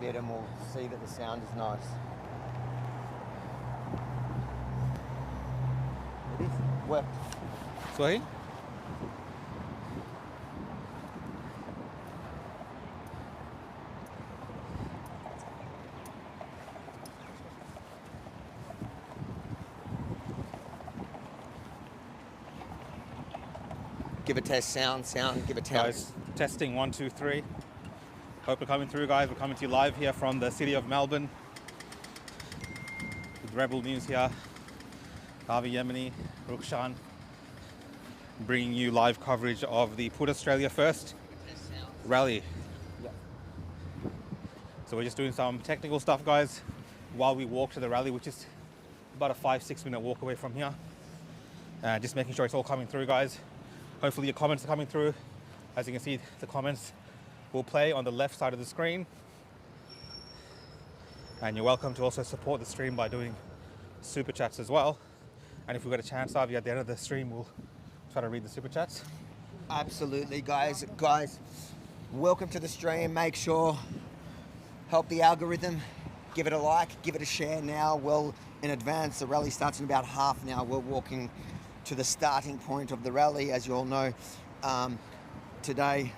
bit and we'll see that the sound is nice. It is. Worked. Sweet. Give a test, sound, give a test. Guys, testing 1, 2, 3. Hope you're coming through, guys. We're coming to you live here from the city of Melbourne with Rebel News here. Harvey, Yemini, Rukshan, bringing you live coverage of the Put Australia First rally. Yep. So we're just doing some technical stuff, guys, while we walk to the rally, which is about a 5-6 minute walk away from here. Just making sure it's all coming through, guys. Hopefully your comments are coming through. As you can see, the comments will play on the left side of the screen. And you're welcome to also support the stream by doing super chats as well. And if we get a chance, Avi, at the end of the stream, we'll try to read the super chats. Absolutely, guys. Guys, welcome to the stream. Make sure, help the algorithm. Give it a like, give it a share now. Well, in advance, the rally starts in about half an hour. We're walking to the starting point of the rally. As you all know, today,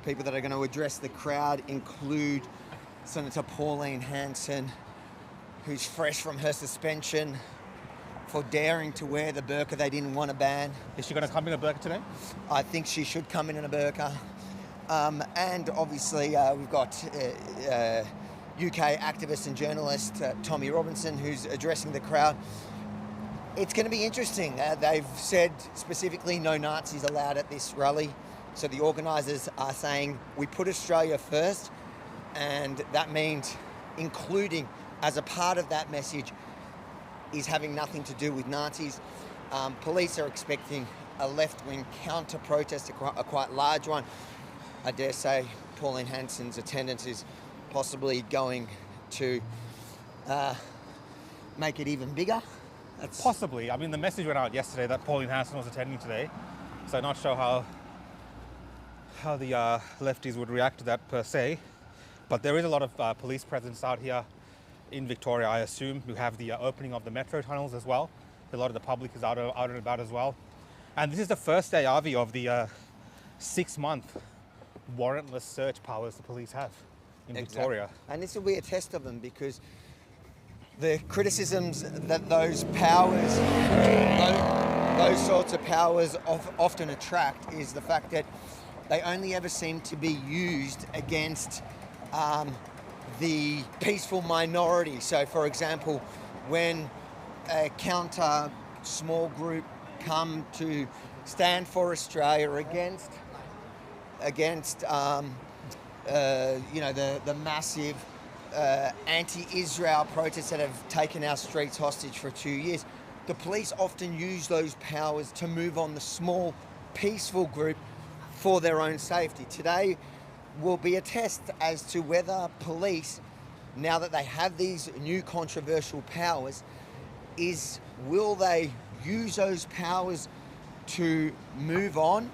people that are going to address the crowd include Senator Pauline Hanson, who's fresh from her suspension for daring to wear the burqa they didn't want to ban. Is she going to come in a burqa today? I think she should come in a burqa. And obviously, we've got UK activist and journalist Tommy Robinson, who's addressing the crowd. It's going to be interesting. They've said specifically no Nazis allowed at this rally. So the organisers are saying we put Australia first, and that means including as a part of that message is having nothing to do with Nazis. Police are expecting a left-wing counter-protest, a quite large one. I dare say Pauline Hanson's attendance is possibly going to make it even bigger. Possibly. I mean, the message went out yesterday that Pauline Hanson was attending today, so I'm not sure how the lefties would react to that per se. But there is a lot of police presence out here in Victoria, I assume. We have the opening of the metro tunnels as well. A lot of the public is out and about as well. And this is the first day, Avi, of the 6-month warrantless search powers the police have in Victoria. And this will be a test of them, because the criticisms that those powers, those sorts of powers often attract is the fact that they only ever seem to be used against the peaceful minority. So, for example, when a counter small group come to stand for Australia against the massive anti-Israel protests that have taken our streets hostage for 2 years, the police often use those powers to move on the small, peaceful group for their own safety. Today will be a test as to whether police, now that they have these new controversial powers, will they use those powers to move on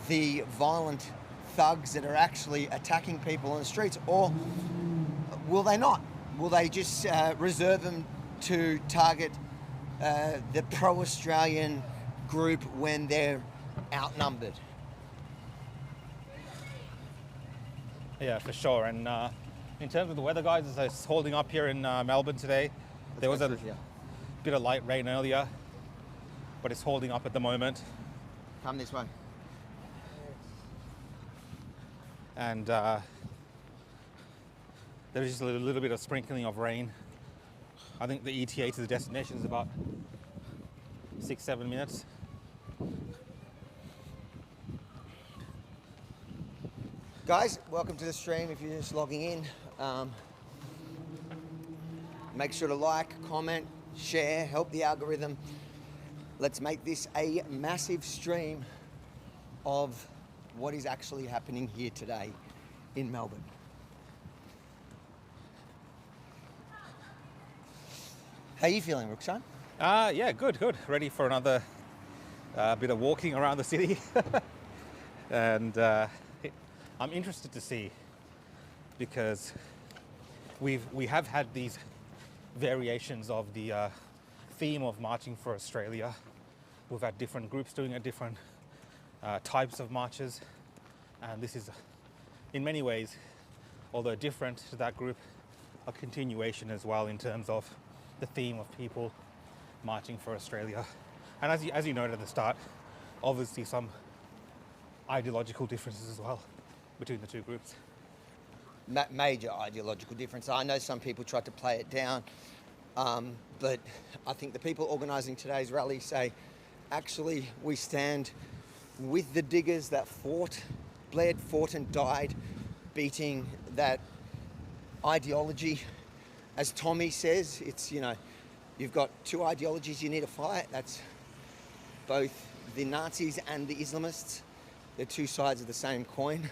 the violent thugs that are actually attacking people on the streets, or will they not? Will they just reserve them to target the pro-Australian group when they're outnumbered? Yeah, for sure. And in terms of the weather, guys, it's holding up here in Melbourne today. There was a bit of light rain earlier, but it's holding up at the moment. Come this way. And there's just a little bit of sprinkling of rain. I think the ETA to the destination is about 6-7 minutes. Guys, welcome to the stream. If you're just logging in, make sure to like, comment, share, help the algorithm. Let's make this a massive stream of what is actually happening here today in Melbourne. How are you feeling, Rukshan? Yeah, good. Ready for another bit of walking around the city. And I'm interested to see, because we have had these variations of the theme of Marching for Australia. We've had different groups doing it, different types of marches, and this is, in many ways, although different to that group, a continuation as well in terms of the theme of people marching for Australia. And as you noted at the start, obviously some ideological differences as well between the two groups. Major ideological difference. I know some people tried to play it down, but I think the people organising today's rally say, actually, we stand with the diggers that bled, fought and died, beating that ideology. As Tommy says, it's, you know, you've got two ideologies you need to fight. That's both the Nazis and the Islamists. They're two sides of the same coin.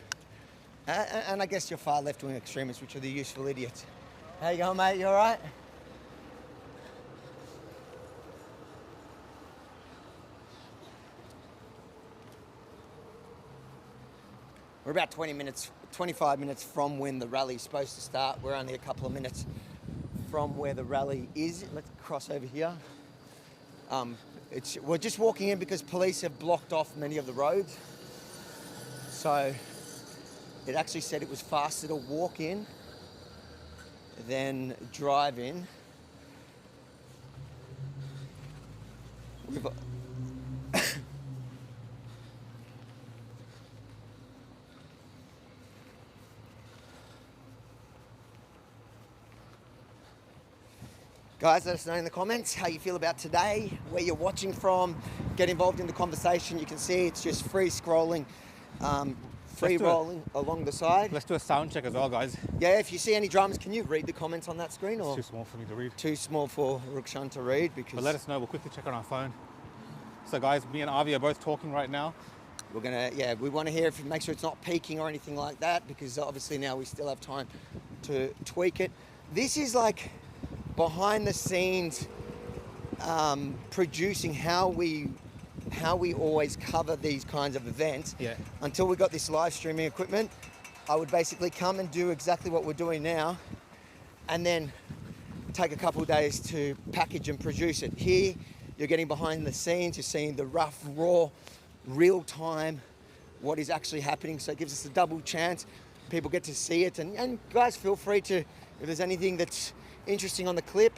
And I guess your far left-wing extremists, which are the useful idiots. How you going, mate? You all right? We're about 25 minutes from when the rally's supposed to start. We're only a couple of minutes from where the rally is. Let's cross over here. We're just walking in because police have blocked off many of the roads. So it actually said it was faster to walk in than drive in. Guys, let us know in the comments how you feel about today, where you're watching from. Get involved in the conversation. You can see it's just free scrolling, free rolling along the side. Let's do a sound check as well, guys. Yeah, if you see any dramas, can you read the comments on that screen? Or It's too small for me to read. Too small for Rukshan to read because... But let us know, we'll quickly check on our phone. So guys, me and Avi are both talking right now. We're gonna, we want to hear if make sure it's not peaking or anything like that, because obviously now we still have time to tweak it. This is like behind the scenes producing how we always cover these kinds of events. Yeah. Until we got this live streaming equipment, I would basically come and do exactly what we're doing now, and then take a couple of days to package and produce it. Here, you're getting behind the scenes, you're seeing the rough, raw, real time, what is actually happening. So it gives us a double chance. People get to see it, and guys, feel free to, if there's anything that's interesting on the clip,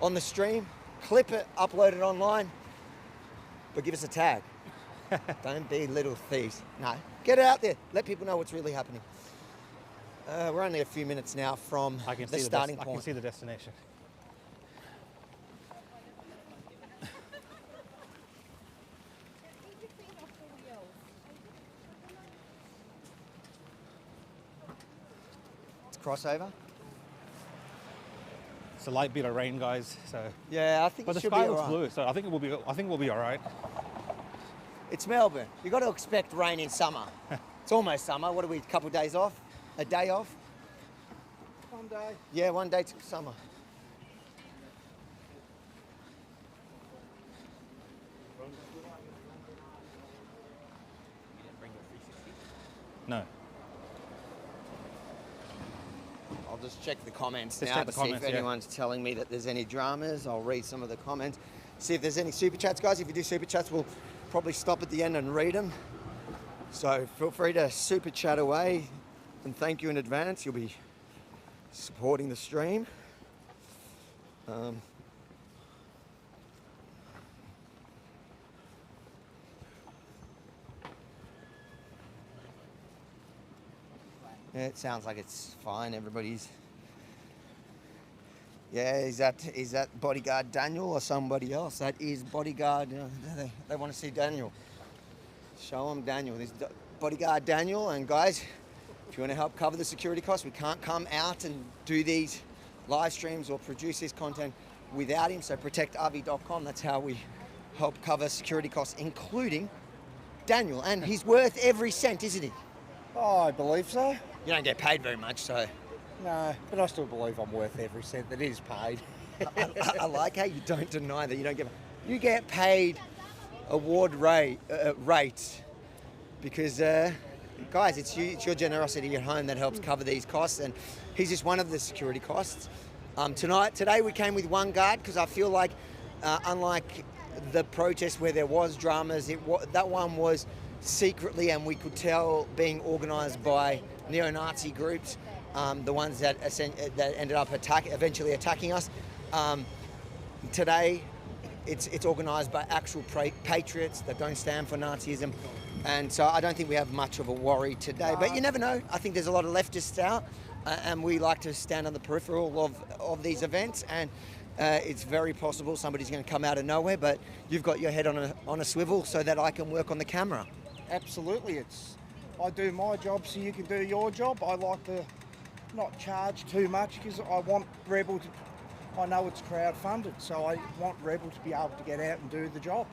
on the stream, clip it, upload it online, but give us a tag. Don't be little thieves. No, get it out there. Let people know what's really happening. We're only a few minutes now from the starting point. I can see the destination. It's crossover. It's a light bit of rain, guys. So yeah, I think. But the sky looks blue, so I think we'll be all right. It's Melbourne. You got to expect rain in summer. It's almost summer. What are we? A couple of days off? A day off? One day. Yeah, one day till summer. No. I'll just check the comments now to see if anyone's telling me that there's any dramas. I'll read some of the comments. See if there's any super chats, guys. If you do super chats, we'll probably stop at the end and read them. So feel free to super chat away, and thank you in advance. You'll be supporting the stream. Yeah, it sounds like it's fine. Everybody's... Yeah, is that bodyguard Daniel or somebody else? That is bodyguard... they want to see Daniel. Show them Daniel. This is bodyguard Daniel. And guys, if you want to help cover the security costs, we can't come out and do these live streams or produce this content without him. So protectavi.com. That's how we help cover security costs, including Daniel. And he's worth every cent, isn't he? Oh, I believe so. You don't get paid very much, so... No, but I still believe I'm worth every cent that is paid. I like how you don't deny that you don't get... You get paid award rates because guys, it's your generosity at home that helps cover these costs, and he's just one of the security costs. Today we came with one guard because I feel like, unlike the protest where there was dramas, that one was secretly, and we could tell, being organised by neo-Nazi groups, the ones that ended up eventually attacking us. Today, it's organised by actual patriots that don't stand for Nazism, and so I don't think we have much of a worry today. But you never know. I think there's a lot of leftists out, and we like to stand on the peripheral of these events, and it's very possible somebody's going to come out of nowhere. But you've got your head on a swivel so that I can work on the camera. Absolutely, I do my job so you can do your job. I like to not charge too much because I want Rebel to. I know it's crowd-funded, so I want Rebel to be able to get out and do the job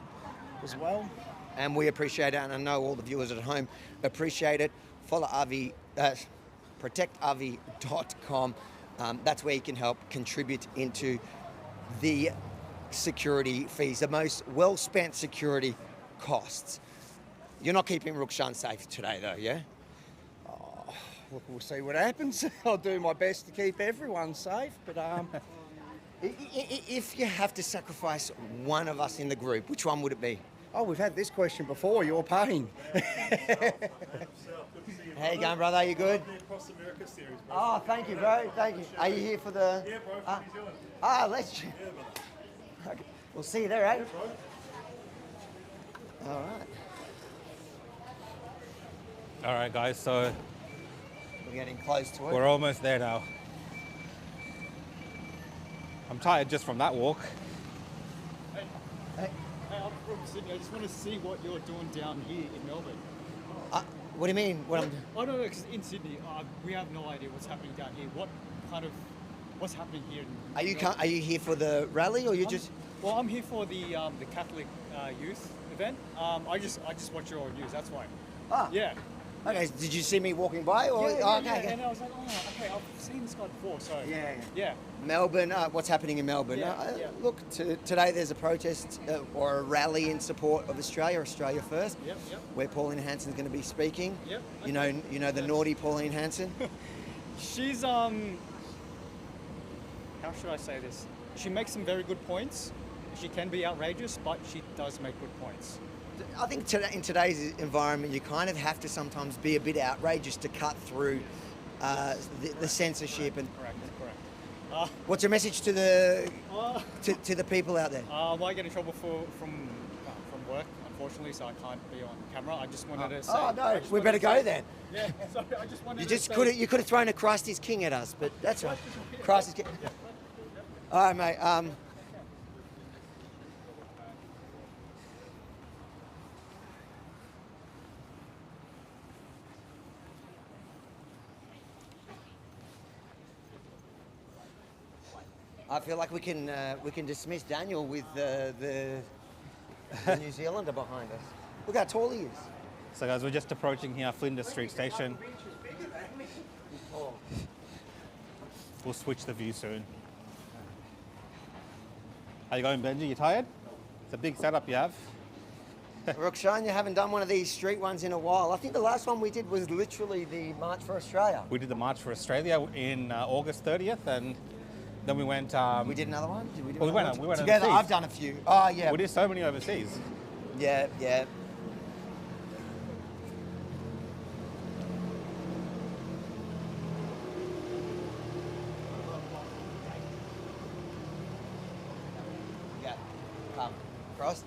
as well. And we appreciate it, and I know all the viewers at home appreciate it. Follow Avi, protectavi.com. That's where you can help contribute into the security fees, the most well-spent security costs. You're not keeping Rukshan safe today, though, yeah? Look, we'll see what happens. I'll do my best to keep everyone safe, but If you have to sacrifice one of us in the group, which one would it be? oh, we've had this question before. You're paying. How you going, brother? Are you good? Across America series, bro. Oh, thank you, bro. Thank you. Are you here for the... Yeah, bro, from New Zealand. let's... Yeah, brother. Okay. We'll see you there, eh? Yeah, bro. All right. All right, guys, so We're getting close to it. we're almost there now. I'm tired just from that walk. Hey, Hey, I'm from Sydney. I just want to see what you're doing down here in Melbourne. what do you mean? What I'm... I don't know, because in Sydney, we have no idea what's happening down here. What's happening here? Are you here for the rally, or you just... Well, I'm here for the Catholic youth event. I just watch your news. That's why. Ah, Yeah. okay. Did you see me walking by? Or... Yeah, oh, yeah, okay, okay. And I was like, oh, okay, I've seen this guy before. So Yeah. yeah. Melbourne, what's happening in Melbourne? Yeah, yeah. Look, today there's a protest or a rally in support of Australia First, Yep. where Pauline Hanson's going to be speaking. Yep. You know the naughty Pauline Hanson? She's how should I say this? She makes some very good points. She can be outrageous, but she does make good points. I think in today's environment, you kind of have to sometimes be a bit outrageous to cut through the censorship. And Correct. what's your message to the to the people out there? I get in trouble from work, unfortunately, so I can't be on camera. I just wanted to say. Oh no, we better go then. Yeah, sorry, I just wanted You to just say. could have thrown a Christ is King at us, but that's right. Christ is King. All right, mate. I feel like we can dismiss Daniel with the New Zealander behind us. Look how tall he is. So guys, we're just approaching here Flinders Street Station. We'll switch the view soon. How you going, Benji? You tired? It's a big setup you have. Rukshan, you haven't done one of these street ones in a while. I think the last one we did was literally the March for Australia. We did the March for Australia in August 30th, and then we went... We did another one? Did we do Well, another one? we went together. overseas. I've done a few. Oh, yeah. We did so many overseas. Yeah. Yeah. Cross.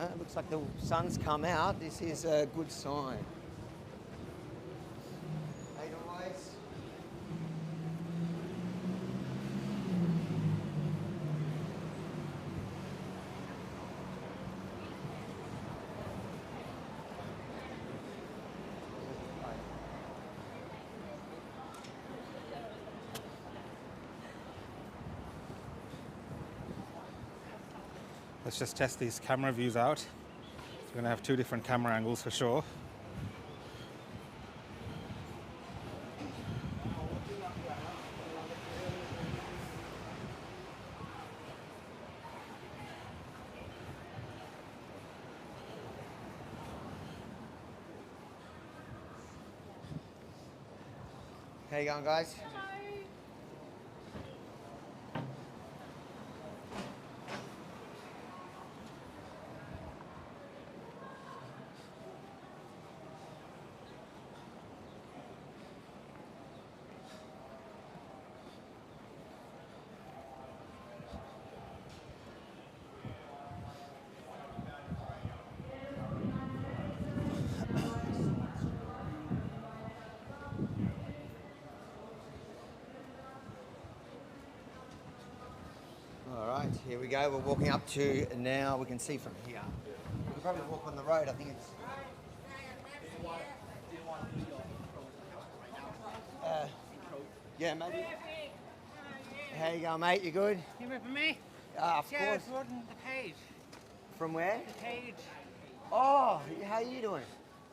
It looks like the sun's come out. This is a good sign. Hey guys. Let's just test these camera views out. We're going to have two different camera angles for sure. How you going, guys? All right, here we go. We're walking up to now. We can see from here. We could probably walk on the road. I think it's. Yeah, maybe. How you going, mate? You good? You remember me? Of Yeah, course. Gordon, the page. From where? The page. Oh, how are you doing?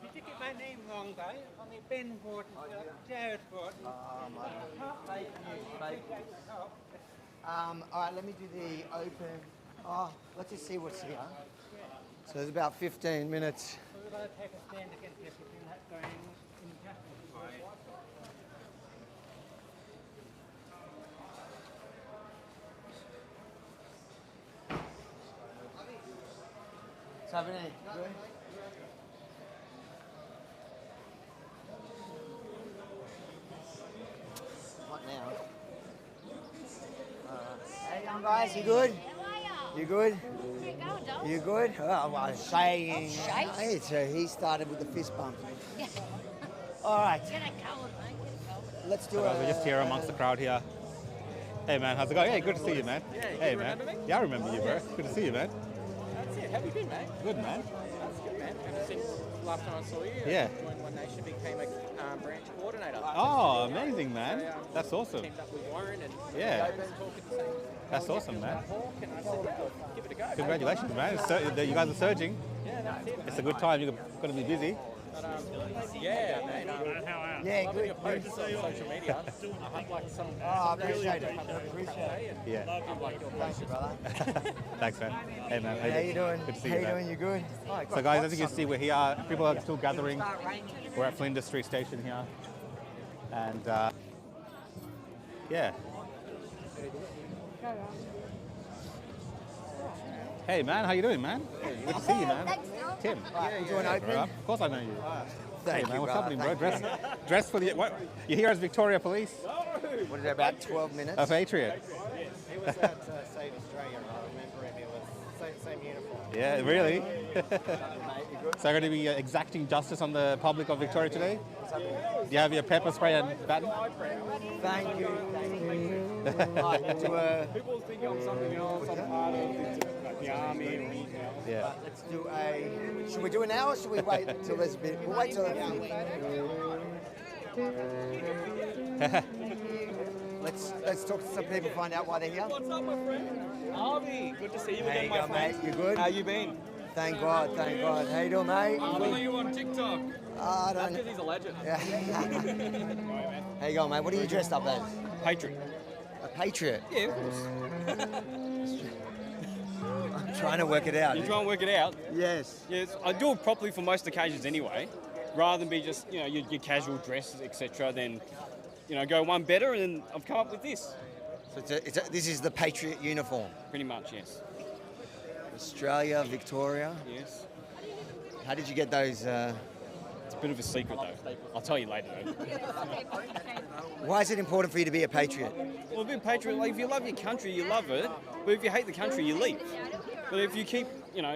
Did you get my name wrong, though? Only Ben Gordon, Jared Gordon. Fake news, fake news. All right, let me do the open. Oh, let's just see what's here. So there's about 15 minutes. We're going to take a stand against everything that's going injustice. What's happening? Good? What now? Hey, young guys, you good? You good? You good? Oh, well, I was saying. Hey, so he started with the fist bump. All right, let's do We're just here amongst the crowd here. Hey man, how's it going? Hey, good to see you, man. Hey man. Yeah, I remember you, bro. Good to see you, man. That's it. How have you been, mate? Good, man. That's good, man. Ever since last time I saw you, Yeah. joined One Nation, became a branch coordinator. Oh, amazing, man. That's awesome. Teamed up with Warren and Yeah. been talking the same. That's awesome, man. Talk, and I said, "Look, give it a go." Congratulations, man. You guys are surging. Yeah, that's it. It's a good time. You're going to be busy. But, yeah, mate. Yeah, Loving good. your posts on social media. I hope like some. Oh, I appreciate it. Appreciate it. Yeah. Thanks, brother. Thanks, man. Hey, man. How you doing? Good to see How you, you man. doing? You good? So, guys, as you can see, we're here. People are still gathering. We're at Flinders Street Station here. And, yeah. Hey, man. How you doing, man? Good to see you, man. Tim. Right, we're doing open. Of course I know you. Thank Hey, man, you, what's brother. happening, bro? Thank Dress for the... What? You're here as Victoria Police? What is it, about 12 minutes? A Patriot? He was at Save Australia, I remember him. He was same uniform. Yeah, really? Mate, you good? So I'm going to be exacting justice on the public of Victoria today? Do you have your pepper spray and baton? Thank you. Right, People think I'm something else. I'm part of the army. Yeah. let's do a... Should we do it now or should we wait till there's a bit? We'll wait till Let's talk to some people, find out why they're here. What's up, my friend? Harvey, good to see you How again, you my going, friend. mate? You good? How you been? Thank God, thank God. How you doing, mate? I follow you on TikTok. I That's don't because he's a legend. Yeah. How you going, mate? What are you dressed up as? Patriot. A patriot? Yeah, of course. I'm trying to work it out. You try and work it out. Yes. Yes, I do it properly for most occasions anyway. Rather than be just, your casual dress, etc. Then, go one better, and then I've come up with this. So this is the patriot uniform. Pretty much, yes. Australia, Victoria. Yes. How did you get those? It's a bit of a secret, though. I'll tell you later, though. Why is it important for you to be a patriot? Well, be a patriot, like, if you love your country, you love it. But if you hate the country, you leave. But if you keep,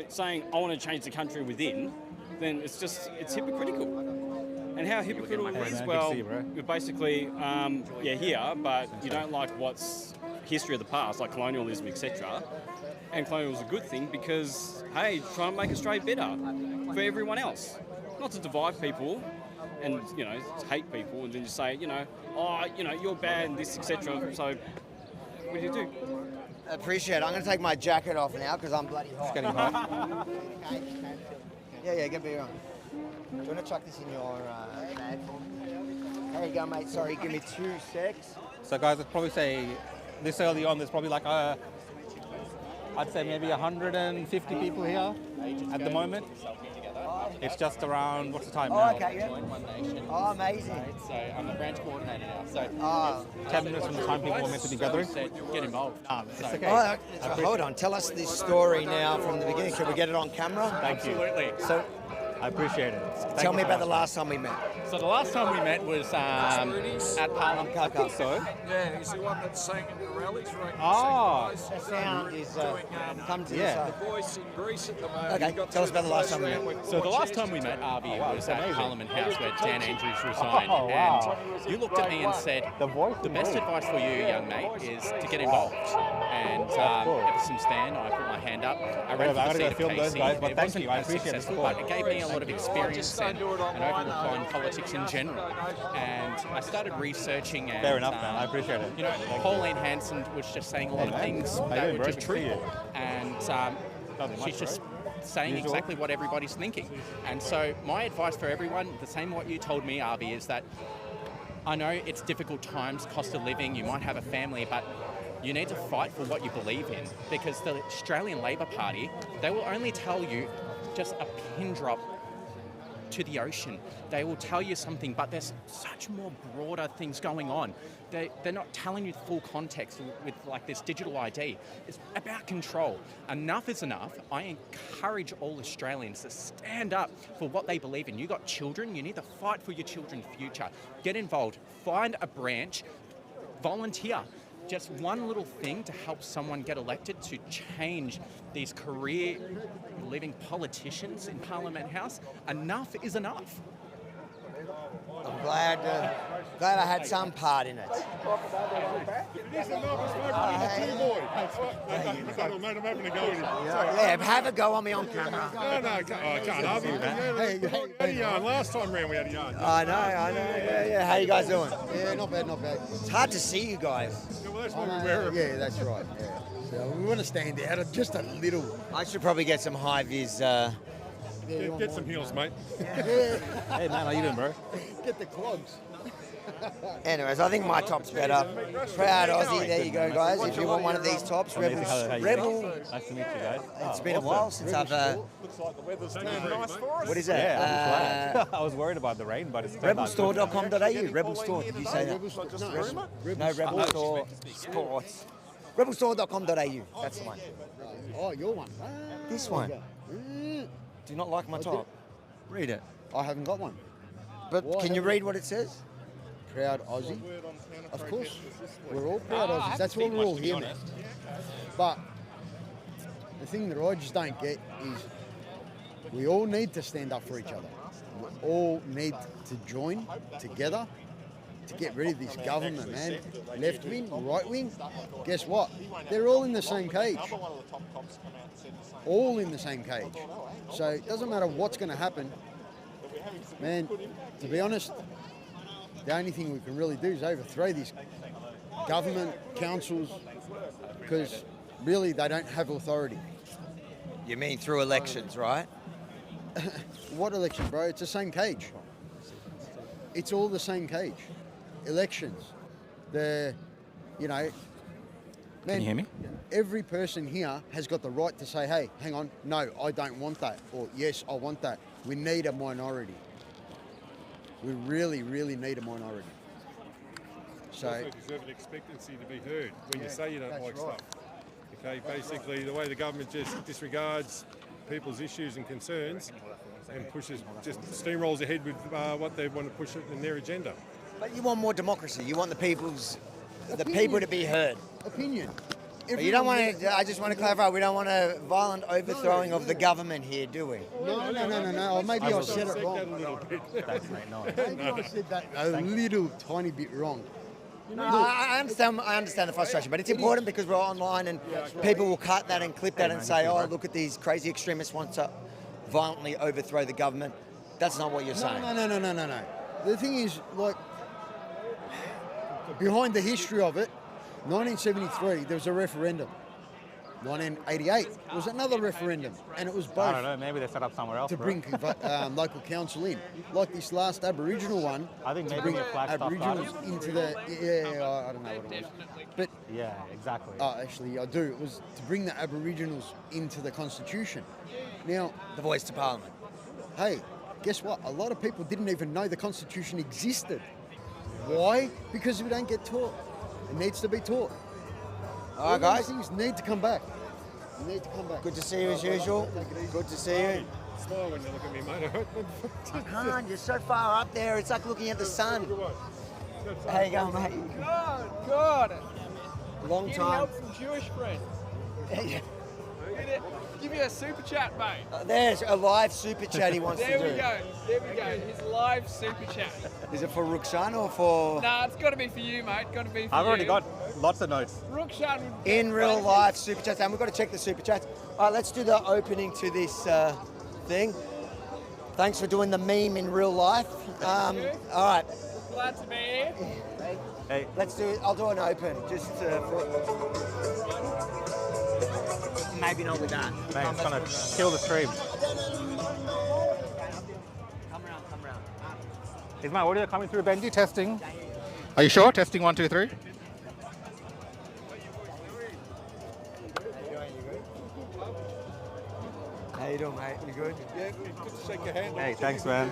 saying, I want to change the country within, then it's hypocritical. And how hypocritical it is, man. Good to well, see you, bro. you're basically, here, but you don't like what's history of the past, like colonialism, etc. And colonialism is a good ththing because, hey, try and make Australia better for everyone else. Not to divide people and, hate people and then just say, you're bad and this, etc. So, what do you do? Appreciate it. I'm going to take my jacket off now because I'm bloody hot. It's getting hot. Yeah, get me on. Do you want to chuck this in your bag? There you go, mate. Sorry, give me 2 secs. So guys, I'd probably say this early on, there's probably like I'd say maybe 150 people here at the moment. It's just around, what's the time Oh, now? okay, yeah. Join One Nation. Oh, amazing. So I'm the branch coordinator now. So Oh, 10 minutes from the time people were meant to be gathering. said, get involved. It's okay. so hold on. Tell us this story now from the beginning. Can we get it on camera? Thank you. Absolutely. So I appreciate it. tell me about the last time we met. So the last time we met was at Parliament. I think so. Yeah, he's the one that sang in the rallies, right? Oh. The sound is come to Yeah. the The voice in Greece at the moment. Okay, He got tell us through about the last time we first met. round with So the four last time we chances. met, Avi, was that's at amazing. Parliament House where Dan Andrews resigned. Oh, wow. And you looked at me and said, The voice the is best good. advice for you, young mate, is to get involved. And ever since then, I put my hand up. I ran I for gotta the go seat film of those KC. guys, but It thank wasn't you. I as appreciate the successful, support. but it gave me a lot of experience and an overlook on politics in general. And I started researching and... Fair enough, man. I appreciate it. You know, Pauline Hanson was just saying a lot of things How you that doing, were bro? just Good to see you. truthful. And she's just saying Usual. exactly what everybody's thinking. And so my advice for everyone, the same what you told me, Avi, is that I know it's difficult times, cost of living, you might have a family, but you need to fight for what you believe in, because the Australian Labor Party, they will only tell you just a pin drop to the ocean. They will tell you something, but there's such more broader things going on. They're not telling you the full context with like this digital ID. It's about control. Enough is enough. I encourage all Australians to stand up for what they believe in. You got children, you need to fight for your children's future. Get involved, find a branch, volunteer. Just one little thing to help someone get elected to change these career living politicians in Parliament House. Enough is enough. I'm glad I had some part in it. He's the novice voter in the two boys. Mate, I'm having a go at him. Yeah, have a go on me on camera. No, I can't. Hey, yarn. Last time round we had a yarn. I know. Yeah. How you guys doing? Yeah, not bad. It's hard to see you guys. Well, that's why we wear it. Yeah, that's right. Yeah. So we want to stand out just a little. I should probably get some high vis. Get some heels, mate. Hey, man, how you doing, bro? Get the clogs. Anyways, I think my top's better. Proud Aussie. There you go, guys. If you want one of these tops, Amazing. How you Rebel. doing? Nice to meet you guys. It's been a while since I've. Looks like the weather's turned nice for us. What is that? Yeah, I was worried about the rain, but it's turned out good. Rebelstore.com.au. Rebel Store. Did you say that? No, Rebel Store Sports. Rebelstore.com.au. That's the one. Oh, your one. This one. Do you not like my top? Read it. I haven't got one. But Why can you haven't read what it says? Proud Aussie. Of course. We're all proud Aussies. That's what we're all here, man. But the thing that I just don't get is we all need to stand up for each other. We all need to join together to get rid of this government, man. Left wing, right wing. Guess what? They're all in the same cage. All in the same cage. So it doesn't matter what's going to happen. Man, to be honest, the only thing we can really do is overthrow this government, councils, because really they don't have authority. You mean through elections, right? What election, bro? It's the same cage. It's all the same cage. Elections. Man, Can you hear me? every person here has got the right to say, hey, hang on, no, I don't want that. Or yes, I want that. We need a minority. We really, really need a minority. So, Also deserve an expectancy to be heard when you say you don't like stuff. Okay, basically the way the government just disregards people's issues and concerns and just steamrolls ahead with what they want to push in their agenda. But you want more democracy. You want the people to be heard. opinion. But you don't want to. I just want to clarify. We don't want a violent overthrowing of the government here, do we? No. Or maybe I said it Take wrong. that a little bit. Thanks, mate. No. Maybe I said that a little tiny bit wrong. No, I understand the frustration, but it's important because we're online and people will cut that and clip that and say, "Oh, look at these crazy extremists want to violently overthrow the government." That's not what you're saying. No. The thing is, like, behind the history of it, 1973, there was a referendum. 1988, there was another referendum, and it was both. I don't know. Maybe they set up somewhere else. To bro. bring local council in. Like this last Aboriginal one, I think to maybe bring the Flagstaff Aboriginals Gardens. into the... Yeah, I don't know what it was. But, Yeah, exactly. actually, I do. It was to bring the Aboriginals into the Constitution. Now, The voice to Parliament. hey, guess what? A lot of people didn't even know the Constitution existed. Why? Because we don't get taught. It needs to be taught. All right, guys. Things need to come back. You need to come back. Good to see you as usual. Good to see you. Smile when you look at me, mate. I can't. You're so far up there. It's like looking at the sun. How you going, mate? God. Long Getting time. help from Jewish friend. Give you a super chat, mate. There's a live super chat he wants to do. There we go. His live super chat. Is it for Rukshan or for... Nah, it's got to be for you, mate. Got to be for I've you. already got lots of notes. Rukshan would In real life super chats, and we've got to check the super chats. All right, let's do the opening to this thing. Thanks for doing the meme in real life. All right. Glad to be here. Hey. Let's do it. I'll do an open, just maybe not with that. Mate, it's gonna kill the stream. Come around. Is my audio coming through, Benji? Testing. Are you sure? Testing 1, 2, 3. How you doing, mate? You good? Yeah, good to shake your hand. Hey, thanks, man.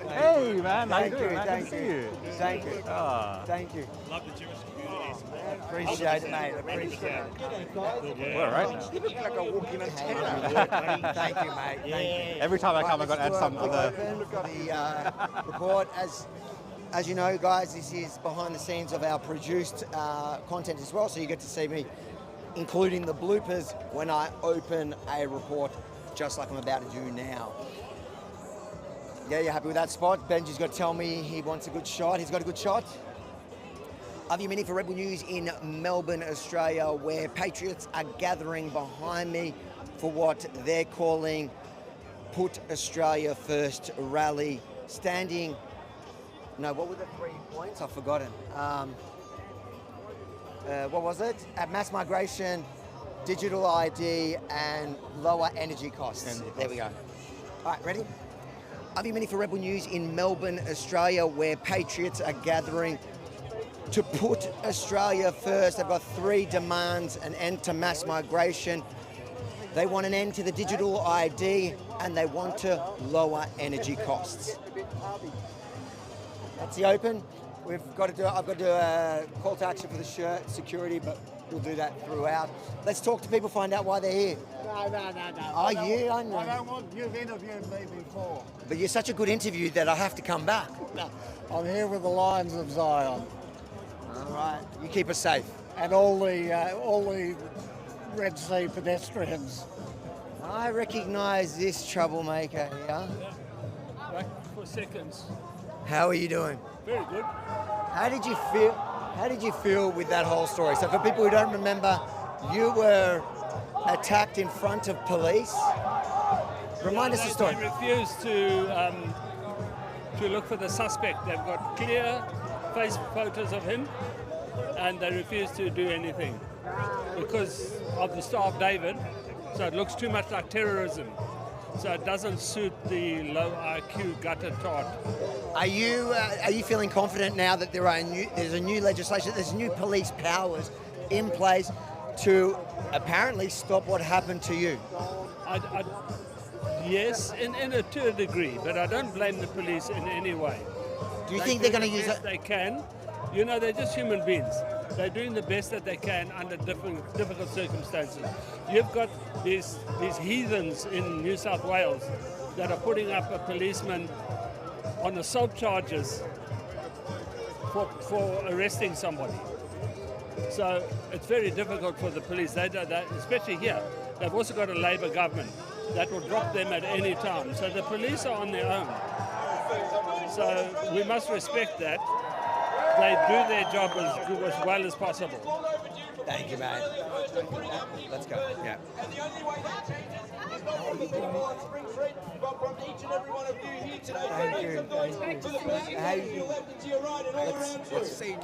Hey, man. How you doing, man? Thank Good to see you. you. Thank you. Ah. Thank you. Love the Jewish communities. Appreciate it, mate. Appreciate it. We're all right now. You look like a walking antenna. Thank you, mate. Thank you. Every time I come, I've got to add some other... The report, as you know, guys, this is behind the scenes of our produced content as well, so you get to see me, including the bloopers, when I open a report, just like I'm about to do now. Yeah, you happy with that spot? Benji's got to tell me he wants a good shot. He's got a good shot. I've Yemini for Rebel News in Melbourne, Australia, where patriots are gathering behind me for what they're calling Put Australia First rally, standing... No, what were the 3 points? I've forgotten. What was it? At mass migration, digital ID, and lower energy costs. There we go. All right, ready? I've Yemini for Rebel News in Melbourne, Australia, where patriots are gathering to put Australia first. They've got 3 demands: an end to mass migration, they want an end to the digital ID, and they want to lower energy costs. That's the open. I've got to do a call to action for the shirt, security, but we'll do that throughout. Let's talk to people, find out why they're here. No. Oh, yeah, I know. I don't want, you've interviewed me before. But you're such a good interview that I have to come back. No, I'm here with the Lions of Zion. All right, you keep us safe. And all the Red Sea pedestrians. I recognise this troublemaker here. Back for seconds. How are you doing? Very good. How did you feel with that whole story? So for people who don't remember, you were attacked in front of police. Remind us the story. They refused to look for the suspect. They've got clear face photos of him, and they refused to do anything because of the Star of David. So it looks too much like terrorism. So it doesn't suit the low IQ gutter tart. Are you feeling confident now that there's a new legislation, there's new police powers in place to apparently stop what happened to you? Yes, to a degree, but I don't blame the police in any way. Do you think they're going to use it? They can. You know, they're just human beings. They're doing the best that they can under difficult circumstances. You've got these heathens in New South Wales that are putting up a policeman on assault charges for arresting somebody. So it's very difficult for the police. They especially here. They've also got a Labour government that will drop them at any time. So the police are on their own. So we must respect that. They do their job as well as possible. Thank you, mate. Let's go. Yeah. And the only way that changes is not from the people on Spring Street, but from each and every one of you here today. Thank you. To the person to your left and to your right and all around you. Let's see you.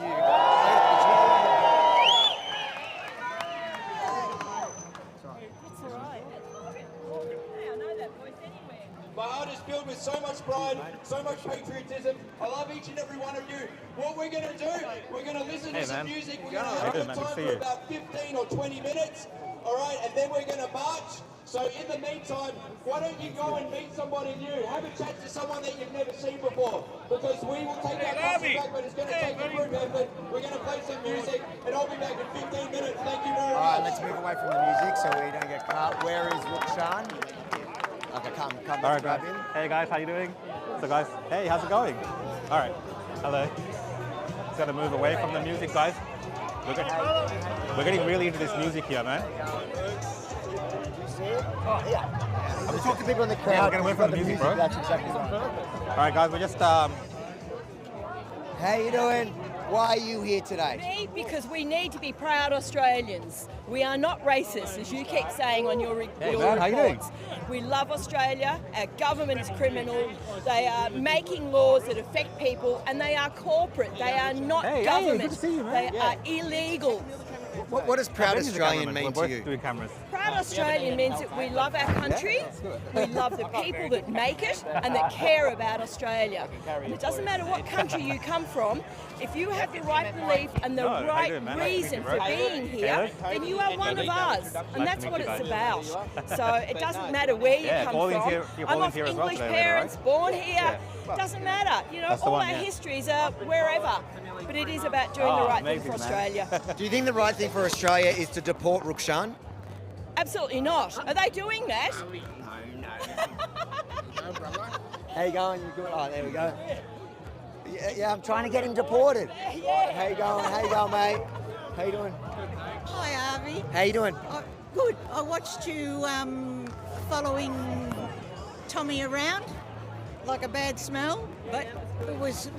My heart is filled with so much pride, so much patriotism. I love each and every one of you. What we're going to do, we're going to listen to some music. We're going to have the time for about 15 or 20 minutes. All right, and then we're going to march. So in the meantime, why don't you go and meet somebody new? Have a chat to someone that you've never seen before. Because we will take our country back, but it's going to take a group effort. We're going to play some music, and I'll be back in 15 minutes. Thank you very much. All right, let's move away from the music so we don't get caught. Where is Rukshan? Okay, come, All right, grab guys. him. Hey guys, how you doing? So guys, hey, how's it going? All right, hello. Just gotta move away from the music, guys. We're getting really into this music here, man. Oh, yeah. I'm talking to people in the crowd. Yeah, we're gonna wait for the music, bro. That's exactly right. All right, guys, we're just How you doing? Why are you here today? Me, because we need to be proud Australians. We are not racist, as you keep saying on your, Hey, your man, how you reports. We love Australia. Our government is criminal. They are making laws that affect people, and they are corporate. They are not government. good to see you, man. They are illegal. What does proud Australian mean to you? Doing cameras. Proud Australian means that we love our country, we love the people that make it, and that care about Australia. And it doesn't matter what country you come from, if you have the right belief and the right reason for being here, then you are one of us. And that's what it's about. So it doesn't matter where you come from. I'm of English parents, born here. Doesn't matter. You know, all our histories are wherever. But it is about doing the right thing for Australia. Do you think the right thing for Australia is to deport Rukshan? Absolutely not. Are they doing that? How you going? You good? Oh, there we go. Yeah, I'm trying to get him deported. How you going? How you going, mate? How you doing? Hi, Harvey. How you doing? Good. I watched you following Tommy around like a bad smell, but it was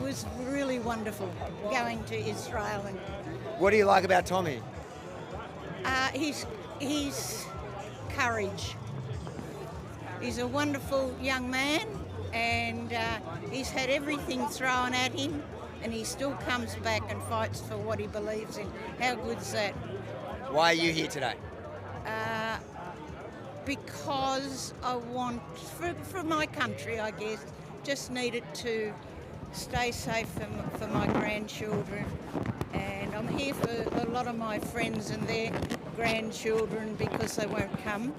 really wonderful going to Israel. And What do you like about Tommy? his courage. He's a wonderful young man, and he's had everything thrown at him, and he still comes back and fights for what he believes in. How good's that? Why are you here today? Because I want, for my country, I guess, just needed to stay safe for my grandchildren. And I'm here for a lot of my friends and their grandchildren because they won't come.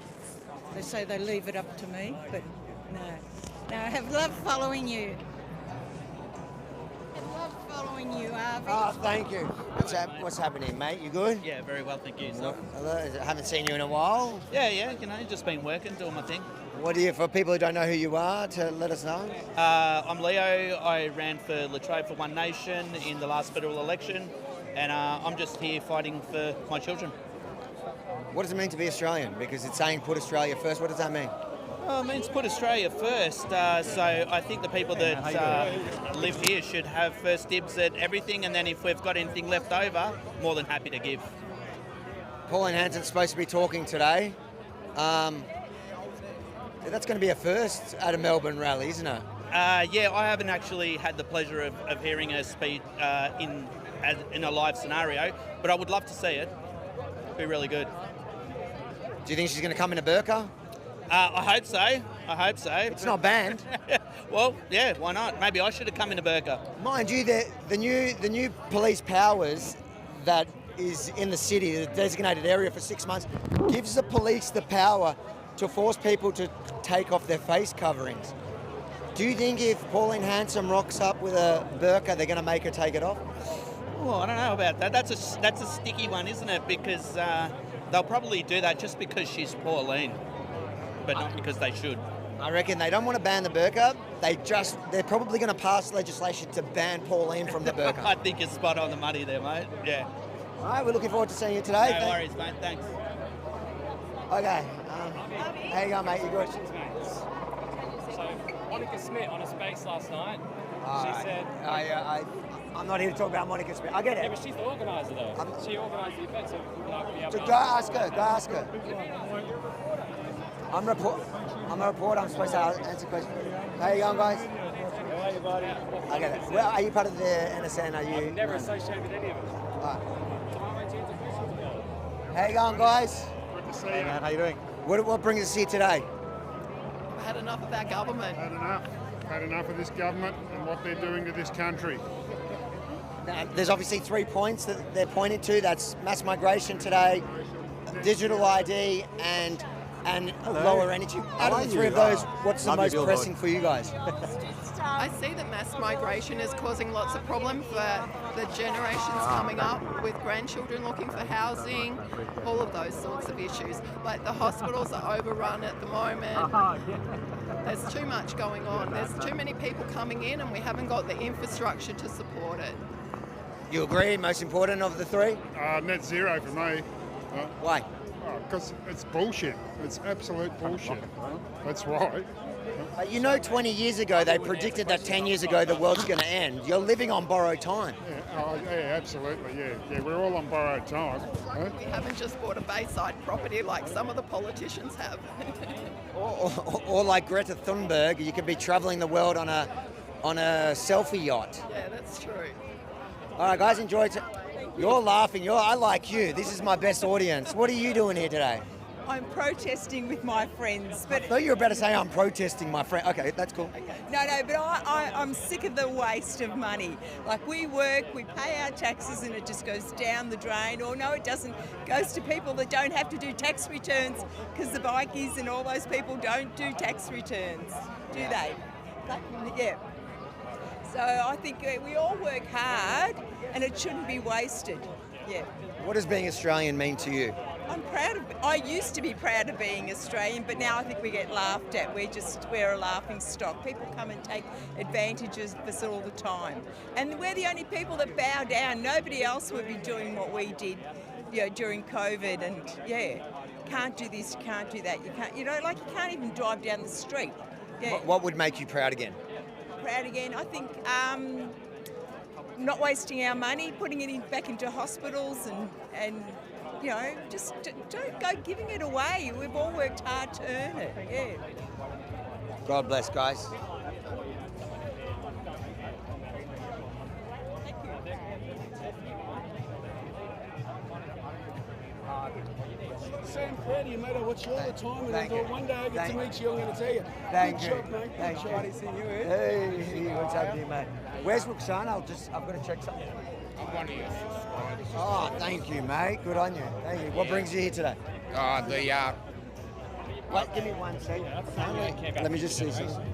They say they leave it up to me, but no. I have loved following you. Following you, Harvey. Oh, thank you. What's happening, mate? You good? Yeah, very well, thank you. So, Haven't seen you in a while. yeah, you know, just been working, doing my thing. What do you, for people who don't know who you are, to let us know? I'm Leo. I ran for Latrobe for One Nation in the last federal election, and I'm just here fighting for my children. What does it mean to be Australian? Because it's saying put Australia first. What does that mean? Well, it means put Australia first. So I think the people that live here should have first dibs at everything, and then if we've got anything left over, more than happy to give. Pauline Hanson's supposed to be talking today. That's going to be a first at a Melbourne rally, isn't it? Yeah, I haven't actually had the pleasure of hearing her speak in a live scenario, but I would love to see it. It'd be really good. Do you think she's going to come in a burqa? I hope so. It's not banned. Well, yeah, why not? Maybe I should have come in a burqa. Mind you, the new police powers that is in the city, the designated area for 6 months, gives the police the power to force people to take off their face coverings. Do you think if Pauline Hanson rocks up with a burqa, they're going to make her take it off? Well, I don't know about that. That's a sticky one, isn't it? Because they'll probably do that just because she's Pauline, but not because they should. I reckon they don't want to ban the burqa. They're probably going to pass legislation to ban Pauline from the burqa. I think you're spot on the money there, mate. Yeah. All right, we're looking forward to seeing you today. No worries, mate. Thanks. Okay. How you going, mate? You good? So, Monica Smith on a space last night. She said... I'm not here to talk about Monica Smith. I get it. Yeah, but she's the organiser, though. She organised the event, so we would like to be able So to... go ask her. I'm a reporter. I'm supposed to answer questions. How you going, guys? How are you, buddy? I get it. Well, are you part of the NSN? Are you? I've never associated with any of it. How you going, guys? Good to see you. Hey, man, how you doing? What brings us here today? I've had enough of our government. Had enough of this government and what they're doing to this country. Now, there's obviously 3 points that they're pointing to. That's mass migration today, digital ID, and and lower energy. Out of the three of those, what's the most pressing for you guys? I see that mass migration is causing lots of problems for the generations coming up with grandchildren looking for housing, all of those sorts of issues. Like the hospitals are overrun at the moment. There's too much going on. There's too many people coming in and we haven't got the infrastructure to support it. You agree, most important of the three? Net zero for me. Why? Because it's bullshit. It's absolute bullshit. That's right. You know, 20 years ago, they predicted that 10 years ago the world's going to end. You're living on borrowed time. Yeah, absolutely, yeah. We're all on borrowed time. We haven't just bought a Bayside property like some of the politicians have. Or like Greta Thunberg, you could be traveling the world on a selfie yacht. Yeah, that's true. All right, guys, enjoy it. You're laughing. I like you. This is my best audience. What are you doing here today? I'm protesting with my friends. But I thought you were about to say I'm protesting my friend. Okay, that's cool. No, but I'm sick of the waste of money. Like, we work, we pay our taxes, and it just goes down the drain. Or no, it doesn't. It goes to people that don't have to do tax returns because the bikies and all those people don't do tax returns, do they? Yeah. So I think we all work hard, and it shouldn't be wasted. Yeah. What does being Australian mean to you? I'm proud of. I used to be proud of being Australian, but now I think we get laughed at. We're a laughing stock. People come and take advantages of us all the time, and we're the only people that bow down. Nobody else would be doing what we did, during COVID. And can't do this, can't do that. You can't. You can't even drive down the street. Yeah. What would make you proud again? Proud again. I think not wasting our money, putting it back into hospitals, and just don't go giving it away. We've all worked hard to earn it. Yeah. God bless, guys. Sam, proud of you, mate. I watch you all the time, and I thought one day I get to meet you, I'm going to tell you. Thank Good you. job, mate. Thank Good you. job. Hey, what's happening, mate? Where's Rukshan? I've got to check something. I'm one of your subscribers. Oh, thank you, mate. Good on you. Thank you. What brings you here today? Wait, give me 1 second. Let me just see something.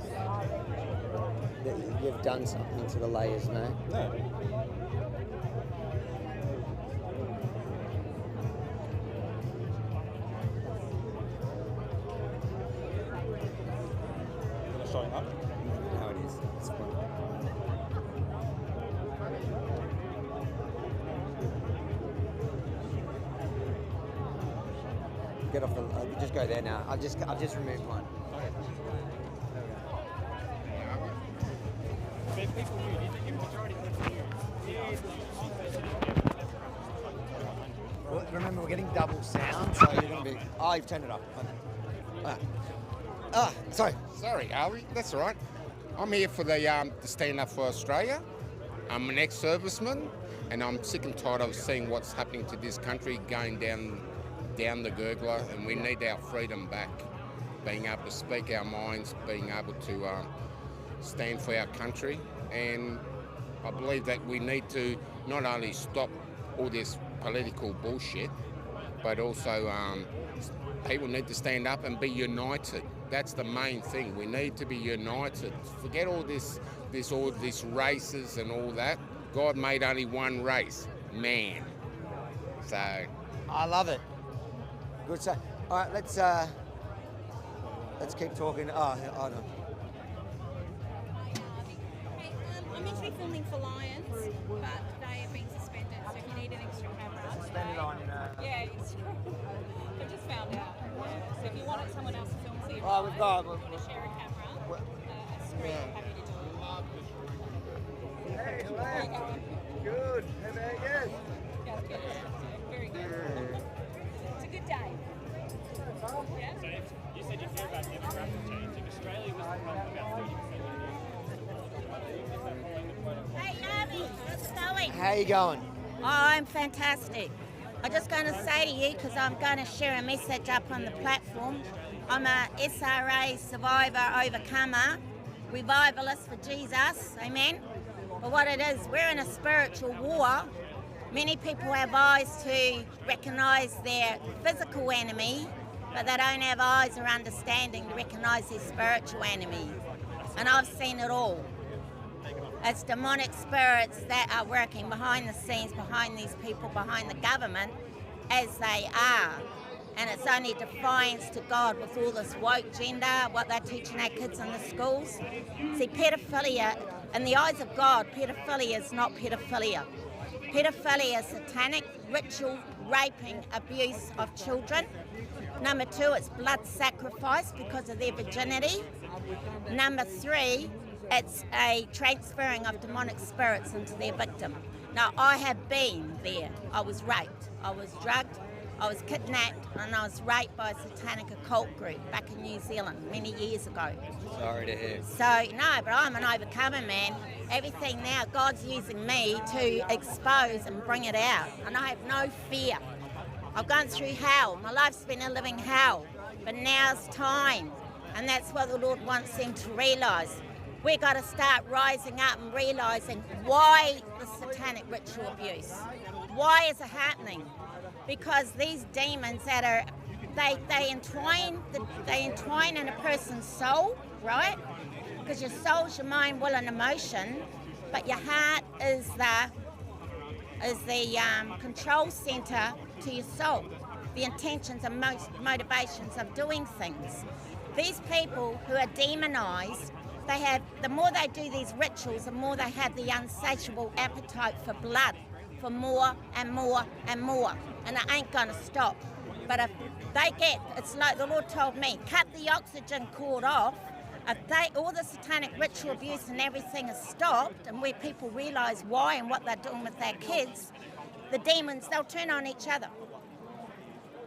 You've done something to the layers, mate. No. Showing up? No, it is. It's fine. Get off the. Just go there now. I've just removed mine. Well, remember, we're getting double sound, so you're going to be. Oh, you've turned it up. Sorry. Sorry, Ali. That's all right. I'm here for the Stand Up for Australia. I'm an ex-serviceman, and I'm sick and tired of seeing what's happening to this country going down the gurgler, and we need our freedom back. Being able to speak our minds, being able to stand for our country, and I believe that we need to not only stop all this political bullshit, but also people need to stand up and be united. That's the main thing. We need to be united. Forget all this races and all that. God made only one race, man. So I love it. Good stuff. All right, let's keep talking. Oh no. I'm actually filming for Lions, but they have been suspended, so if you need an extra camera. Suspended on. Yeah, it's true. I just found out. Yeah. So if you wanted someone else to film for you, we've got. want to share a camera, a screen, I'm happy to do it. Hey, good. Very good. Yeah, good. Very good. It's a good day. Yeah. So you said you fear about demographic change. If Australia was to run about 30% Hey, Navi, how's it going? How you going? Oh, I'm fantastic. I'm just going to say to you, because I'm going to share a message up on the platform. I'm a SRA survivor, overcomer, revivalist for Jesus, amen? But what it is, we're in a spiritual war. Many people have eyes to recognise their physical enemy, but they don't have eyes or understanding to recognise their spiritual enemies. And I've seen it all. It's demonic spirits that are working behind the scenes, behind these people, behind the government, as they are. And it's only defiance to God with all this woke gender, what they're teaching our kids in the schools. See, pedophilia, in the eyes of God, pedophilia is not pedophilia. Pedophilia is satanic, ritual, raping, abuse of children. Number 2, it's blood sacrifice because of their virginity. Number 3, it's a transferring of demonic spirits into their victim. Now, I have been there. I was raped, I was drugged, I was kidnapped, and I was raped by a satanic occult group back in New Zealand many years ago. Sorry to hear. So, no, but I'm an overcomer, man. Everything now, God's using me to expose and bring it out. And I have no fear. I've gone through hell. My life's been a living hell. But now's time. And that's what the Lord wants them to realise. We've got to start rising up and realising why the satanic ritual abuse. Why is it happening? Because these demons that are, they entwine in a person's soul, right? Because your soul's your mind, will, and emotion, but your heart is the control centre to your soul, the intentions and motivations of doing things. These people who are demonised, the more they do these rituals, the more they have the insatiable appetite for blood, for more and more and more, and it ain't going to stop. But if they it's like the Lord told me, cut the oxygen cord off. If all the satanic ritual abuse and everything is stopped, and where people realise why and what they're doing with their kids, the demons, they'll turn on each other.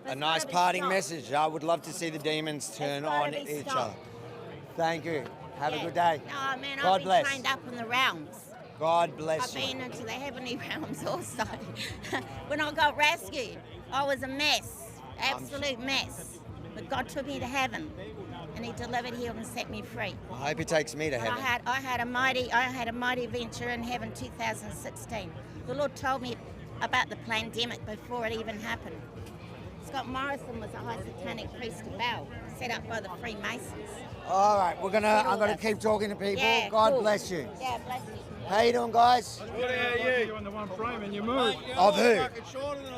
A nice parting message. I would love to see the demons turn on each other. Thank you. Have a good day. Oh man, God I've bless. been trained up in the realms. God bless I've you. been into the heavenly realms also. When I got rescued, I was a mess, absolute mess. But God took me to heaven, and He delivered, healed, and set me free. I hope He takes me to heaven. I had a mighty adventure in heaven 2016. The Lord told me about the pandemic before it even happened. Scott Morrison was a high satanic priest of Baal, set up by the Freemasons. All right, I'm gonna keep talking to people. Yeah, God cool. bless you. Yeah, bless you. How you doing, guys? Good, how are you? On the one frame and you move. Of who?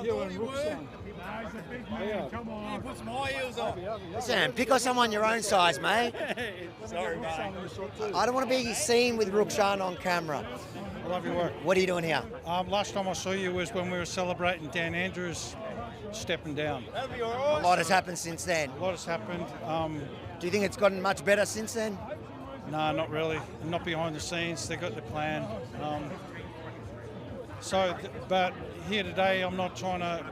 You and Rukshan. Come on. You put some high heels on. Listen, pick on someone your own size, mate. Sorry, mate. I don't want to be seen with Rukshan on camera. I love your work. What are you doing here? Last time I saw you was when we were celebrating Dan Andrews stepping down. A lot has happened since then. A lot has happened. Do you think it's gotten much better since then? No, not really. Not behind the scenes. They got the plan. But here today, I'm not trying to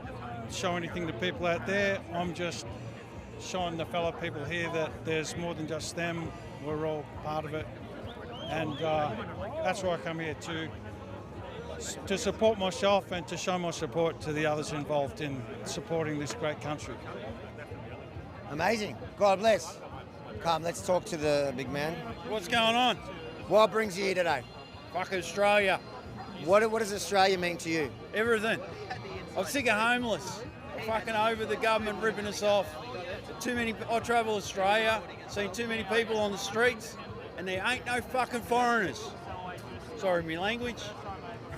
show anything to people out there. I'm just showing the fellow people here that there's more than just them. We're all part of it, and that's why I come here to support myself and to show my support to the others involved in supporting this great country. Amazing. God bless. Come, let's talk to the big man. What's going on? What brings you here today? Fuck Australia. What does Australia mean to you? Everything. I'm sick of homeless. I'm fucking over the government ripping us off. I travel Australia, seen too many people on the streets, and there ain't no fucking foreigners. Sorry, my language.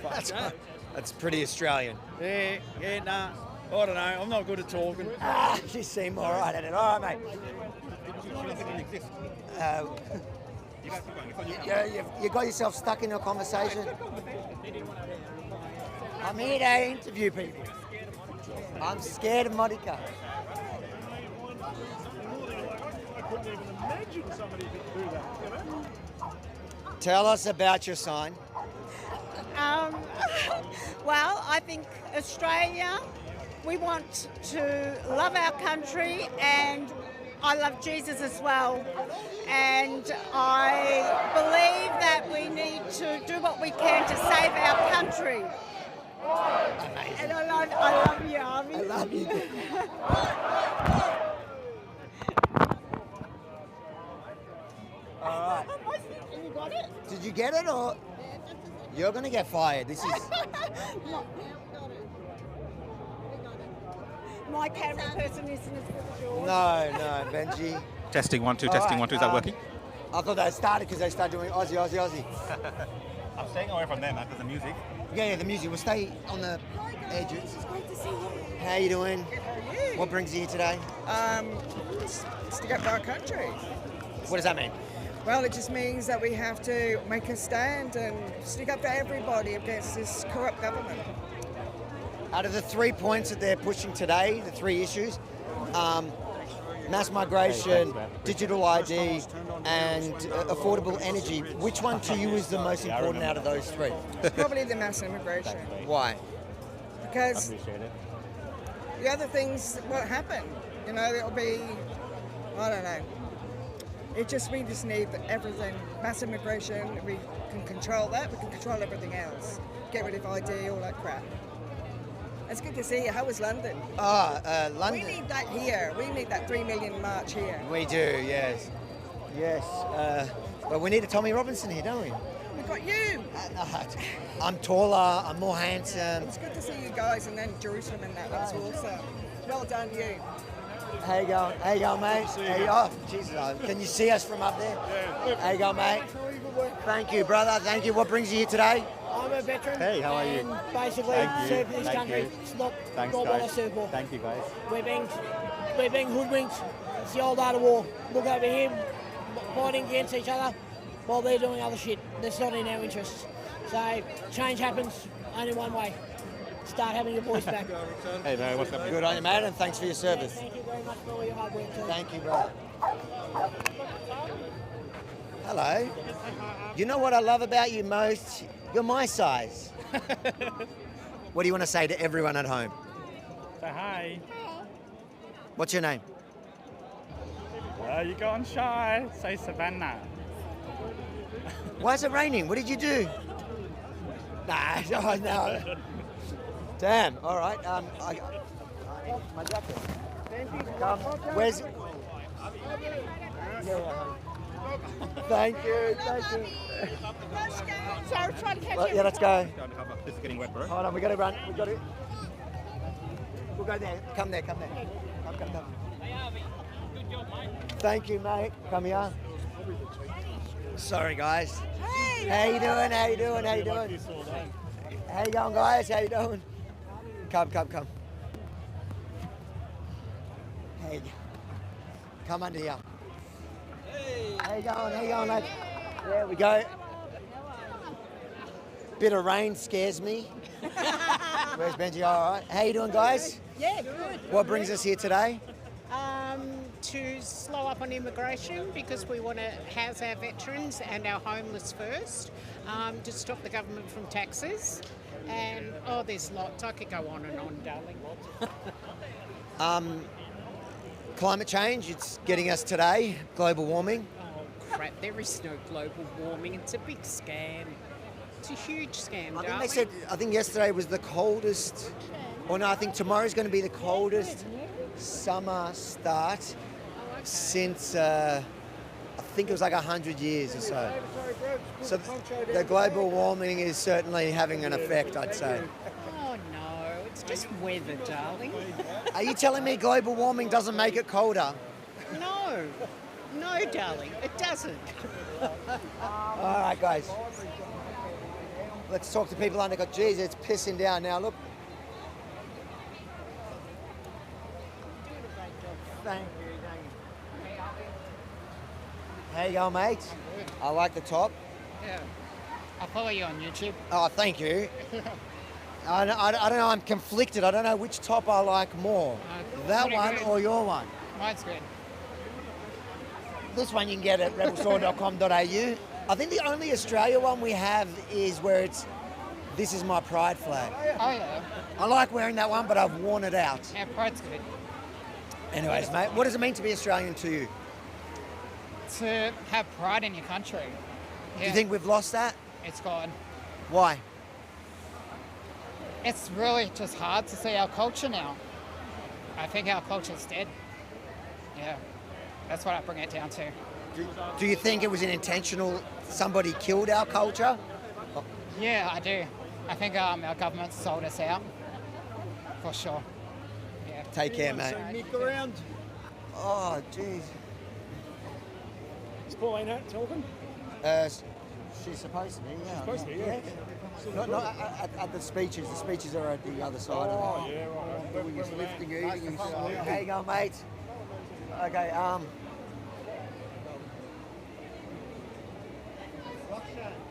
That's pretty Australian. Yeah, nah. I don't know. I'm not good at talking. You seem all right at it. All right, mate. You got yourself stuck in a conversation. I'm here to interview people. I'm scared of Monica. I couldn't even imagine somebody could do that, you know? Tell us about your sign. Well, I think Australia, we want to love our country, and I love Jesus as well. And I believe that we need to do what we can to save our country. Amazing. And I love you, Army. I love you. All right. You got it? Did you get it, or you're gonna get fired? This is. My camera person isn't as good as yours. No, Benji. Testing 1 2, All testing right, 1 2. Is that working? I thought they started because they started doing Aussie, Aussie, Aussie. I'm staying away from them because the music. Yeah, the music. We'll stay on the edges. It's great to see you. How you doing? What brings you here today? Stick up for our country. What does that mean? Well, it just means that we have to make a stand and stick up for everybody against this corrupt government. Out of the 3 points that they're pushing today, the 3 issues, mass migration, digital ID, and affordable energy, which one to you is the most important out of those 3? Probably the mass immigration. Why? Because the other things won't happen. You know, it'll be, I don't know. We just need everything. Mass immigration, we can control that, we can control everything else. Get rid of ID, all that crap. It's good to see you. How was London? London. We need that here. We need that 3 million march here. We do, yes. Yes. But we need a Tommy Robinson here, don't we? We've got you. I'm taller, I'm more handsome. It's good to see you guys, and then Jerusalem and that. That's awesome. Well done, you. How you going? How you going, mate? How you, oh, Jesus. Can you see us from up there? Yeah. How you going, mate? Thank you, brother. Thank you. What brings you here today? I'm a veteran. Hey, how are you? And basically serve this country. It's not what I serve for. Thank you, guys. We're being hoodwinked. It's the old art of war. Look over here, fighting against each other while they're doing other shit that's not in our interests. So change happens only one way. Start having your voice back. Hey, man, what's up? Good on you, mate, and thanks for your service. Thank you very much for all your hard work too. Thank you, brother. Hello. You know what I love about you most? You're my size. What do you want to say to everyone at home? Say hi. What's your name? You gone shy. Say Savannah. Why is it raining? What did you do? Nah, oh, no. Damn. All right. My jacket. Where's? Thank you. Thank you. Sorry, trying to catch Well, yeah, let's go. This is getting wet, bro. Hold on, we got to run. We got to. We'll go there. Come there. Come. Thank you, mate. Come here. Sorry, guys. Hey. How you doing? How you doing? How you going, guys? How you doing? Come. Hey. Come under here. Hey. How you going, mate? There we go. Bit of rain scares me. Where's Benji? All right. How you doing, guys? Yeah, good. What brings us here today? To slow up on immigration because we want to house our veterans and our homeless first, to stop the government from taxes, and there's lots. I could go on and on, darling. Climate change, it's getting us today. Global warming. Oh crap, there is no global warming. It's a big scam. It's a huge scam, I darling. think they said, yesterday was the coldest, or no, I think tomorrow's going to be the coldest summer start since, I think it was like 100 years or so. So the global warming is certainly having an effect, I'd say. Oh no, it's just weather, darling. Are you telling me global warming doesn't make it colder? No, darling, it doesn't. All right, guys. Let's talk to people under. Geez, it's pissing down now. Look. Thank you. How you going, mate? I like the top. Yeah. I'll follow you on YouTube. Oh, thank you. I don't know. I'm conflicted. I don't know which top I like more. That one or your one. Mine's good. This one you can get at rebelstore.com.au. I think the only Australia one we have is where it's, this is my pride flag. Oh yeah. I like wearing that one, but I've worn it out. Yeah, pride's good. Anyways, mate, what does it mean to be Australian to you? To have pride in your country. Do you think we've lost that? It's gone. Why? It's really just hard to see our culture now. I think our culture's dead. Yeah, that's what I bring it down to. Do you think it was an intentional, somebody killed our culture? Yeah, I do. I think our government sold us out, for sure. Yeah. Take care, mate. Mick around. Oh, jeez. Is Pauline talking? She's supposed to be, yeah. She's supposed to be, yeah. Not at the speeches. The speeches are at the other side of it. Yeah, right. We're just lifting, eating. How you going, mate? Okay, Well,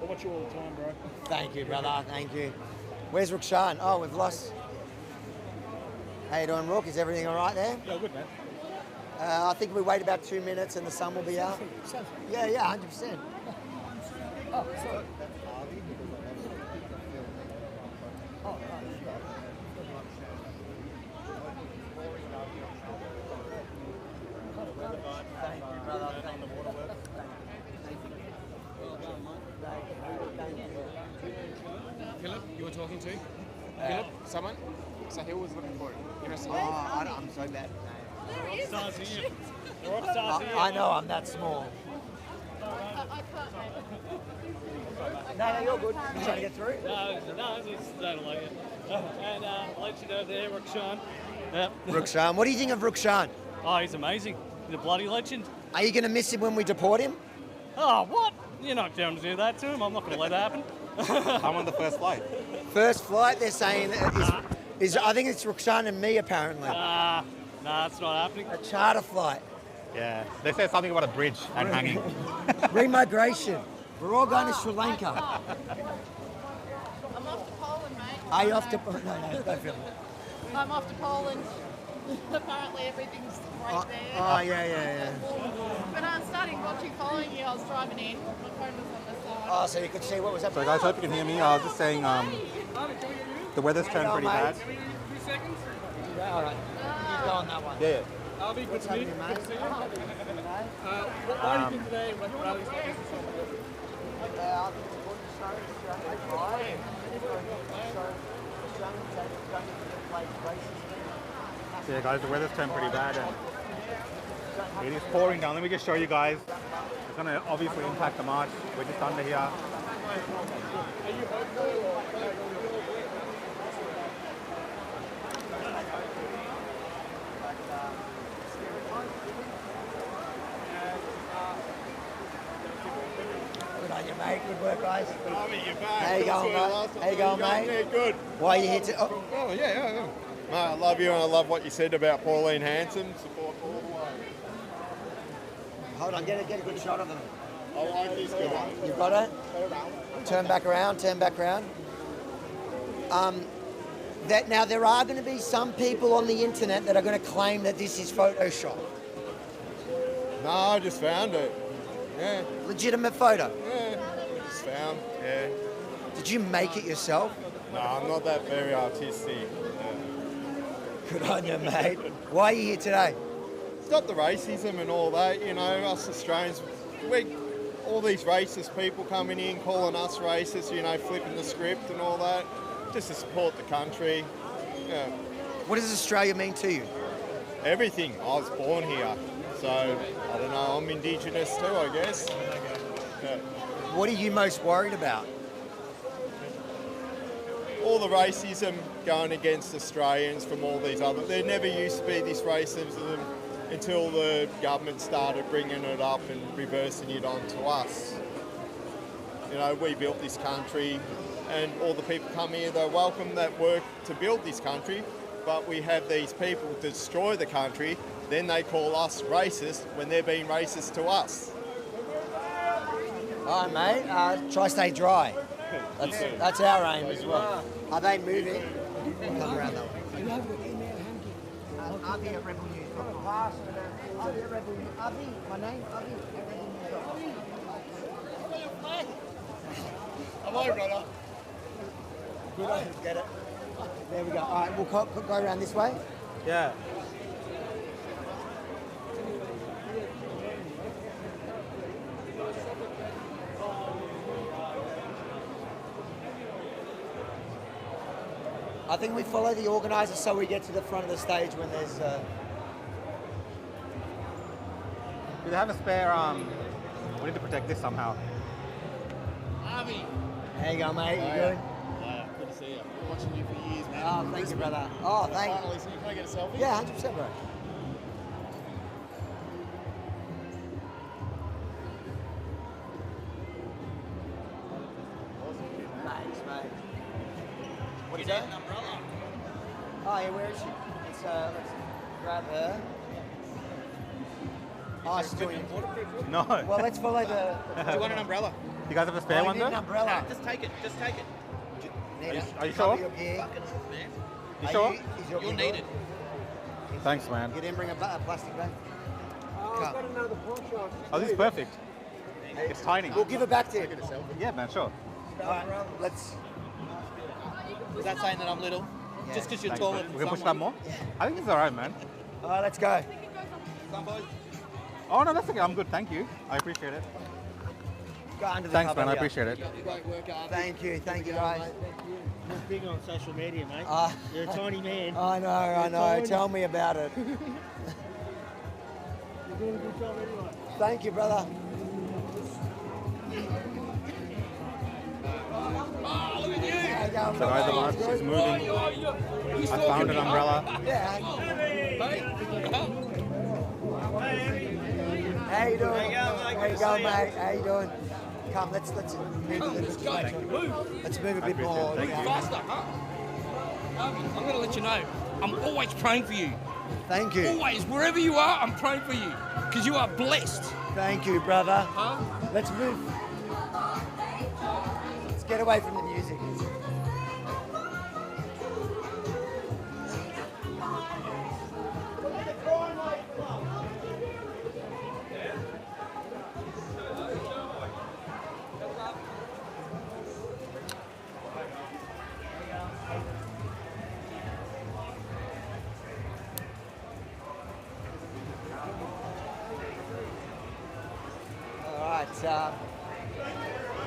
watch you all the time, bro. Thank you, brother. Thank you. Where's Rukshan? Oh, we've lost. How you doing, Rook? Is everything all right there? Yeah, good, man. I think we wait about 2 minutes and the sun will be out. Yeah, 100%. Oh, sorry. Philip, you were talking to? Philip, someone? So he was looking for it. You know, I'm so bad. Stars here. Rock stars here. I know I'm that small. No, you're good. You trying to get through? No, it's don't like it. And legend over there, Rukshan. Yep. Rukshan. What do you think of Rukshan? Oh, he's amazing. He's a bloody legend. Are you going to miss him when we deport him? Oh, what? You're not going to do that to him. I'm not going to let that happen. I'm on the first flight. First flight, they're saying is I think it's Rukshan and me apparently. Nah, it's not happening. A charter flight. Yeah, they said something about a bridge and hanging. Remigration. We're all going to Sri Lanka. I'm off to Poland, mate. Are you off to... No, go Phil. I'm off to Poland. Apparently everything's right there. Oh, yeah. But I started following you. I was driving in. My phone was on the side. Oh, so you could see what was happening. So guys, hope you can hear me. I was just saying the weather's turned pretty bad. 2 seconds? Yeah, all right. You go on that one. Yeah. I'll be good to meet you. Good to see you. What do you think today? What rally's the business of it? I think it's important to show Australian pride. So yeah, guys, the weather's turned pretty bad and it is pouring down. Let me just show you guys. It's going to obviously impact the march. We're just under here. Good on you, mate. Good work, guys. You're back. How you going, mate? How you going, mate? Yeah, good. Why are you here to... Oh, yeah. Mate, I love you and I love what you said about Pauline Hanson. Support all the way. Hold on, get a good shot of them. I like this guy. You've got it? Turn back around. Now, there are going to be some people on the internet that are going to claim that this is Photoshop. No, I just found it. Yeah. Legitimate photo? Yeah. Just found, yeah. Did you make it yourself? No, I'm not that very artistic. Good on you, mate. Why are you here today? Stop the racism and all that, you know, us Australians, all these racist people coming in, calling us racist, you know, flipping the script and all that, just to support the country. Yeah. What does Australia mean to you? Everything. I was born here, so I don't know, I'm Indigenous too, I guess. Yeah. What are you most worried about? All the racism going against Australians from all these other... There never used to be this racism until the government started bringing it up and reversing it onto us. You know, we built this country and all the people come here, they're welcome that work to build this country, but we have these people destroy the country, then they call us racist when they're being racist to us. All right, mate. Try stay dry. That's our aim as well. Are they moving? Come around that way. Avi at Rebel News. Avi at Rebel News. Avi, my name, Avi at Rebel News. Hello, brother. Good, get it. There we go. All right, we'll go around this way. Yeah. I think we follow the organisers so we get to the front of the stage when there's... Do they have a spare... We need to protect this somehow. Avi! How you going, mate? You good? Yeah, good to see you. Been watching you for years, man. Oh, thank you, brother. Oh, thank you. Finally, so can I get a selfie? Yeah, 100%, bro. Thanks, mate. What is that? An umbrella. Oh, yeah, where is she? Let's grab her. Oh, she's doing it. No. Well, let's follow the... Do you want an umbrella? You guys have a spare one need though? an umbrella. Just take it. Just take it. Are you sure? You sure? You'll need it. Thanks, man. You didn't bring a plastic bag? I've got another poncho. Oh, this is perfect. It's tiny. We'll give it back to you. Yeah, man, sure. Alright, let's... Is that saying that I'm little? Yeah. Just because you're Thanks, taller man. than We can push that someone? more? I think it's alright, man. Alright, let's go. Come, boys. Oh, no, that's okay. I'm good. Thank you. I appreciate it. Go under the Thanks, cover, man. I yeah. appreciate it. Great work, Arby. Thank you guys. You're big on social media, mate. Ah. You're a tiny man. I know. Tiny. Tell me about it. You're doing a good job anyway. Thank you, brother. Oh, look at you! So guys, the march is moving. I found an umbrella. Yeah. How you doing? How you going, mate? How you doing? Come, let's move a little bit. Let's move a bit more. Move faster, huh? I'm going to let you know, I'm always praying for you. Thank you. Always, wherever you are, I'm praying for you. Because you are blessed. Thank you, brother. Huh? Let's move. Let's get away from the music.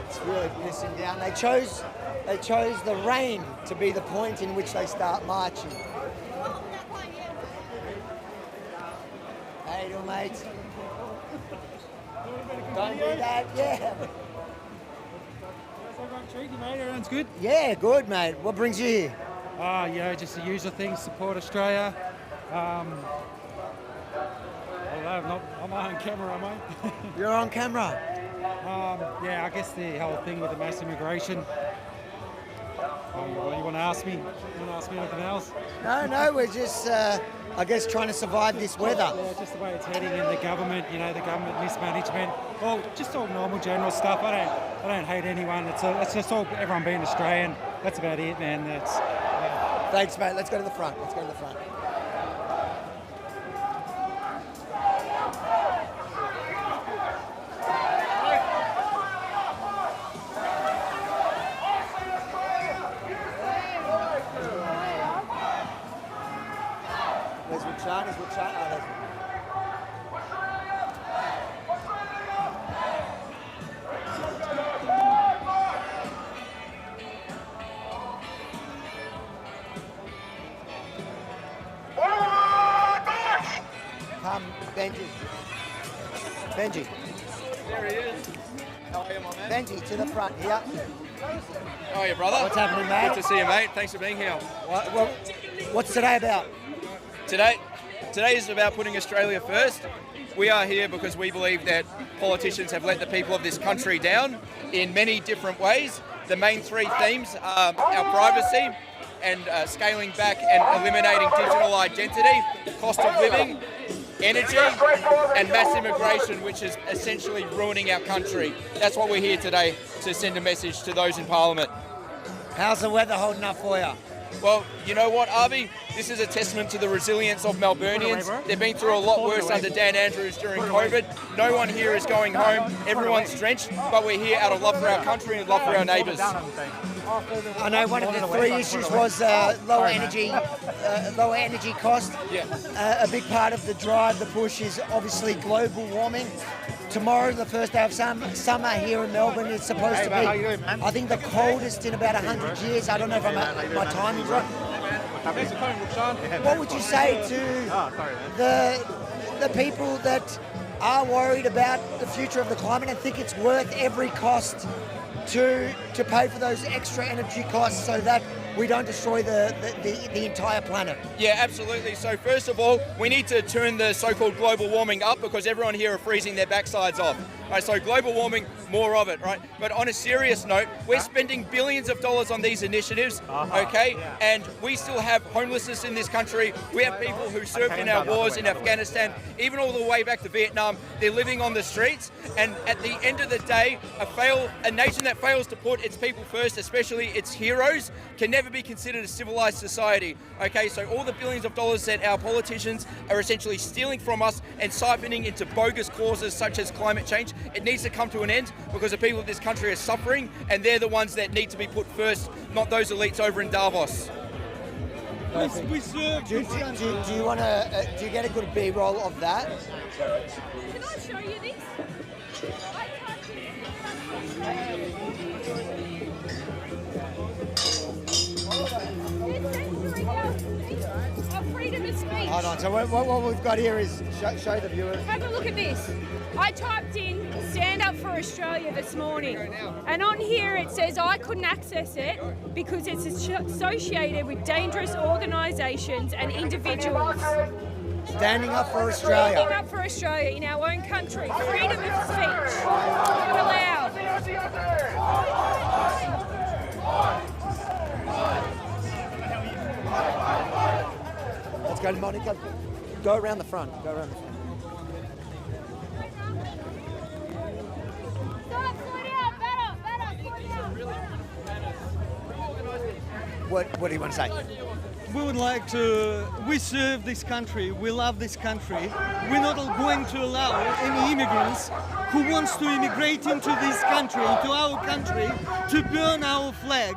It's really pissing down. They chose the rain to be the point in which they start marching. How you doing, mate? Don't do that, yeah. Everyone's good? Yeah, good, mate. What brings you here? Just the usual things, support Australia. I'm not on camera, mate. You're on camera? I guess the whole thing with the mass immigration. What you want to ask me? You want to ask me anything else? No, we're just, I guess, trying to survive this weather. Yeah, just the way it's heading in the government, the government mismanagement. Well, just all normal general stuff. I don't hate anyone. It's just all everyone being Australian. That's about it, man. Thanks, mate. Let's go to the front. There's Rukshan. Oh, there's... Come, Benji. There he is. How are you, my man? Benji, to the front here. How are you, brother? What's happening, mate? Good to see you, mate. Thanks for being here. What's today about? Today is about putting Australia first. We are here because we believe that politicians have let the people of this country down in many different ways. The main three themes are our privacy and scaling back and eliminating digital identity, cost of living, energy, and mass immigration, which is essentially ruining our country. That's what we're here today, to send a message to those in Parliament. How's the weather holding up for you? Well, you know what, Avi? This is a testament to the resilience of Melburnians. They've been through a lot worse under Dan Andrews during COVID. No one here is going home. Everyone's drenched, but we're here out of love for our country and love for our neighbours. I know one of the three issues was lower energy cost. Yeah. A big part of the drive, the push, is obviously global warming. Tomorrow, the first day of summer here in Melbourne, is supposed to be, I think, the coldest in about 100 years. I don't know if my timing's right. What would you say to the people that are worried about the future of the climate and think it's worth every cost to pay for those extra energy costs so that we don't destroy the entire planet? Yeah, absolutely. So first of all, we need to turn the so-called global warming up because everyone here are freezing their backsides off. Right, so global warming, more of it, right? But on a serious note, we're spending billions of dollars on these initiatives, okay? And we still have homelessness in this country. We have people who served in our wars in Afghanistan, even all the way back to Vietnam. They're living on the streets. And at the end of the day, a nation that fails to put its people first, especially its heroes, can never be considered a civilized society. Okay, so all the billions of dollars that our politicians are essentially stealing from us and siphoning into bogus causes such as climate change, it needs to come to an end because the people of this country are suffering and they're the ones that need to be put first, not those elites over in Davos. Do you want to? Do you get a good B-roll of that? Can I show you this? Our freedom of speech. Hold on. So what we've got here is show the viewers. Have a look at this. I typed in "Stand Up for Australia" this morning, and on here it says I couldn't access it because it's associated with dangerous organisations and individuals. Standing up for Australia. Standing up for Australia in our own country. Freedom of speech. Not allowed. Let's go to Monica. Go around the front. Go around the front. What do you want to say? We would like to, we serve this country, we love this country. We're not going to allow any immigrants who wants to immigrate into this country, into our country, to burn our flag.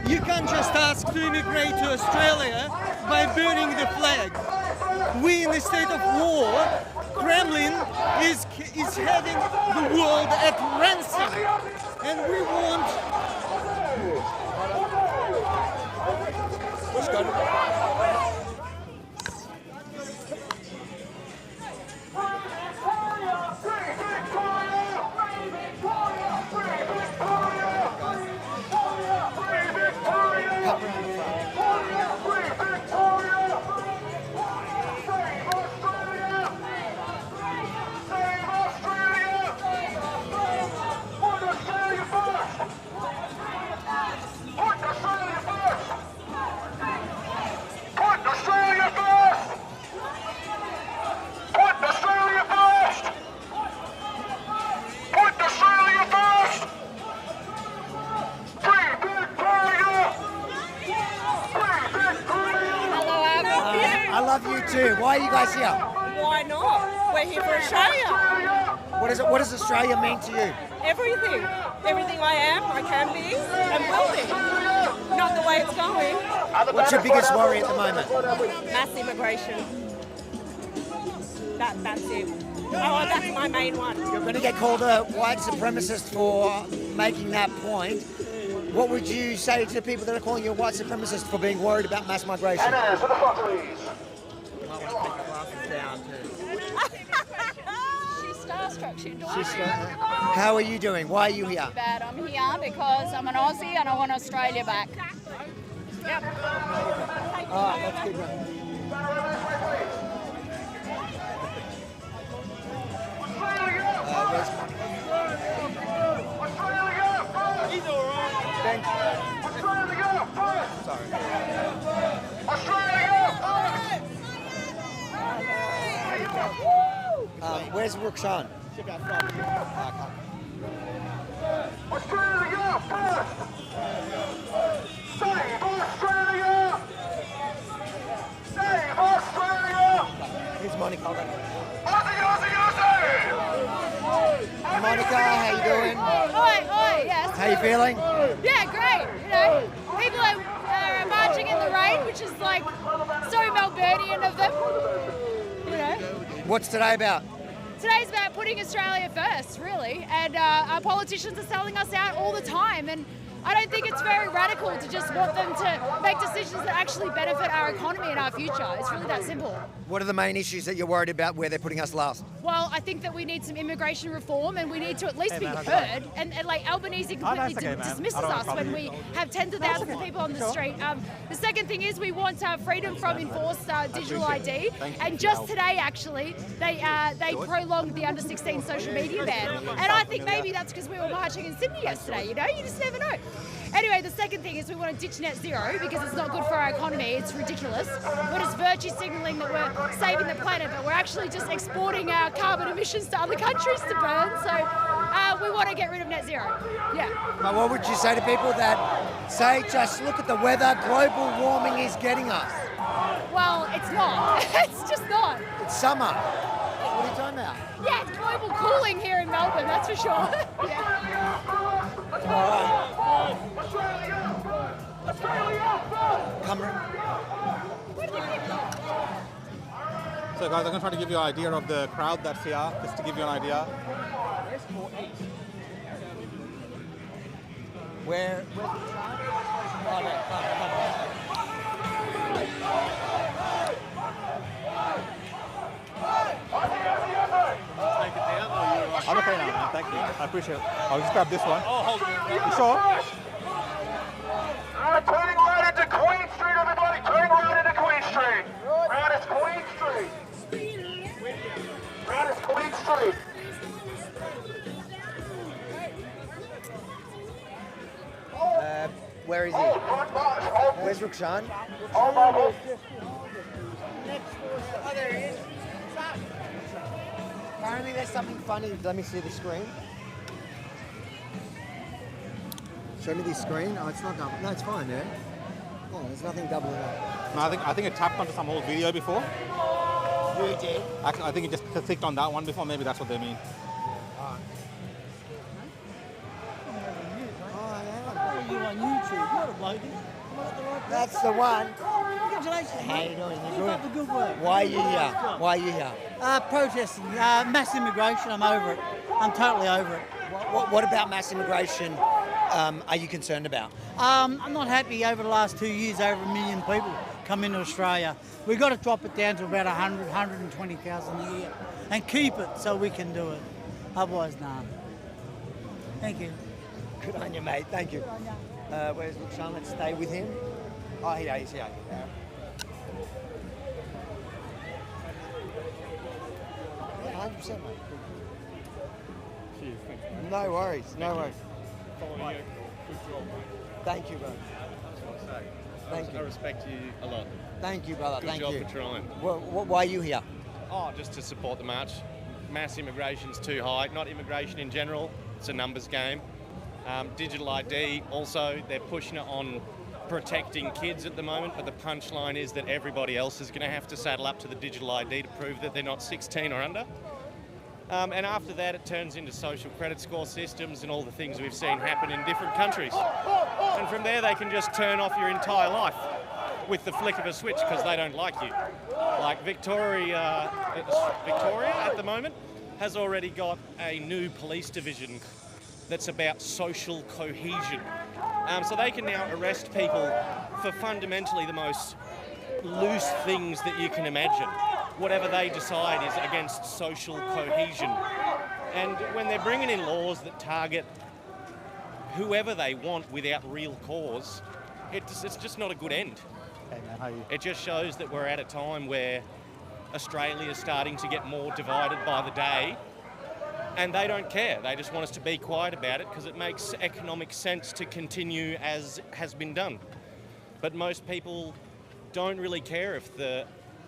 You can't just ask to immigrate to Australia by burning the flag. We in a state of war, Kremlin is having the world at ransom. And we want... Let's go to... I love you too. Why are you guys here? Why not? We're here for Australia. What does Australia mean to you? Everything. Everything I am, I can be, and will be. Not the way it's going. What's your biggest worry at the moment? Mass immigration. That's it. Oh, that's my main one. You're going to get called a white supremacist for making that point. What would you say to the people that are calling you a white supremacist for being worried about mass migration? For the front, please. She's starstruck. She adores you. How are you doing? Why are you here? Bad. I'm here because I'm an Aussie and I want Australia back. Yep. All right, that's good. He's all right. Thank you. Australia first. Sorry. Australia Where's Rukshan? Australia first. Save Australia. Save Australia. Here's Monica. Aussie, Aussie, Aussie. Monica, how you doing? Oi, yes. How you feeling? Yeah, great. You know, people are marching in the rain, which is like so Melburnian of them. You know. What's today about? Today's about putting Australia first, really, and our politicians are selling us out all the time, and I don't think it's very radical to just want them to make decisions that actually benefit our economy and our future. It's really that simple. What are the main issues that you're worried about where they're putting us last? Well, I think that we need some immigration reform and we need to at least be heard. And like Albanese completely dismisses us when we have tens of thousands of people on the street. The second thing is we want freedom from enforced digital ID. And just today, actually, they prolonged the under 16 social media ban. And I think maybe that's because we were marching in Sydney yesterday, you know? You just never know. Anyway, the second thing is we want to ditch net zero because it's not good for our economy. It's ridiculous. We're just virtue signalling that we're saving the planet, but we're actually just exporting our carbon emissions to other countries to burn. So we want to get rid of net zero. Yeah. But what would you say to people that say, just look at the weather, global warming is getting us? Well, it's not. It's just not. It's summer. What are you talking about? Yeah, it's global cooling here in Melbourne, that's for sure. So guys, I'm going to try to give you an idea of the crowd that's here, just to give you an idea. Where? I'm okay now, man. Thank you. I appreciate it. I'll just grab this one. Oh, hold on. You sure? Turning right into Queen Street, everybody. Turning right into Queen Street. Right is Queen Street. Right is Queen Street. Where is he? Where's Rukshan? Oh, there he is. Apparently there's something funny. Let me see the screen. Show me this screen. Oh, it's not double. No, it's fine, man. No, there's nothing doubling up. No, I think it tapped onto some old video before. You did? Actually, I think it just clicked on that one before. Maybe that's what they mean. You on YouTube? You're a bloke. That's the one. Congratulations. How you doing? Keep up the good work. Why are you here? Why are you here? Protesting. Mass immigration, I'm over it. I'm totally over it. What about mass immigration are you concerned about? I'm not happy over the last 2 years, over 1 million people come into Australia. We've got to drop it down to about 100, 120,000 a year and keep it so we can do it. Otherwise, nah. Thank you. Good on you, mate. Thank you. Where's Rukshan? Let's stay with him. Oh, he's here. 100%, mate. Cheers, thanks, mate. No worries, no worries. Following you. Good job, mate. Thank you, bro. Thank you. I respect you a lot. Thank you, brother. Good Thank job you. for trying. Why are you here? Oh, just to support the march. Mass immigration's too high. Not immigration in general. It's a numbers game. Digital ID also, they're pushing it on protecting kids at the moment, but the punchline is that everybody else is going to have to saddle up to the digital ID to prove that they're not 16 or under. And after that, it turns into social credit score systems and all the things we've seen happen in different countries. And from there, they can just turn off your entire life with the flick of a switch because they don't like you. Like Victoria at the moment has already got a new police division that's about social cohesion. So they can now arrest people for fundamentally the most loose things that you can imagine. Whatever they decide is against social cohesion. And when they're bringing in laws that target whoever they want without real cause, it's just not a good end. Hey man, how are you? It just shows that we're at a time where Australia is starting to get more divided by the day, and they don't care. They just want us to be quiet about it because it makes economic sense to continue as has been done. But most people don't really care if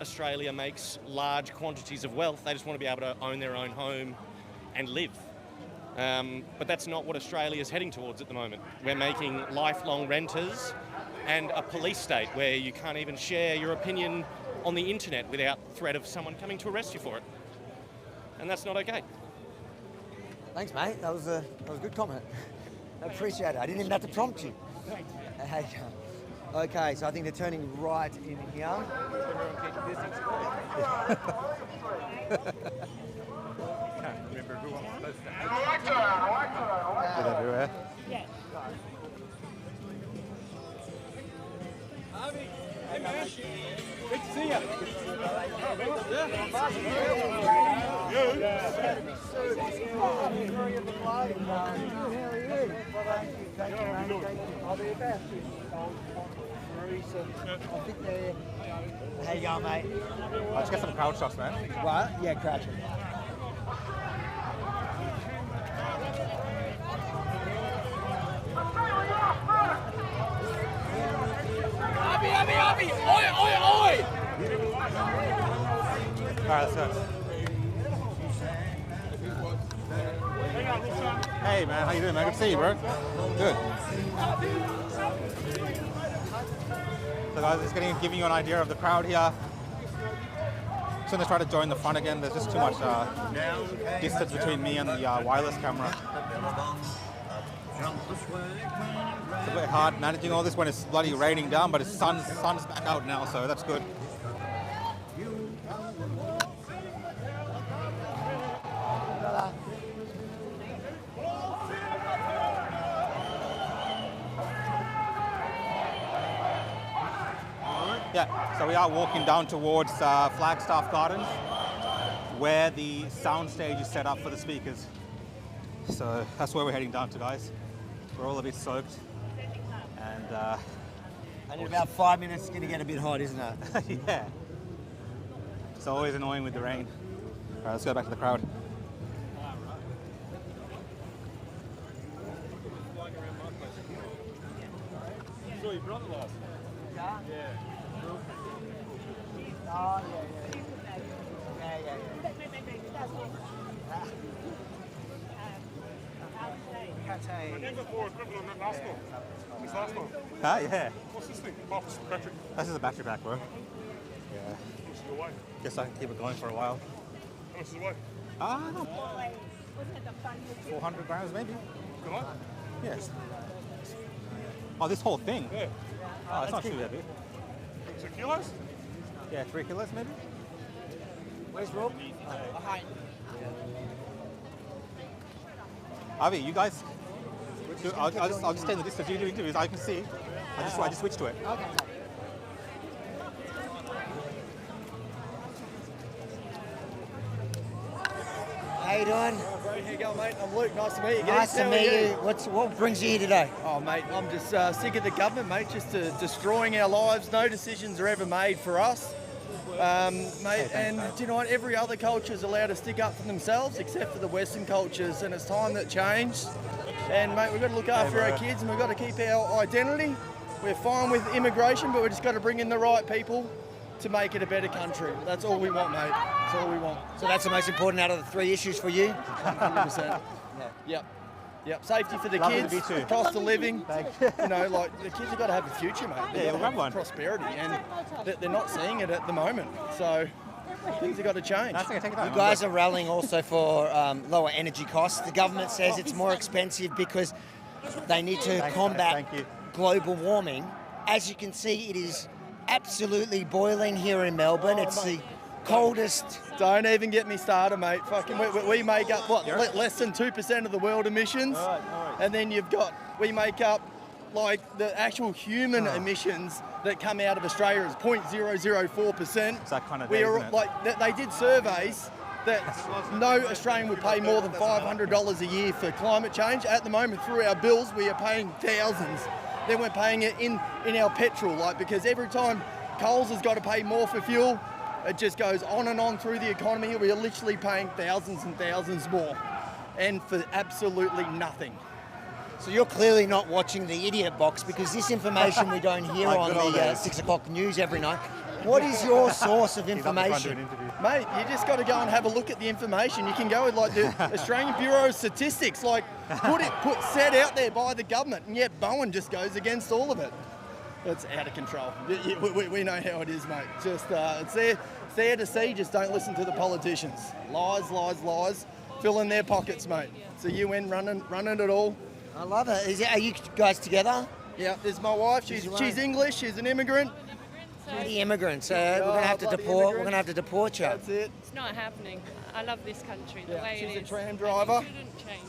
Australia makes large quantities of wealth. They just want to be able to own their own home and live. But that's not what Australia is heading towards at the moment. We're making lifelong renters and a police state where you can't even share your opinion on the internet without threat of someone coming to arrest you for it. And that's not okay. Thanks, mate. That was a good comment. I appreciate it. I didn't even have to prompt you. Hey, okay, so I think they're turning right in here. Everyone keep your distance. Can't remember who I'm supposed to. Good everywhere. Yeah. How you going, mate? Let's get some crowd shots, man. What? Yeah, crouch. Abby! Oi! Alright, let's go. Hey man, how you doing, man? Good to see you, bro. Good. So guys, just giving you an idea of the crowd here. As soon as I try to join the front again, there's just too much distance between me and the wireless camera. It's a bit hard managing all this when it's bloody raining down, but the sun's back out now, so that's good. Yeah, so we are walking down towards Flagstaff Gardens, where the sound stage is set up for the speakers. So that's where we're heading down to, guys. We're all a bit soaked, and in about 5 minutes, it's going to get a bit hot, isn't it? yeah. It's always annoying with the rain. All right, let's go back to the crowd. Saw your brother last night. Yeah. Oh, yeah. I never bought equivalent of last one. This last one. Ah, yeah. What's this thing? Oh, it's the battery. This is a battery pack, bro. Yeah. This is the way. Guess I can keep it going for a while. How much is the way? 400 grams maybe? Can I? Yes. Oh, this whole thing? Yeah. Oh, it's not too heavy. 2 kilos? Yeah, 3 kilos maybe? Where's Rob? Avi, you guys, I'll just stay in the distance. You do interviews, I can see. I just switched to it. Okay. How you doing? How you going, mate? I'm Luke. Nice to meet you. Nice to meet you. What brings you here today? Oh, mate, I'm just sick of the government, mate, just destroying our lives. No decisions are ever made for us. Mate, and do you know what? Every other culture is allowed to stick up for themselves except for the Western cultures, and it's time that changed. And, mate, we've got to look after our kids and we've got to keep our identity. We're fine with immigration, but we've just got to bring in the right people to make it a better country. That's all we want, mate. That's all we want. So that's the most important out of the 3 issues for you? 100%. Yep. Safety for the kids, cost of living. You know, like the kids have got to have a future, mate. Yeah, we'll have one. Prosperity, and they're not seeing it at the moment. So things have got to change. You guys are rallying also for lower energy costs. The government says it's more expensive because they need to combat global warming. As you can see, it is absolutely boiling here in Melbourne. It's the coldest. Don't even get me started, mate. Fucking, we make up less than 2% of the world emissions, and then we make up like the actual human emissions that come out of Australia is 0.004%. It's that kind of we day, are isn't it? like they did surveys that no Australian would pay more than $500 a year for climate change. At the moment, through our bills, we are paying thousands. Then we're paying it in our petrol, because every time Coles has got to pay more for fuel, it just goes on and on through the economy. We are literally paying thousands and thousands more, and for absolutely nothing. So you're clearly not watching the idiot box, because this information we don't hear on the 6 o'clock news every night. What is your source of information? Mate, you just got to go and have a look at the information. You can go with like the Australian Bureau of Statistics, set out there by the government, and yet Bowen just goes against all of it. It's out of control. We know how it is, mate. Just it's there to see. Just don't listen to the politicians. Lies. Fill in their pockets, mate. It's the UN running it all. I love it. Are you guys together? Yeah, there's my wife. She's English. She's an immigrant. The immigrants. We're going to have to deport. We're going to have to deport you. That's it. It's not happening. I love this country the way it is. She's a tram driver. It shouldn't change.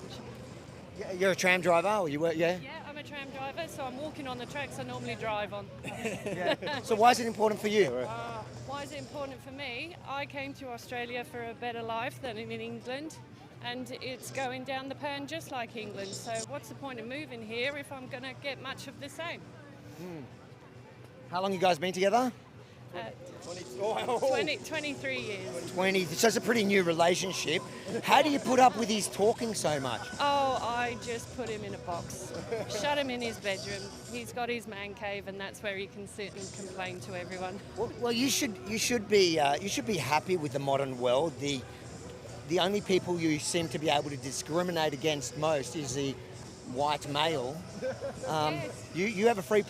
You're a tram driver, or you work? Yeah. Yeah, I'm a tram driver, so I'm walking on the tracks I normally drive on. So why is it important for you? Why is it important for me? I came to Australia for a better life than in England, and it's going down the pan just like England. So what's the point of moving here if I'm going to get much of the same? How long you guys been together? 23 years. 20. So it's a pretty new relationship. How do you put up with his talking so much? Oh, I just put him in a box. Shut him in his bedroom. He's got his man cave, and that's where he can sit and complain to everyone. Well, you should be happy with the modern world. The only people you seem to be able to discriminate against most is the white male. Yes. You have a free.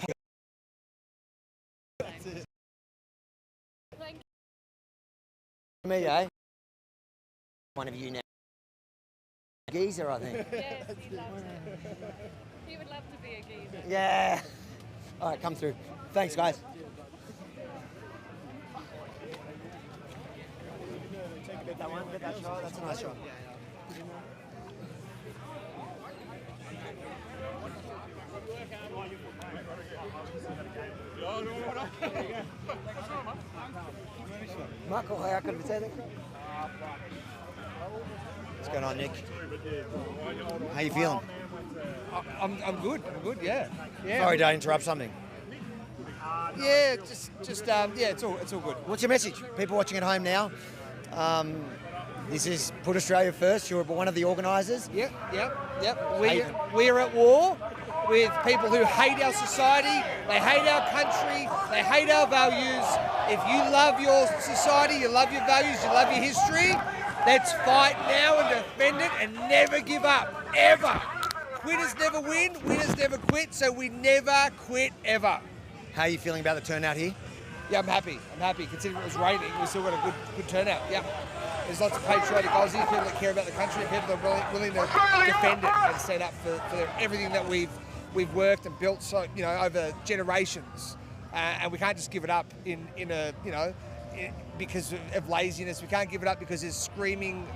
Me, eh? One of you now. Geezer, I think. Yes, he loves it. He would love to be a geezer. Yeah. All right, come through. Thanks, guys. Get that one. Get that shot. That's a nice shot. Marco, how can we say that? What's going on, Nick? How you feeling? I'm good. Yeah. Sorry to interrupt something. Yeah, it's all good. What's your message? People watching at home now. This is Put Australia First. You're one of the organisers. Yep. We're at war with people who hate our society, they hate our country, they hate our values. If you love your society, you love your values, you love your history, let's fight now and defend it and never give up, ever. Quitters never win, winners never quit, so we never quit, ever. How are you feeling about the turnout here? Yeah, I'm happy. Considering it was raining, we still got a good turnout. Yeah. There's lots of patriotic Aussies, people that care about the country, people that are willing to defend it and stand up for everything that we've worked and built over generations. And we can't just give it up because of laziness. We can't give it up because there's screaming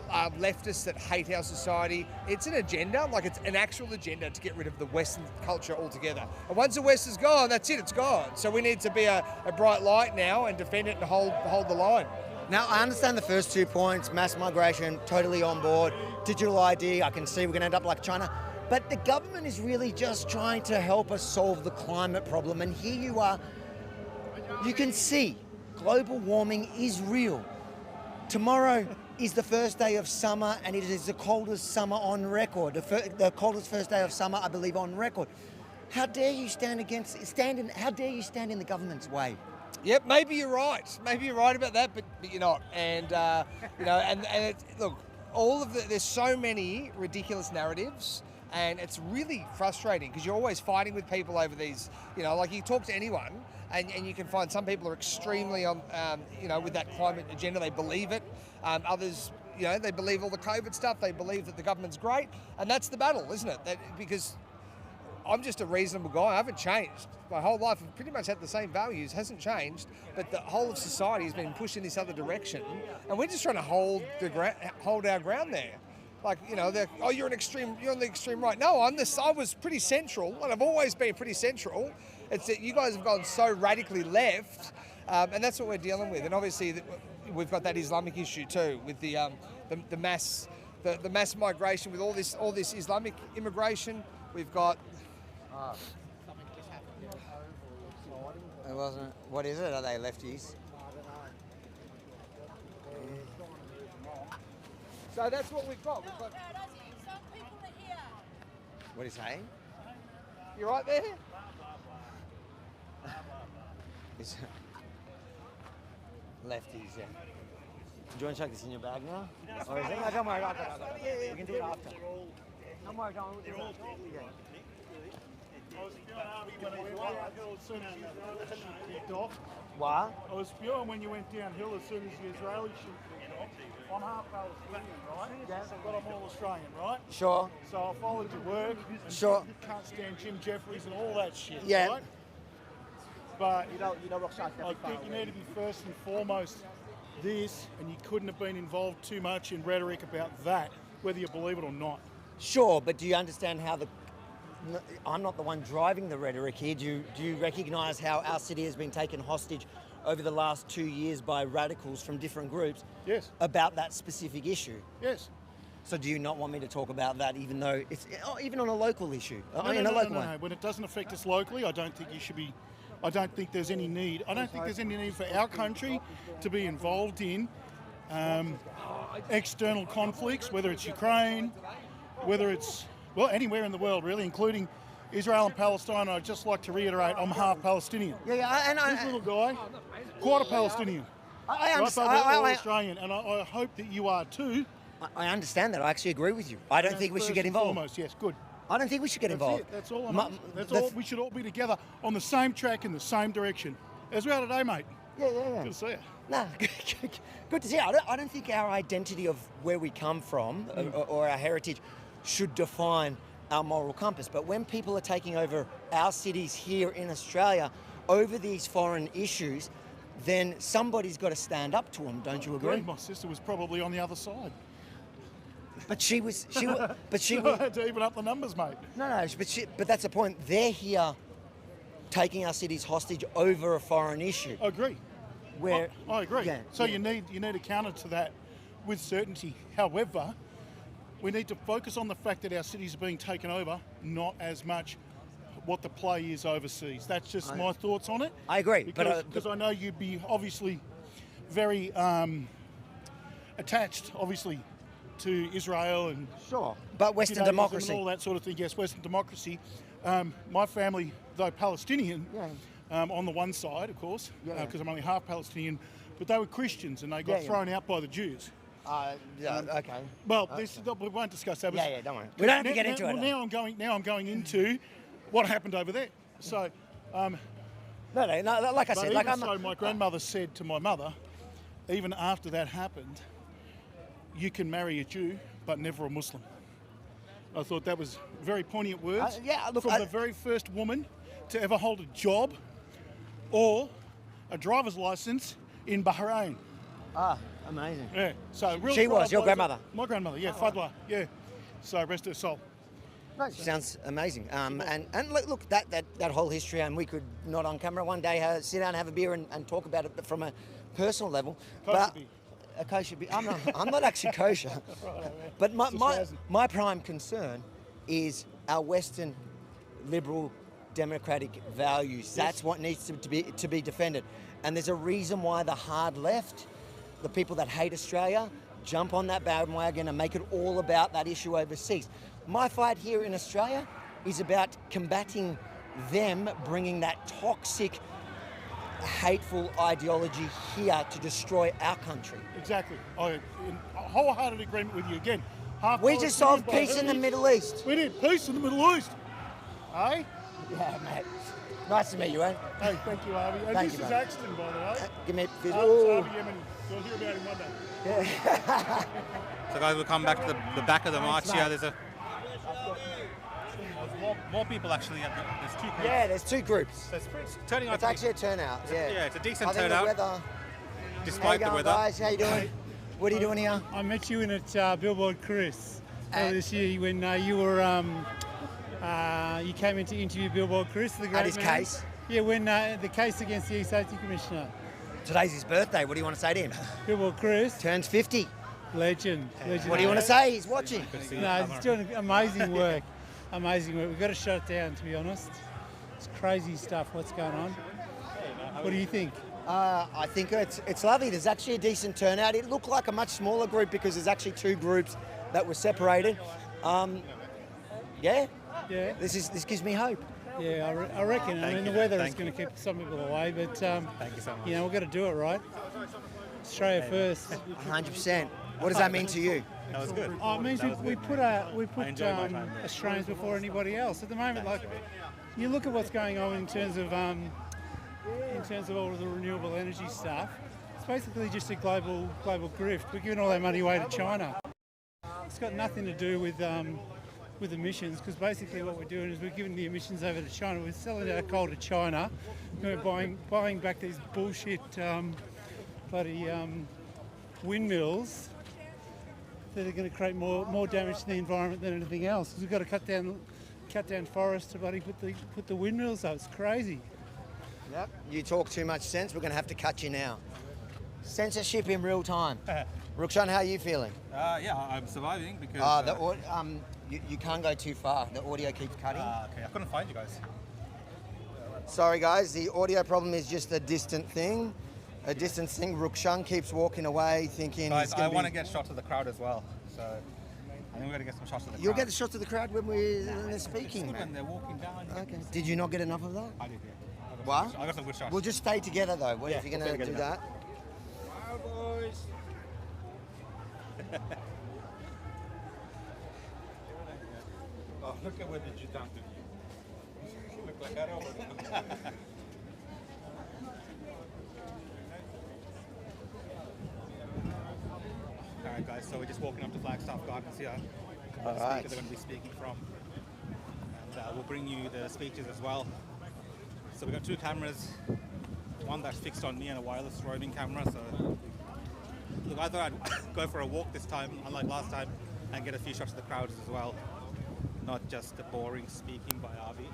leftists that hate our society. It's an agenda, it's an actual agenda to get rid of the Western culture altogether. And once the West is gone, that's it, it's gone. So we need to be a bright light now and defend it and hold the line. Now, I understand the first 2 points, mass migration, totally on board, digital ID, I can see we're going to end up like China. But the government is really just trying to help us solve the climate problem. And here you are, you can see global warming is real. Tomorrow is the first day of summer, and it is the coldest summer on record. The coldest first day of summer, I believe, on record. How dare you stand in the government's way? Yep, maybe you're right. Maybe you're right about that, but you're not. And look, there's so many ridiculous narratives, and it's really frustrating because you're always fighting with people over these. You talk to anyone, and you can find some people are extremely on, with that climate agenda. They believe it. Others, they believe all the COVID stuff. They believe that the government's great, and that's the battle, isn't it? Because I'm just a reasonable guy. I haven't changed. My whole life, I've pretty much had the same values, hasn't changed, but the whole of society has been pushed in this other direction, and we're just trying to hold our ground there. You're on the extreme right. No, I was pretty central, and I've always been pretty central. It's that you guys have gone so radically left, and that's what we're dealing with. And obviously, we've got that Islamic issue too, with the mass migration, with all this Islamic immigration. We've got. It wasn't. What is it? Are they lefties? So that's what we've got. What are you saying? You right there? Lefties, yeah. Do you want to check this in your bag now? Or is it? No, don't worry, I got it. We can do it after. Don't worry, don't worry. What? I was spewing when you went downhill as soon as the Israeli ship kicked off. I'm half Palestinian, right? Yes. But I'm all Australian, right? Sure. So I followed your work. And sure. Can't stand Jim Jeffries and all that shit, yeah. Right? But you know, Rukshan, I think you need to be first and foremost this, and you couldn't have been involved too much in rhetoric about that, whether you believe it or not. Sure, but do you understand how I'm not the one driving the rhetoric here. Do you recognise how our city has been taken hostage over the last 2 years by radicals from different groups? Yes. About that specific issue? Yes. So do you not want me to talk about that, even though it's even on a local issue? No. When it doesn't affect us locally, I don't think you should be. I don't think there's any need. I don't think there's any need for our country to be involved in external conflicts, whether it's Ukraine, whether it's anywhere in the world really, including Israel and Palestine. I'd just like to reiterate, I'm half Palestinian. This little guy, quarter Palestinian. I understand. Australian, and I hope that you are too. I understand that. I actually agree with you. I don't think we should get involved. Foremost, yes, good. I don't think we should get involved. That's all. That's all. We should all be together on the same track in the same direction. As we are today, mate. Yeah. Good to see you. No, good to see you. I don't think our identity of where we come from or our heritage should define our moral compass. But when people are taking over our cities here in Australia over these foreign issues, then somebody's got to stand up to them. Don't you agree? My sister was probably on the other side. But she was. I had to even up the numbers, mate. No, but that's the point. They're here taking our cities hostage over a foreign issue. I agree. I agree. Yeah, so you need a counter to that with certainty. However, we need to focus on the fact that our cities are being taken over, not as much what the play is overseas. That's just my thoughts on it. I agree. Because I know you'd be obviously very attached, obviously, to Israel and but Western democracy and all that sort of thing. Yes, Western democracy. My family, though Palestinian, on the one side, of course, because I'm only half Palestinian, but they were Christians and they got thrown out by the Jews. Okay. Well, we won't discuss that. Don't worry. We don't have to get into it. Now I'm going into what happened over there. So. No. Like I said, my grandmother said to my mother, even after that happened, you can marry a Jew, but never a Muslim. I thought that was very poignant words. From the very first woman to ever hold a job or a driver's license in Bahrain. Amazing. Yeah. So she was your grandmother. My grandmother. Yeah, Fadwa. Yeah. So rest her soul. Sounds amazing. And look, that whole history, and we could not on camera one day sit down and have a beer and talk about it from a personal level. A kosher beer. I'm not actually kosher. But my prime concern is our Western liberal democratic values. That's what needs to be defended. And there's a reason why the hard left, the people that hate Australia, jump on that bandwagon and make it all about that issue overseas. My fight here in Australia is about combating them bringing that toxic, hateful ideology here to destroy our country. Exactly. I'm in wholehearted agreement with you again. We just solved peace in the Middle East. We did. Peace in the Middle East. Hey? Yeah, mate. Nice to meet you, eh? Hey, thank you, Harvey. And Thank this you, is mate. Axton, by the way. Give me a Harvey's Yemini. You'll hear about him one day. Yeah. So guys, we'll come back to the back of the march here. There's more people actually. There's two groups. Yeah, there's two groups. So it's turning out. It's actually a turnout. Yeah, it's a decent I think turnout. The weather, despite the weather. Guys, how you doing? What are you doing here? I met you in at Billboard Chris this year when you were you came in to interview Billboard Chris, the great At his man. case? Yeah, when the case against the Safety Commissioner. Today's his birthday. What do you want to say to him? Billboard Chris turns 50. Legend. What do you want to say? He's watching. No, he's doing amazing work. Amazing work. We've got to shut it down, to be honest. It's crazy stuff. What's going on? What do you think? I think it's lovely. There's actually a decent turnout. It looked like a much smaller group because there's actually two groups that were separated. Yeah. This gives me hope. Yeah, I reckon. I mean, the weather is going to keep some people away, but Thank you so much. you know, we've got to do it right. Australia first. 100%. What does that mean to you? That was good. Oh, it means we put Australians before anybody else. At the moment, like you look at what's going on in terms of all of the renewable energy stuff. It's basically just a global grift. We're giving all our money away to China. It's got nothing to do with emissions, because basically what we're doing is we're giving the emissions over to China. We're selling our coal to China. We're buying back these bullshit bloody windmills that are going to create more damage to the environment than anything else. 'Cause we've got to cut down forests to bloody put the windmills up. It's crazy. Yep. You talk too much sense. We're going to have to cut you now. Censorship in real time. Rukshan, how are you feeling? Yeah, I'm surviving because... you can't go too far. The audio keeps cutting. Okay, I couldn't find you guys. Sorry, guys. The audio problem is just a distant thing. A distance thing. Rukshan keeps walking away thinking Guys, he's I want to get shots of the crowd as well. So I think we're going to get some shots of the crowd. You'll get the shots of the crowd when they're speaking, It's good man. when they're walking down. Okay. Did you not get enough of that? I did, yeah. What? I got some good shots. We'll just stay together, though. What if you're going to do that? Boys. Oh, look at where did you dump it? You look like that over. Alright guys, so we're just walking up to Flagstaff Gardens here. All The right. speakers are going to be speaking from. And we'll bring you the speeches as well. So we've got 2 cameras, one that's fixed on me and a wireless roving camera. So look, I thought I'd go for a walk this time, unlike last time, and get a few shots of the crowds as well. Not just the boring speaking by Avi.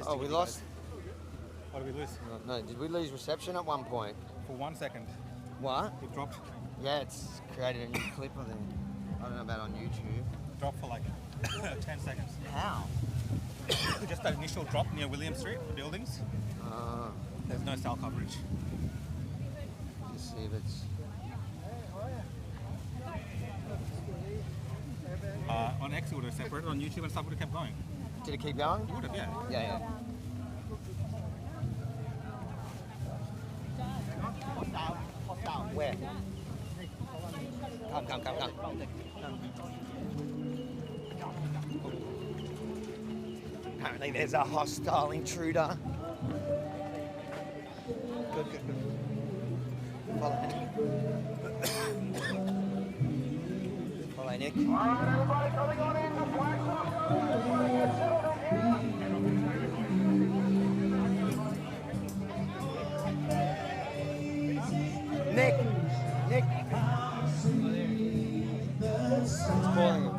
Oh, we lost? What did we lose? No, did we lose reception at one point? For 1 second. What? It dropped. Yeah, it's created a new clip of it. I don't know about on YouTube. Dropped for like 10 seconds. How? Just that initial drop near William Street, the buildings. There's no cell coverage. Let's see if it's... On X it would have separated, on YouTube and stuff would have kept going. Did it keep going? It would have, yeah. Yeah. Where? Come. Apparently there's a hostile intruder. Good. Follow Nick. Follow Nick. Everybody coming on in the Nick. It's calling him.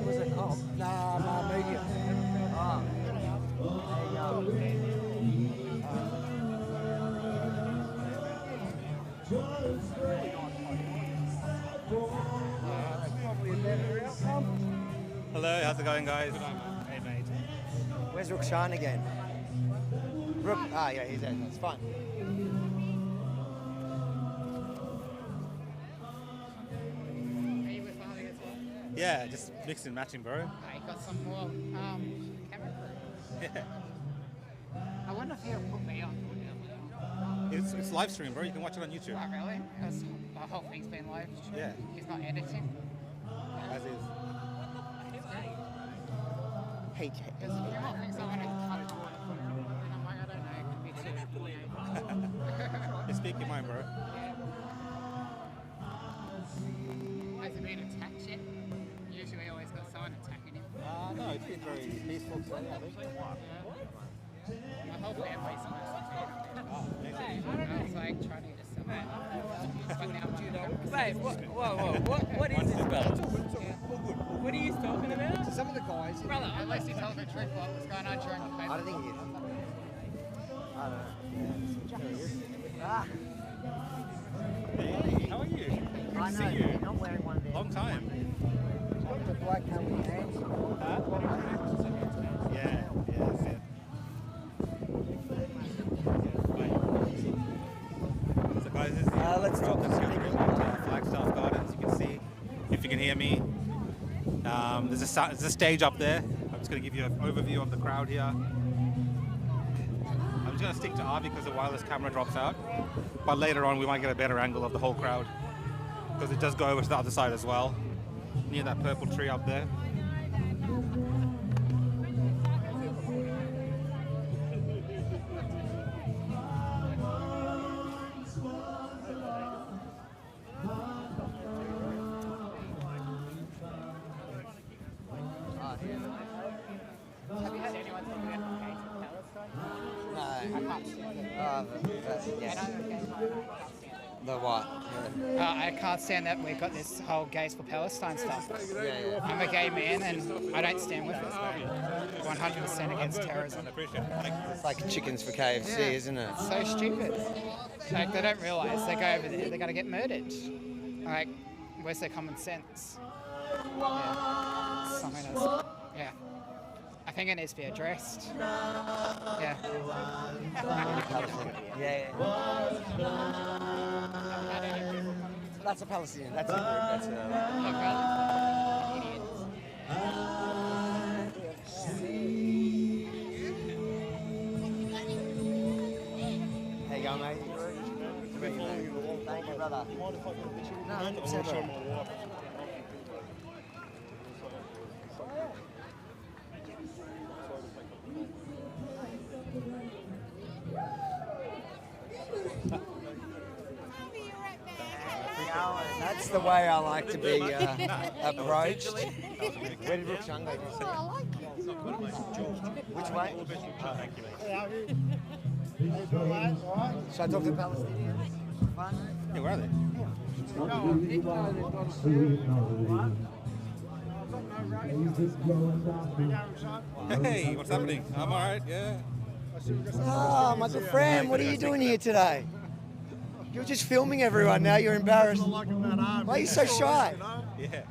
Was it cop? Nah, media. Hello, how's it going, guys? Hey, mate. Where's Rukshan again? Yeah, he's there. That's fine. Yeah, just mixing and matching, bro. I got some more camera crew. Yeah. I wonder if he'll put me on. It's live stream, bro. You can watch it on YouTube. Oh, really? The whole thing's been live streamed? Yeah. He's not editing? As is. Hey, Because the whole thing's I want to cut it and I'm like, I don't know, it could be too Just speak your mind, bro. Has he been attacked yet? Usually always got someone attacking him. No, it's been very peaceful today, I think. My whole family's on it. I was like trying to get someone. But now Babe, what is this, brother? What are you talking about? Some of the guys. Brother, unless you told the truth what was going on during the paper. I don't think he is. I don't know. Hey, how are you? Good I to know, see you. not wearing one of them. Long time. The black helmet hands. Yeah, that's it. So guys, this is let's talk that's gathering at Flagstaff Gardens. You can see, if you can hear me. There's a stage up there. I'm just going to give you an overview of the crowd here. I'm just going to stick to Avi because the wireless camera drops out. But later on, we might get a better angle of the whole crowd. because it does go over to the other side as well, near that purple tree up there. Have you had anyone talk about the case of Palestine? No. I can't stand it. Yes. The what? I can't stand that we've got this whole gays for Palestine stuff. Yeah. I'm a gay man and I don't stand with it. 100% against terrorism. It's like chickens for KFC, isn't it? It's so stupid. Like, they don't realise they go over there, they're going to get murdered. Like, where's their common sense? Yeah. Something else. Yeah. I think it needs to be addressed. Yeah. That's a Palestinian. That's a group. How you going, mate? Thank you, brother. No, 100%. That's the way I like to be approached. Where did Rukshan go? Which way? Should I talk to the Palestinians? Yeah, where are they? Hey, what's happening? I'm alright, yeah. Oh, my good friend, what are you doing here today? You're just filming everyone now, you're embarrassed. Why are you so shy? Yeah.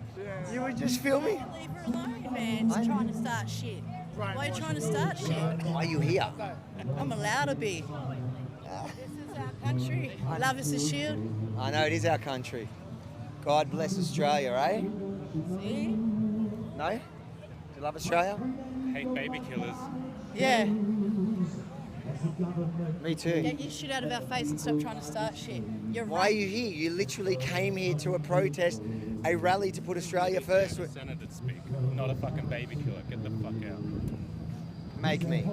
You were just filming? Leave her alone, man. She's trying to start shit. Why are you trying to start shit? Why are you here? I'm allowed to be. This is our country. Love is the shield. I know, it is our country. God bless Australia, eh? See? No? Do you love Australia? Hate baby killers. Yeah. Me too. Get your shit out of our face and stop trying to start shit. You're Why are you here? You literally came here to a protest, a rally to put Australia first. Senator speak, not a fucking baby killer. Get the fuck out. Make me.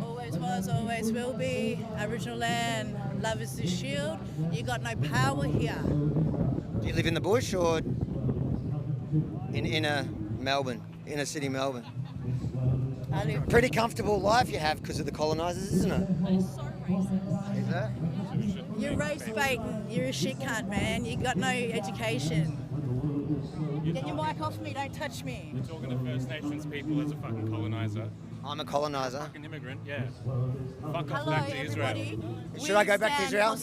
Always was, always will be. Aboriginal land, love is the shield. You got no power here. Do you live in the bush or in inner Melbourne, inner city Melbourne? I live. Pretty comfortable life you have because of the colonisers, isn't it? But it's so racist. Is it? You're race baiting. You're a shit cunt, man. You got no education. Get your mic off me. Don't touch me. You're talking to First Nations people as a fucking coloniser. I'm a coloniser. Fucking immigrant, yeah. Fuck off Hello, back to everybody. Israel. Should I go back to Israel?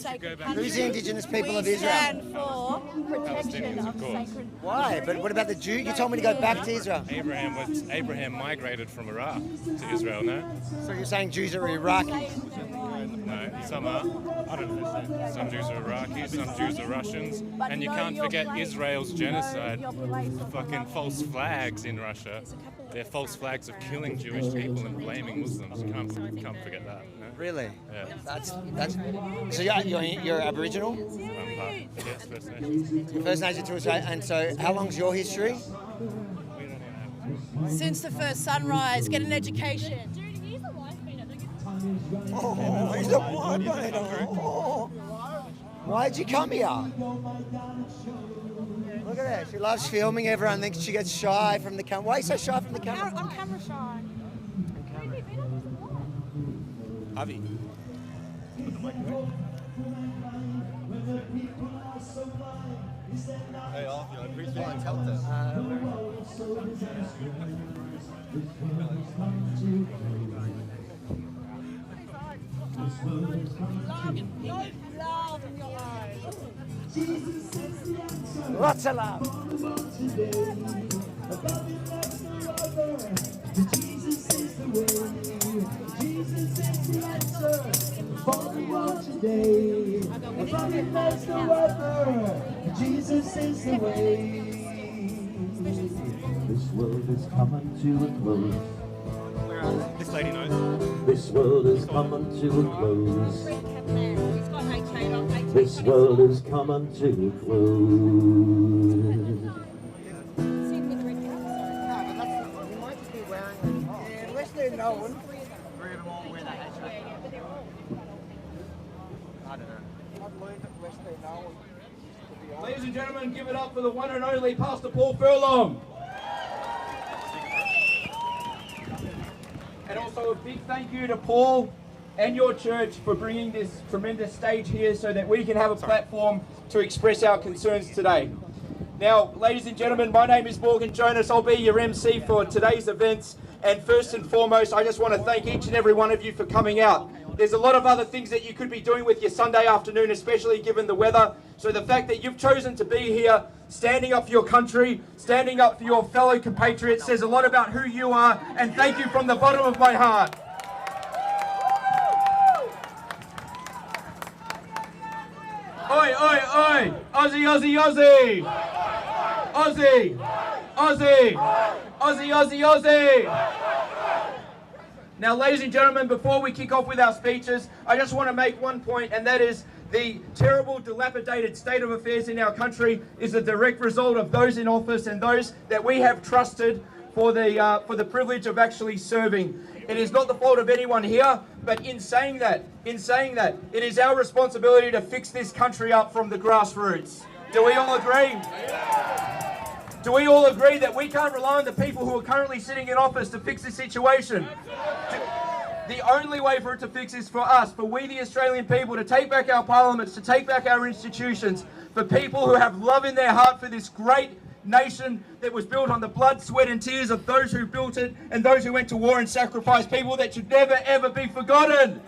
Who's the indigenous people of Israel? We stand for protection of sacred. Why? But what about the Jew? You told me to go back to Israel. Abraham migrated from Iraq to Israel, no? So you're saying Jews are Iraqis? No, some are. I don't know. Some Jews are Iraqis, some Jews are Russians. And you can't forget Israel's genocide. Fucking false flags in Russia. They're false flags of killing Jewish people and blaming Muslims. You can't forget that. No? Really? Yeah. That's. So you're Aboriginal? I'm part, yes, First Nations. You're First Nation to Australia. And so how long's your history? Since the first sunrise, get an education. Oh, he's a white man. Oh. Why'd you come here? Look at that. She loves filming. Everyone thinks she gets shy from the camera. Why are you so shy from the camera? I'm camera shy. Avi. Hey, Alfie, I appreciate you telling us. Lots of love. Jesus is the way. Jesus is the answer. For the world today. Abundant life's the weather. Jesus is the way. This world is coming to a close. This lady knows. This world is coming to a close. He's got 8 this world is coming to a close. Unless they're known. Ladies and gentlemen, give it up for the one and only Pastor Paul Furlong. And also a big thank you to Paul and your church for bringing this tremendous stage here so that we can have a platform to express our concerns today. Now, ladies and gentlemen, my name is Morgan Jonas. I'll be your MC for today's events. And first and foremost, I just want to thank each and every one of you for coming out. There's a lot of other things that you could be doing with your Sunday afternoon, especially given the weather. So the fact that you've chosen to be here, standing up for your country, standing up for your fellow compatriots, says a lot about who you are. And thank you from the bottom of my heart. Oi, oi, oi! Aussie, Aussie, Aussie! Aussie! Aussie! Aussie, Aussie, Aussie! Now, ladies and gentlemen, before we kick off with our speeches, I just want to make one point, and that is the terrible, dilapidated state of affairs in our country is a direct result of those in office and those that we have trusted for the privilege of actually serving. It is not the fault of anyone here, but in saying that, it is our responsibility to fix this country up from the grassroots. Do we all agree? Do we all agree that we can't rely on the people who are currently sitting in office to fix the situation? The only way for it to fix is for us, for we the Australian people, to take back our parliaments, to take back our institutions, for people who have love in their heart for this great nation that was built on the blood, sweat and tears of those who built it and those who went to war and sacrificed, people that should never ever be forgotten.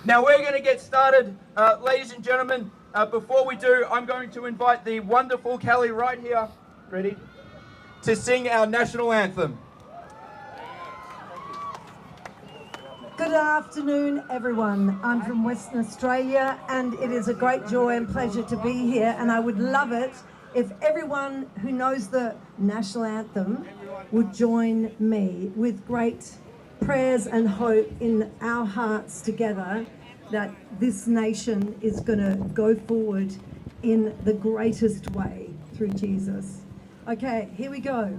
Now we're going to get started, ladies and gentlemen. Before we do, I'm going to invite the wonderful Kelly right here, ready, to sing our national anthem. Good afternoon, everyone. I'm from Western Australia, and it is a great joy and pleasure to be here, and I would love it if everyone who knows the national anthem would join me with great prayers and hope in our hearts together that this nation is going to go forward in the greatest way through Jesus. Okay, here we go.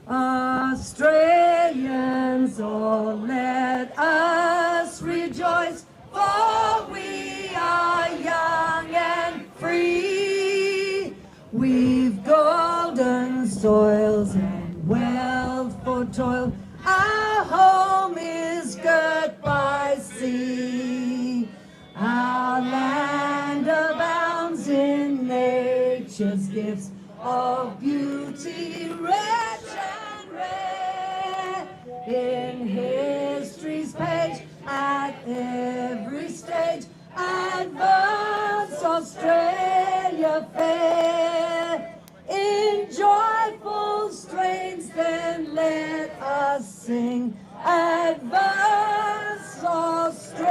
Australians, all let us rejoice, for we are young and free. We've golden soils and wealth for toil. Our home is girt by sea. Our land abounds in nature's gifts of beauty, rich and rare. In history's page, at every stage, advance Australia fair. In joyful strains then let us sing, advance Australia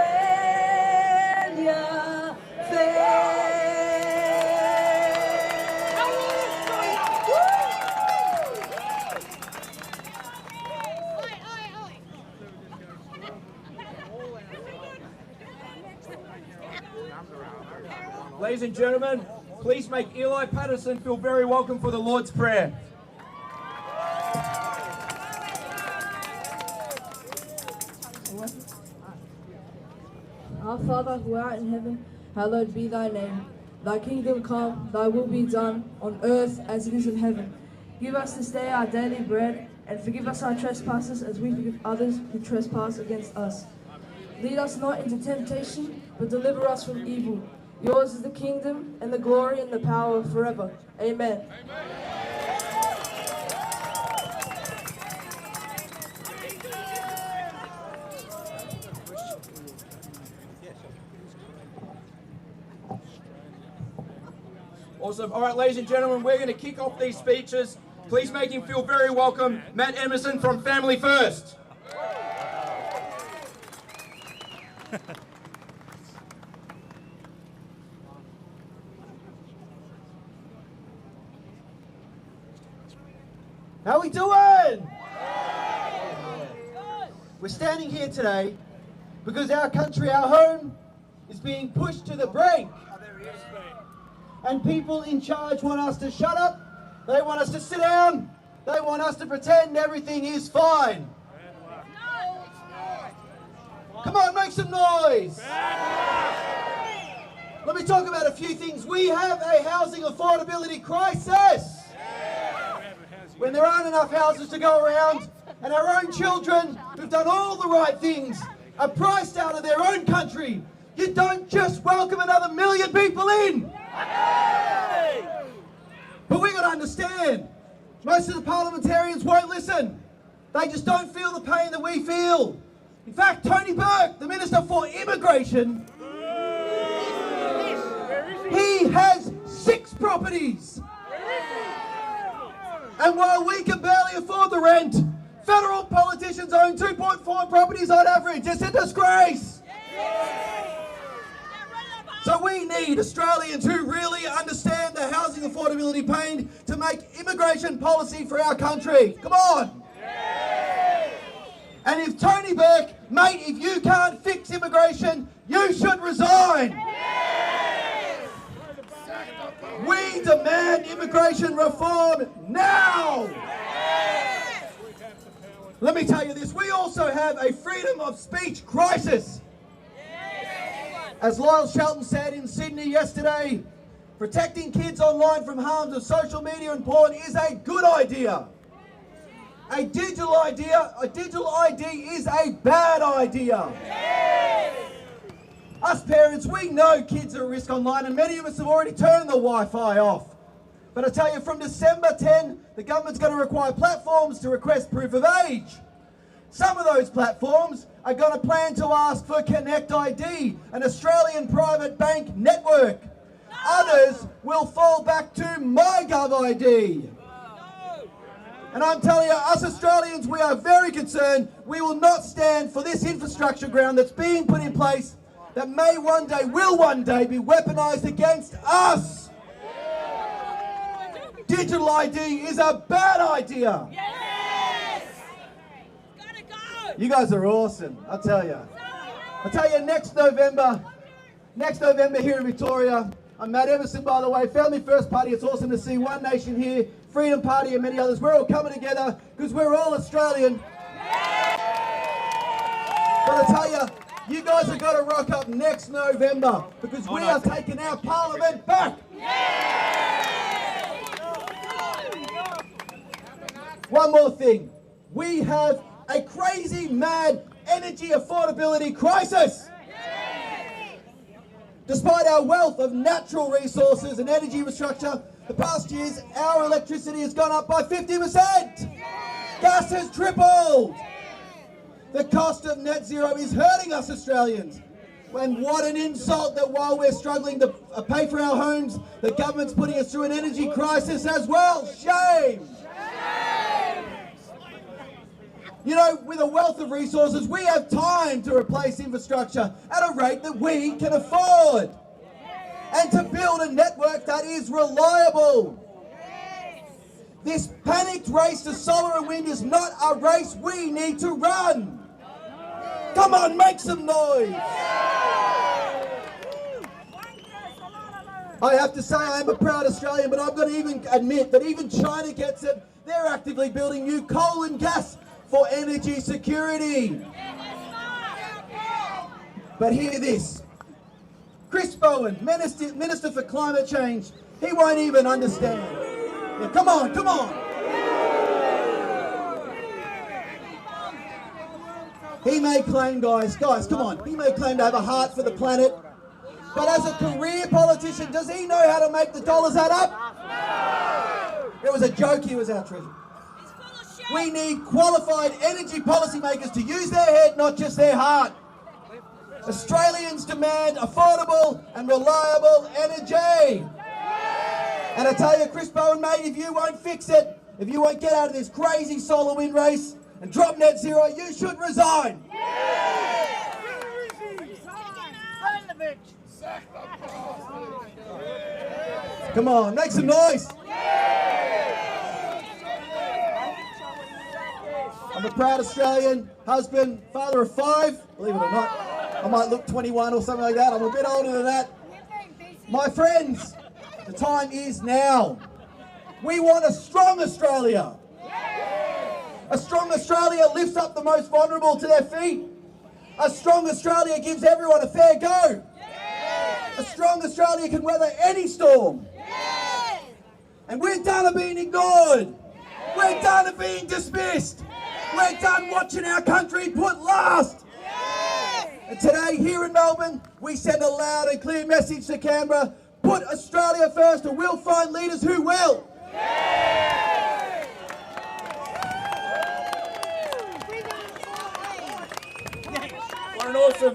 fair. Ladies and gentlemen, please make Eli Patterson feel very welcome for the Lord's Prayer. Our Father who art in heaven, hallowed be thy name. Thy kingdom come, thy will be done, on earth as it is in heaven. Give us this day our daily bread, and forgive us our trespasses as we forgive others who trespass against us. Lead us not into temptation, but deliver us from evil. Yours is the kingdom, and the glory, and the power forever. Amen. Awesome. All right, ladies and gentlemen, we're going to kick off these speeches. Please make him feel very welcome. Matt Emerson from Family First. How we doing? We're standing here today Because our country, our home, is being pushed to the brink. And people in charge want us to shut up, they want us to sit down, they want us to pretend everything is fine. Come on, make some noise. Let me talk about a few things. We have a housing affordability crisis. When there aren't enough houses to go around, and our own children who've done all the right things are priced out of their own country, you don't just welcome another million people in. But we've got to understand, most of the parliamentarians won't listen. They just don't feel the pain that we feel. In fact, Tony Burke, the Minister for Immigration, he has 6 properties. And while we can barely afford the rent, federal politicians own 2.4 properties on average. It's a disgrace. So we need Australians who really understand the housing affordability pain to make immigration policy for our country. Come on. And if Tony Burke, mate, if you can't fix immigration, you should resign. We demand immigration reform now. Let me tell you this, we also have a freedom of speech crisis. As Lyle Shelton said in Sydney yesterday, protecting kids online from harms of social media and porn is a good idea. A digital ID is a bad idea. Us parents, we know kids are at risk online, and many of us have already turned the Wi-Fi off. But I tell you, from December 10, the government's going to require platforms to request proof of age. Some of those platforms are going to plan to ask for Connect ID, an Australian private bank network. Others will fall back to MyGov ID. And I'm telling you, us Australians, we are very concerned. We will not stand for this infrastructure ground that's being put in place that may one day, will one day be weaponised against us. Digital ID is a bad idea. You guys are awesome, I tell you. I tell you, next November here in Victoria, I'm Matt Everson, by the way, Family First Party. It's awesome to see One Nation here, Freedom Party and many others. We're all coming together because we're all Australian. But I tell you, you guys have got to rock up next November because we are taking our parliament back. One more thing. We have a crazy, mad energy affordability crisis. Despite our wealth of natural resources and energy infrastructure, the past years our electricity has gone up by 50%. Gas has tripled. The cost of net zero is hurting us Australians. And what an insult that while we're struggling to pay for our homes, the government's putting us through an energy crisis as well. Shame! You know, with a wealth of resources, we have time to replace infrastructure at a rate that we can afford. And to build a network that is reliable. This panicked race to solar and wind is not a race we need to run. Come on, make some noise. I have to say I am a proud Australian, but I've got to even admit that even China gets it. They're actively building new coal and gas for energy security. But hear this. Chris Bowen, Minister for Climate Change, he won't even understand. Yeah, come on, come on. He may claim, guys, come on, he may claim to have a heart for the planet, but as a career politician, does he know how to make the dollars add up? It was a joke, he was our treasurer. We need qualified energy policymakers to use their head, not just their heart. Australians demand affordable and reliable energy. And I tell you, Chris Bowen, mate, if you won't fix it, if you won't get out of this crazy solar wind race and drop net zero, you should resign. Come on, make some noise. I'm a proud Australian, husband, father of 5, believe it or not. I might look 21 or something like that. I'm a bit older than that. My friends, the time is now. We want a strong Australia. A strong Australia lifts up the most vulnerable to their feet. A strong Australia gives everyone a fair go. A strong Australia can weather any storm. And we're done of being ignored. We're done of being dismissed. We're done watching our country put last. And today here in Melbourne, we send a loud and clear message to Canberra. Put Australia first and we'll find leaders who will.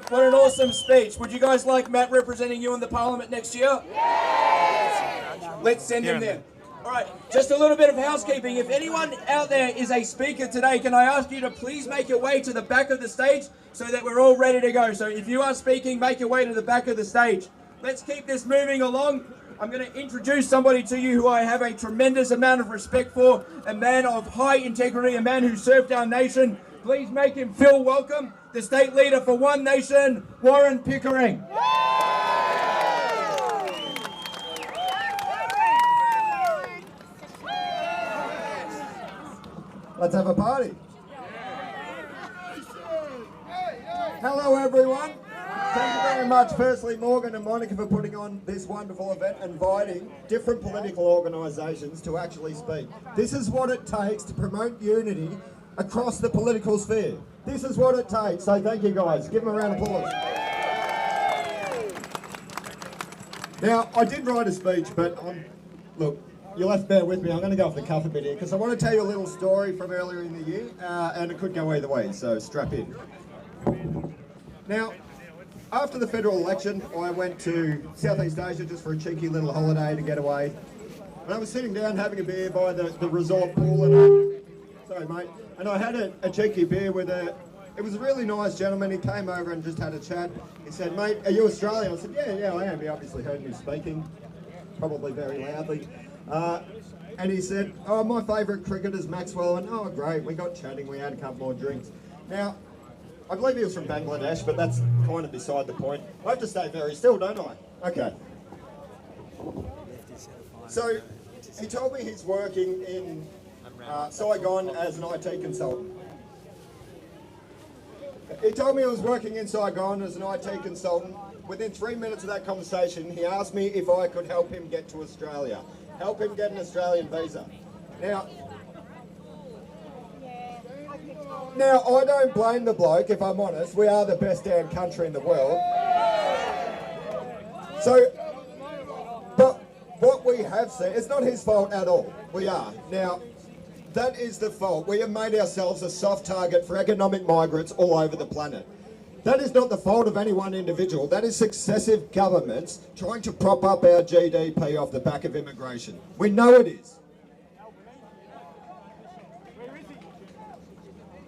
What an awesome speech. Would you guys like Matt representing you in the Parliament next year? Let's send him there. All right, just a little bit of housekeeping. If anyone out there is a speaker today, can I ask you to please make your way to the back of the stage so that we're all ready to go. So if you are speaking, make your way to the back of the stage. Let's keep this moving along. I'm going to introduce somebody to you who I have a tremendous amount of respect for, a man of high integrity, a man who served our nation. Please make him feel welcome. The State Leader for One Nation, Warren Pickering. Let's have a party. Hello everyone. Thank you very much, firstly Morgan and Monica, for putting on this wonderful event, inviting different political organisations to actually speak. This is what it takes to promote unity across the political sphere. This is what it takes, so thank you guys. Give them a round of applause. Now, I did write a speech, but look, you'll have to bear with me. I'm going to go off the cuff a bit here, because I want to tell you a little story from earlier in the year, and it could go either way, so strap in. Now, after the federal election, I went to Southeast Asia just for a cheeky little holiday to get away. And I was sitting down having a beer by the resort pool, and I had a cheeky beer with it was a really nice gentleman. He came over and just had a chat. He said, "Mate, are you Australian?" I said, yeah, I am. He obviously heard me speaking, probably very loudly. And he said, "Oh, my favourite cricketer's Maxwell." And oh, great, we got chatting, we had a couple more drinks. Now, I believe he was from Bangladesh, but that's kind of beside the point. I have to stay very still, don't I? Okay. So, he told me he's working in Saigon as an IT consultant. He told me he was working in Saigon as an IT consultant. Within 3 minutes of that conversation, he asked me if I could help him get to Australia, help him get an Australian visa. Now, I don't blame the bloke, if I'm honest. We are the best damn country in the world. So, but what we have said, it's not his fault at all. We are. Now, that is the fault. We have made ourselves a soft target for economic migrants all over the planet. That is not the fault of any one individual. That is successive governments trying to prop up our GDP off the back of immigration. We know it is.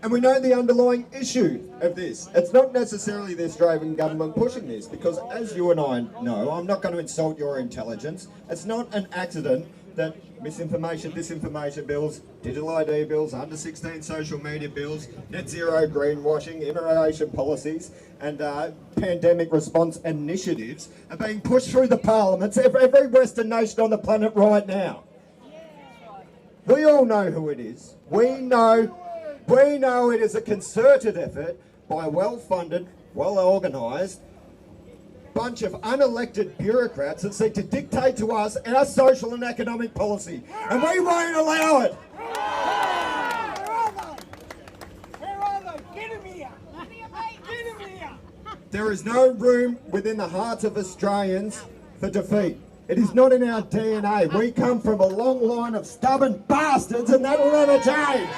And we know the underlying issue of this. It's not necessarily the Australian government pushing this, because as you and I know, I'm not going to insult your intelligence. It's not an accident that misinformation, disinformation bills, digital ID bills, under 16 social media bills, net zero greenwashing, immigration policies, and pandemic response initiatives are being pushed through the parliaments of every Western nation on the planet right now. We all know who it is. We know it is a concerted effort by a well-funded, well-organised bunch of unelected bureaucrats that seek to dictate to us our social and economic policy, and we won't allow it. There is no room within the hearts of Australians for defeat. It is not in our DNA. We come from a long line of stubborn bastards, and that will never change.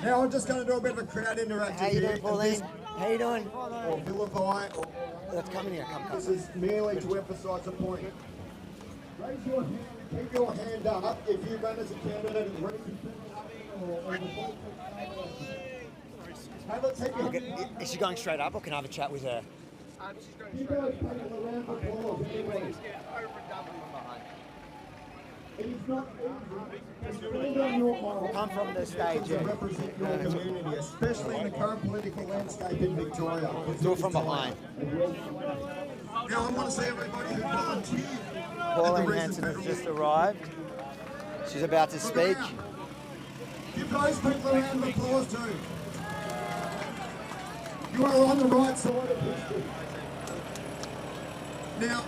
Now I'm just going to do a bit of a crowd interactive. How you doing, Pauline? How you doing? Or vilify. Let's come in here. Come. This is merely to emphasise a point. Raise your hand. Keep your hand up if you run as a candidate and Is she going straight up, or can I have a chat with her? Come from the stage, yeah. Represent your community, especially in the current political landscape in Victoria. Do it from behind. Now, I want to see everybody who volunteered. Pauline Hanson has just arrived. She's about to speak. Give those people a round of applause too. You are on the right side of history. Now,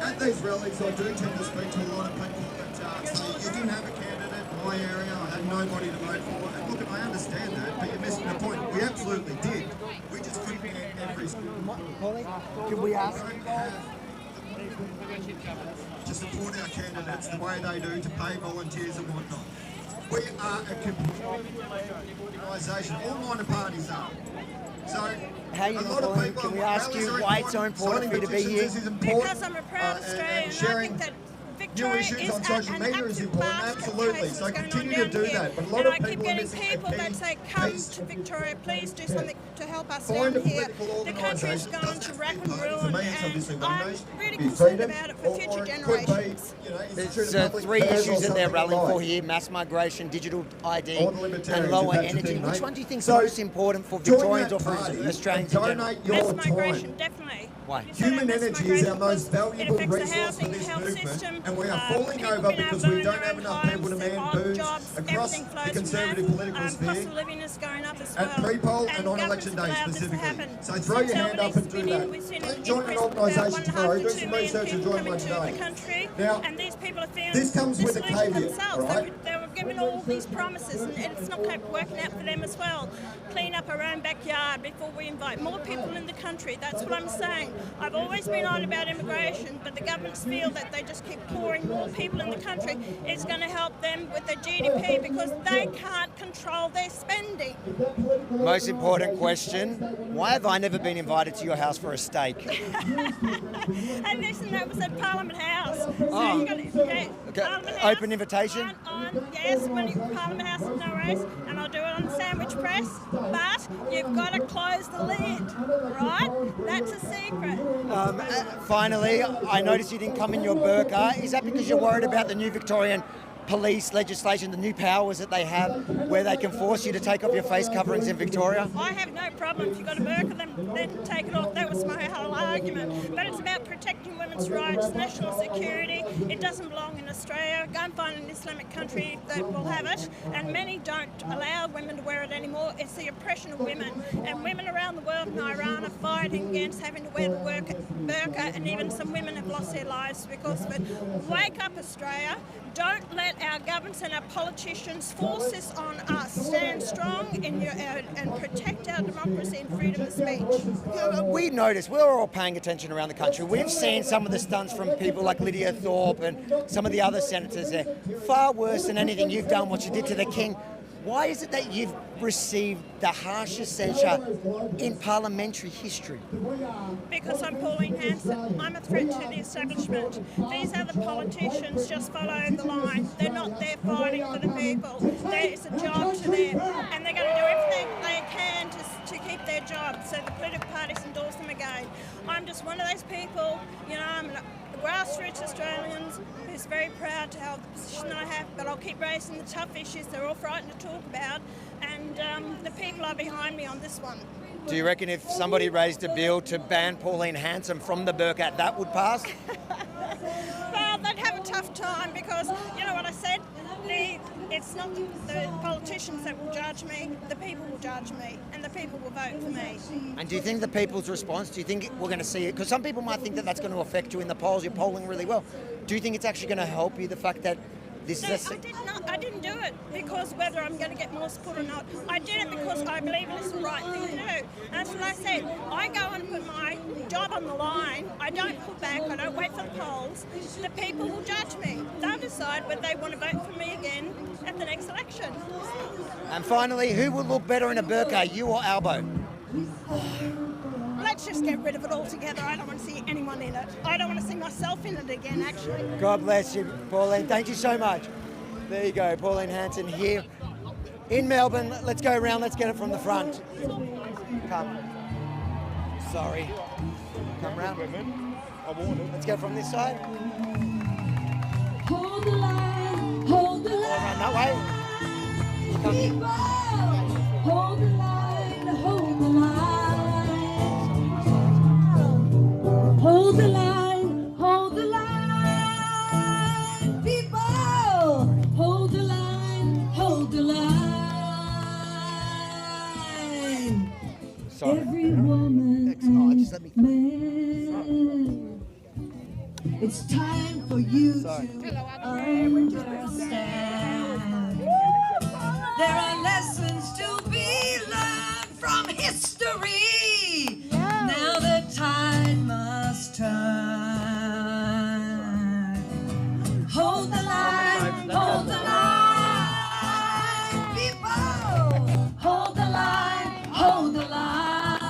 at these rallies, I do tend to speak to a lot of people that say, you didn't have a candidate in my area, I had nobody to vote for. And look, I understand that, but you're missing the point. We absolutely did. We just couldn't get every... Pauline, can we ask? To support our candidates the way they do, to pay volunteers and whatnot. We are a community organisation. All minor parties are. So, how you doing? Can we ask you why it's so important for you to be here? Because I'm a proud Australian, and I think that Victoria issues is on social media is important, absolutely. So continue to do that. But a lot of people I keep getting people that say, come to Victoria, please do something to help us down here. The country's gone to wreck and ruin, and I'm really concerned about it for future generations. There's 3 issues that they're rallying for here: mass migration, digital ID, and lower energy. Which one do you think is most important for Victorians or for Australians in general? Mass migration, definitely. Why? Human energy is our most valuable resource for this movement, and we are falling over because we don't have enough people to man booths across the Conservative political sphere cost of living is going up as well. at pre-poll and on election day specifically. So throw your hand up and do that. Join an organisation tomorrow, do some research and join one today. Now, this comes with a caveat, right? They were given all these promises, and it's not working out for them as well. Clean up our own backyard before we invite more people in the country. That's what I'm saying. I've always been on about immigration, but the governments feel that they just keep pouring more people in the country. It's going to help them with their GDP because they can't control their spending. Most important question: why have I never been invited to your house for a steak? Hey, listen, that was at Parliament House. So Oh. you got to, Okay. Parliament House. Open invitation? Yes, when Parliament House is no race, and I'll do it on the sandwich press. But you've got to close the lid, right? That's a secret. Finally, I noticed you didn't come in your burqa. Is that because you're worried about the new Victorian police legislation, the new powers that they have, where they can force you to take off your face coverings in Victoria? I have no problem if you've got a burqa, then take it off. That was my whole argument. But it's about protecting women's rights, national security. It doesn't belong in Australia. Go and find an Islamic country that will have it. And many don't allow women to wear it anymore. It's the oppression of women. And women around the world in Iran are fighting against having to wear the burqa, and even some women have lost their lives because of it. Wake up, Australia. Don't let our governments and our politicians force this on us. Stand strong in and protect our democracy and freedom of speech. We noticed, we're all paying attention around the country. We've seen some of the stunts from people like Lydia Thorpe and some of the other senators there. Far worse than anything you've done, what you did to the King. Why is it that you've received the harshest censure in parliamentary history? Because I'm Pauline Hanson. I'm a threat to the establishment. These other politicians just follow the line. They're not there fighting for the people. It's a job to them, and they're going to do everything they can to keep their job so the political parties endorse them again. I'm just one of those people, you know, I'm a grassroots Australian who's very proud to have the position that I have, but I'll keep raising the tough issues they're all frightened to talk about, and the people are behind me on this one. Do you reckon if somebody raised a bill to ban Pauline Hanson from the burqa, that would pass? Well, they'd have a tough time because, you know what I said, it's not the politicians that will judge me, the people will judge me, and the people will vote for me. And do you think the people's response, do you think we're going to see it? Because some people might think that that's going to affect you in the polls, you're polling really well. Do you think it's actually going to help you, the fact that this is I didn't do it because whether I'm going to get more support or not. I did it because I believe it's the right thing to do. And that's what I said. I go and put my job on the line. I don't pull back. I don't wait for the polls. The people will judge me. They'll decide whether they want to vote for me again at the next election. And finally, who will look better in a burqa, you or Albo? Let's just get rid of it altogether. I don't want to see anyone in it. I don't want to see myself in it again, actually. God bless you, Pauline. Thank you so much. There you go, Pauline Hanson here in Melbourne. Let's go around. Let's get it from the front. Come. Sorry. Come round. Let's go from this side. Hold the line, hold the line. That way. People, hold the line, hold the line. Hold the line, hold the line. People, hold the line, hold the line. Sorry. Every woman and man. It's time for you to understand. There are lessons to be learned from history. Now the tide must turn. Hold the line, hold the line. People, hold the line, hold the line.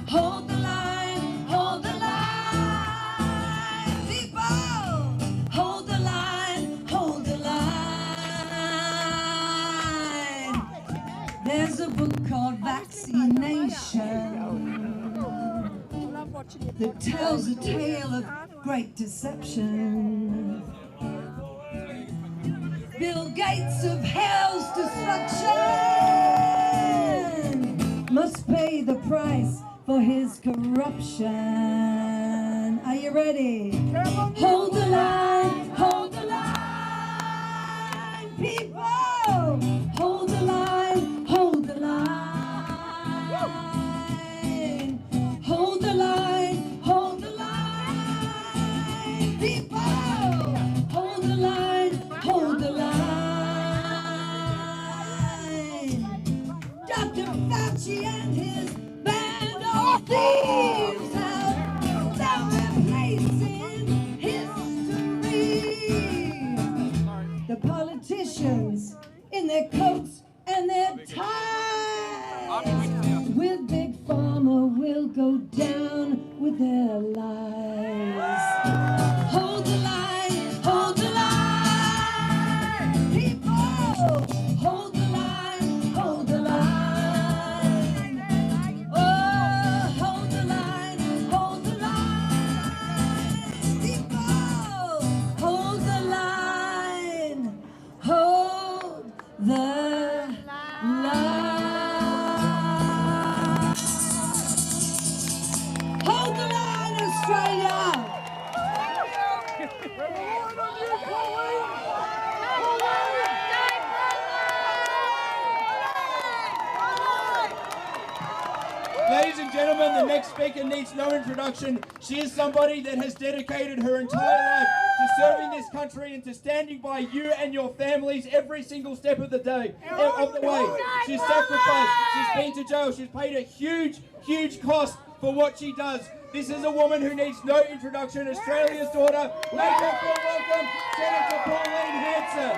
Hold the line, hold the line. People, hold the line, hold the line. There's a book called Vaccination that tells a tale of great deception. Bill Gates of hell's destruction must pay the price for his corruption. Are you ready? Hold the line, hold the line. People, hold the line, hold the line. Hold the line, hold the line. People, hold the line, hold the line. Dr. Fauci and his band of thieves have found their place in history. The politicians in their coats and their ties with Big Pharma will go down with their lies. Hold the line, hold the line. People, hold the line, hold the line. Oh, hold the line, hold the line. People, hold the line, hold the line. Hold the line, Australia. Ladies and gentlemen, the next speaker needs no introduction. She is somebody that has dedicated her entire life to serving this country and to standing by you and your families every single step of the day, of the way. She's sacrificed, she's been to jail, she's paid a huge, huge cost for what she does. This is a woman who needs no introduction, Australia's daughter. Make her feel welcome, Senator Pauline Hanson.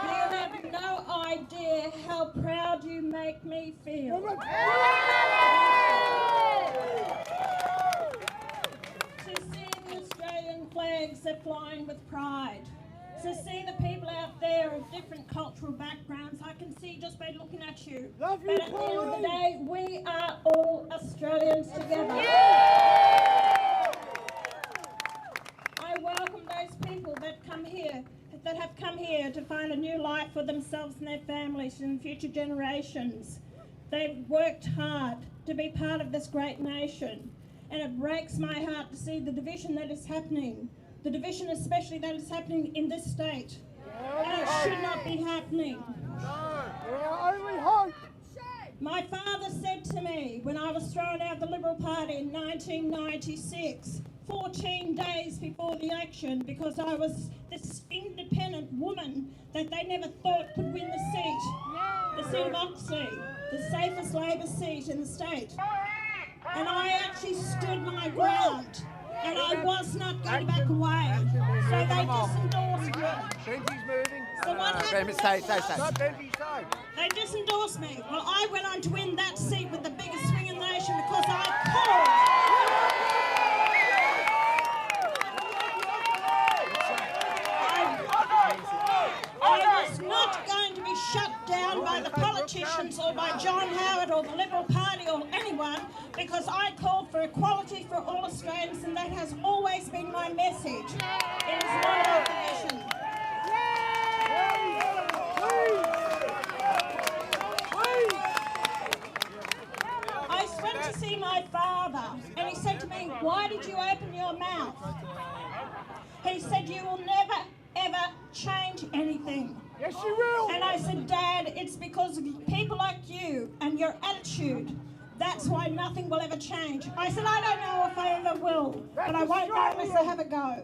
You have no idea how proud you make me feel. To see the Australian flag set flying with pride. To see the people out there of different cultural backgrounds, I can see just by looking at you. But at the end of the day, we are all Australians together. I welcome those people that have come here to find a new life for themselves and their families and future generations. They've worked hard to be part of this great nation, and it breaks my heart to see the division that is happening. The division especially that is happening in this state. And it should not be happening. Only hope. My father said to me when I was thrown out of the Liberal Party in 1996, 14 days before the election, because I was this independent woman that they never thought could win the seat of Oxley, the safest Labor seat in the state. And I actually stood my ground, and I was not going to back away. So they disendorsed me. So what happened? They disendorsed me. Well, I went on to win that seat with the biggest swing in the nation because I called. I because I called for equality for all Australians, and that has always been my message. It is not about division. I went to see my father, and he said to me, "Why did you open your mouth?" He said, "You will never, ever change anything." Yes, you will. And I said, "Dad, it's because of people like you and your attitude. That's why nothing will ever change." I said, "I don't know if I ever will, but I won't know unless I have a go."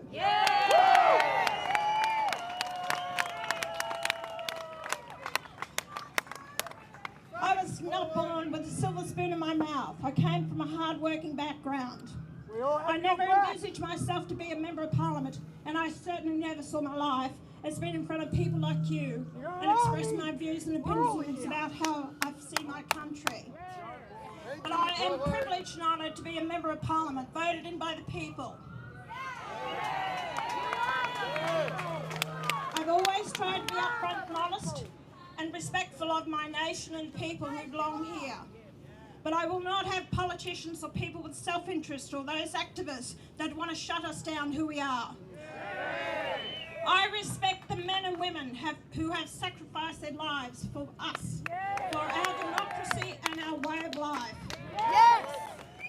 I was not born with a silver spoon in my mouth. I came from a hard-working background. I never envisaged myself to be a member of Parliament, and I certainly never saw my life as being in front of people like you and expressing my views and opinions about how I see my country. But I am privileged and honoured to be a member of Parliament, voted in by the people. I've always tried to be upfront and honest and respectful of my nation and people who belong here. But I will not have politicians or people with self-interest or those activists that want to shut us down who we are. I respect the men and women who have sacrificed their lives for us, for our democracy and our way of life.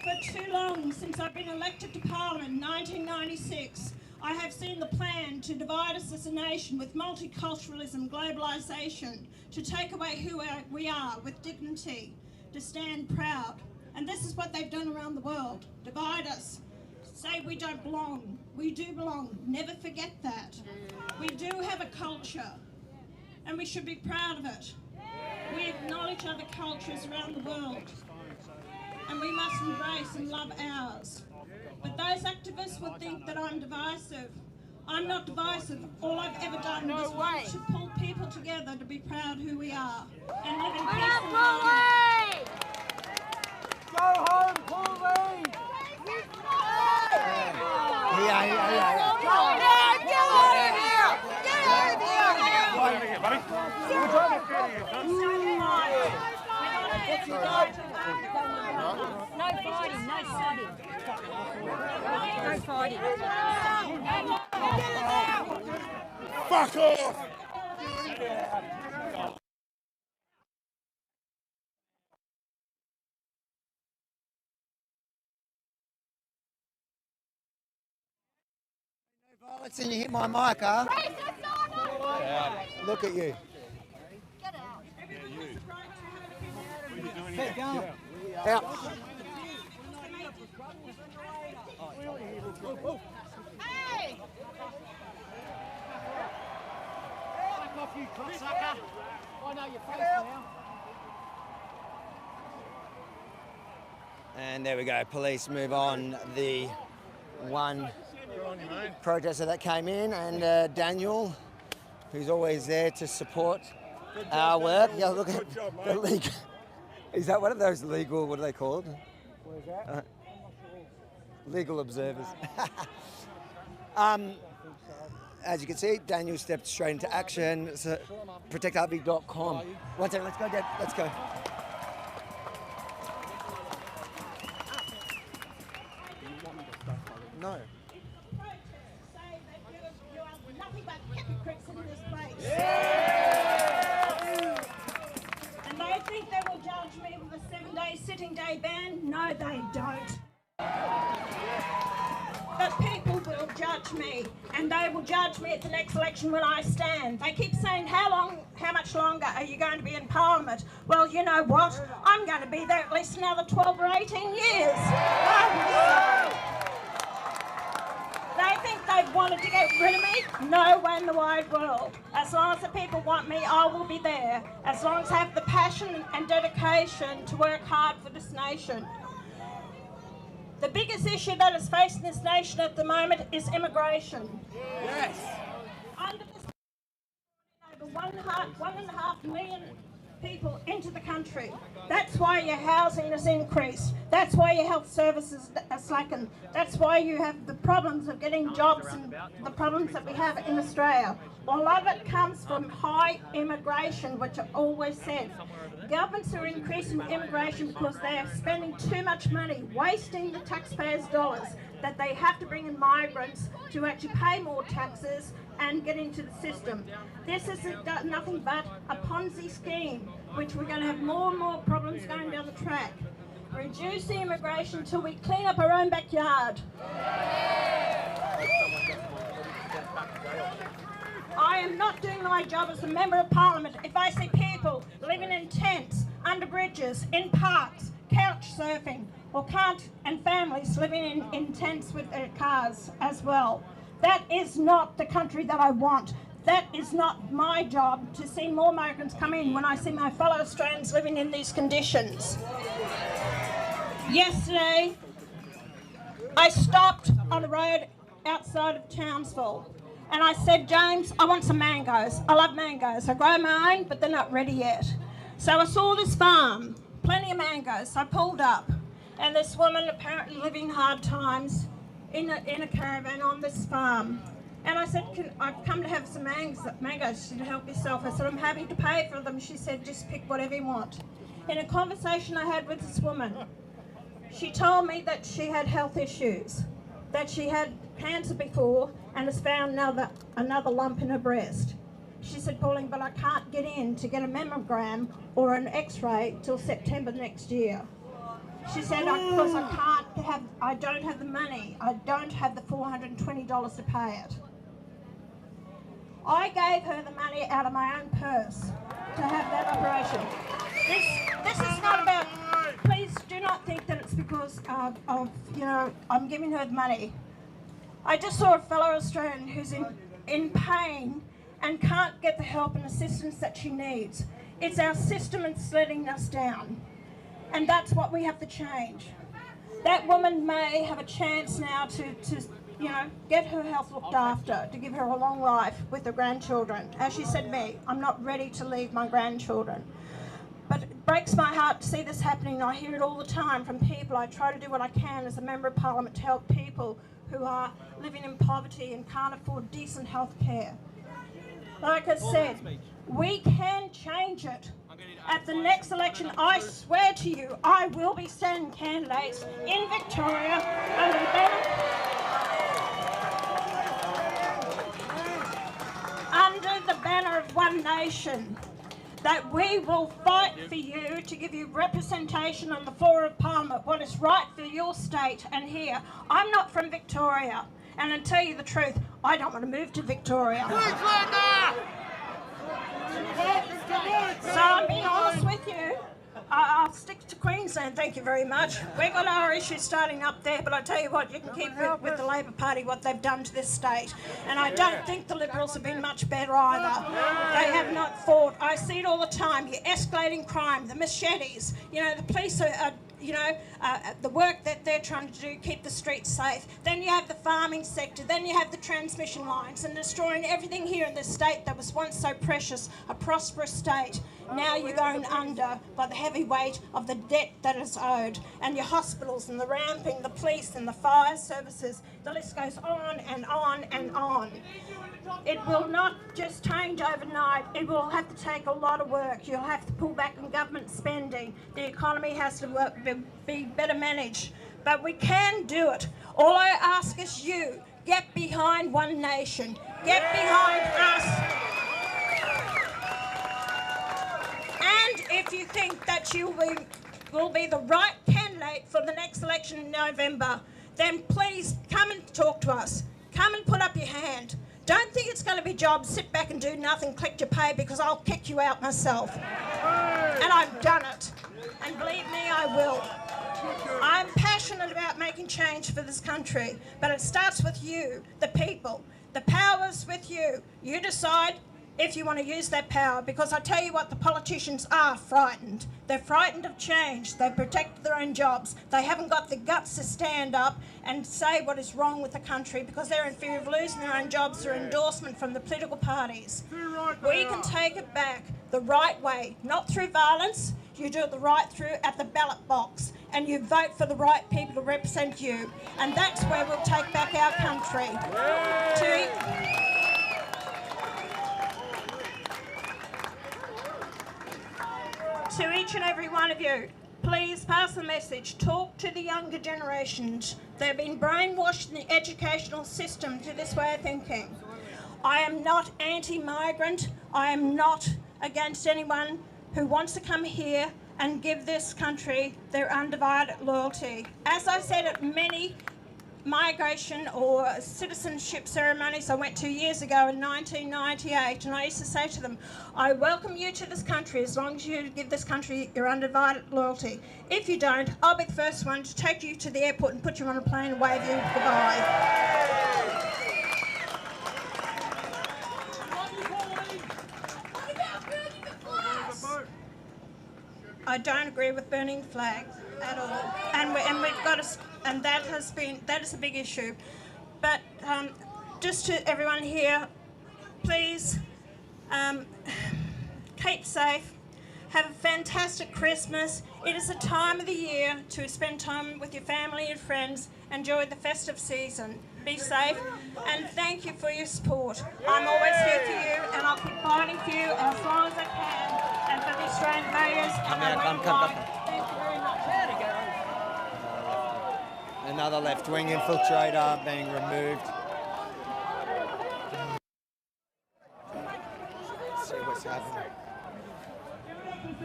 For too long, since I've been elected to Parliament in 1996, I have seen the plan to divide us as a nation with multiculturalism, globalisation, to take away who we are with dignity, to stand proud. And this is what they've done around the world, divide us. Say we don't belong. We do belong. Never forget that. We do have a culture, and we should be proud of it. We acknowledge other cultures around the world, and we must embrace and love ours. But those activists would think that I'm divisive. I'm not divisive. All I've ever done is want to pull people together to be proud who we are and live in peace and harmony. Go home, Pauline! No fighting. Fuck off! Violence and you hit my mic, huh? Look at you. Get out. Keep going. Out. Hey! Back off, you cocksucker. I know your face now. And there we go. Police move on the one protester that came in, and Daniel, who's always there to support our work. Yeah, look at the legal. Is that one of those legal? What are they called? What is that? Legal observers. As you can see, Daniel stepped straight into action. So, protectrv.com. One second, let's go, Dad. Let's go. No. Nothing but hypocrites in this place. And they think they will judge me with a 7-day sitting day ban. No, they don't. But people will judge me, and they will judge me at the next election when I stand. They keep saying, how much longer are you going to be in Parliament? Well, you know what? I'm going to be there at least another 12 or 18 years. They think they've wanted to get rid of me? No way in the wide world. As long as the people want me, I will be there. As long as I have the passion and dedication to work hard for this nation. The biggest issue that is facing this nation at the moment is immigration. Yes. Under this, over 1.5 million people into the country. That's why your housing has increased. That's why your health services are slackened. That's why you have the problems of getting jobs and the problems that we have in Australia. A lot of it comes from high immigration, which I've always said. Governments are increasing immigration because they are spending too much money, wasting the taxpayers' dollars, that they have to bring in migrants to actually pay more taxes and get into the system. This is nothing but a Ponzi scheme, which we're going to have more and more problems going down the track. Reduce the immigration until we clean up our own backyard. I am not doing my job as a Member of Parliament if I see people living in tents, under bridges, in parks, couch surfing, and families living in tents with their cars as well. That is not the country that I want. That is not my job to see more migrants come in when I see my fellow Australians living in these conditions. Yesterday, I stopped on the road outside of Townsville and I said, James, I want some mangoes. I love mangoes. I grow my own, but they're not ready yet. So I saw this farm, plenty of mangoes. So I pulled up and this woman apparently living hard times in a caravan on this farm. And I said, I've come to have some mangoes. She said, help yourself. I said, I'm happy to pay for them. She said, just pick whatever you want. In a conversation I had with this woman, she told me that she had health issues, that she had cancer before and has found another lump in her breast. She said, Pauline, but I can't get in to get a mammogram or an x-ray till September next year. She said, because I don't have the money. I don't have the $420 to pay it. I gave her the money out of my own purse to have that operation. This is not about, please do not think that it's because I'm giving her the money. I just saw a fellow Australian who's in pain and can't get the help and assistance that she needs. It's our system that's letting us down. And that's what we have to change. That woman may have a chance now to get her health looked after, to give her a long life with her grandchildren. As she said to me, I'm not ready to leave my grandchildren. But it breaks my heart to see this happening. I hear it all the time from people. I try to do what I can as a Member of Parliament to help people who are living in poverty and can't afford decent health care. Like I said, we can change it. At the next election, I swear to you, I will be sending candidates in Victoria under the banner of One Nation, that we will fight for you to give you representation on the floor of Parliament, what is right for your state and here. I'm not from Victoria, and to tell you the truth, I don't want to move to Victoria. So I'm being honest with you. I'll stick to Queensland, thank you very much. We've got our issues starting up there, but I tell you what, you can keep with the Labor Party what they've done to this state. And I don't think the Liberals have been much better either. They have not fought. I see it all the time. You're escalating crime, the machetes. The police are the work that they're trying to do, keep the streets safe. Then you have the farming sector, then you have the transmission lines and destroying everything here in this state that was once so precious, a prosperous state. Now you're going under by the heavy weight of the debt that is owed, and your hospitals and the ramping, the police and the fire services, the list goes on and on and on. It will not just change overnight. It will have to take a lot of work. You'll have to pull back on government spending. The economy has to be better managed. But we can do it. All I ask is you, get behind One Nation. Get behind us. And if you think that you will be the right candidate for the next election in November, then please come and talk to us. Come and put up your hand. Don't think it's going to be jobs, sit back and do nothing, collect your pay, because I'll kick you out myself. And I've done it. And believe me, I will. I'm passionate about making change for this country, but it starts with you, the people. The power's with you. You decide if you want to use that power, because I tell you what, the politicians are frightened. They're frightened of change. They've protected their own jobs. They haven't got the guts to stand up and say what is wrong with the country, because they're in fear of losing their own jobs through endorsement from the political parties. We can take it back. the right way, not through violence. You do it the right through at the ballot box, and you vote for the right people to represent you, and that's where we'll take back our country. To each and every one of you, please pass the message. Talk to the younger generations. They've been brainwashed in the educational system to this way of thinking. I am not anti-migrant. I am not against anyone who wants to come here and give this country their undivided loyalty. As I said at many migration or citizenship ceremonies I went to years ago in 1998, and I used to say to them, I welcome you to this country as long as you give this country your undivided loyalty. If you don't, I'll be the first one to take you to the airport and put you on a plane and wave you goodbye. I don't agree with burning flags at all, and we've got to, and that is a big issue. But just to everyone here, please keep safe. Have a fantastic Christmas. It is a time of the year to spend time with your family and friends. Enjoy the festive season. Be safe, and thank you for your support. I'm always here for you, and I'll keep fighting for you as long as I can. And for the Australian voters, thank you very much. Another left-wing infiltrator being removed. Let's see what's happening. He's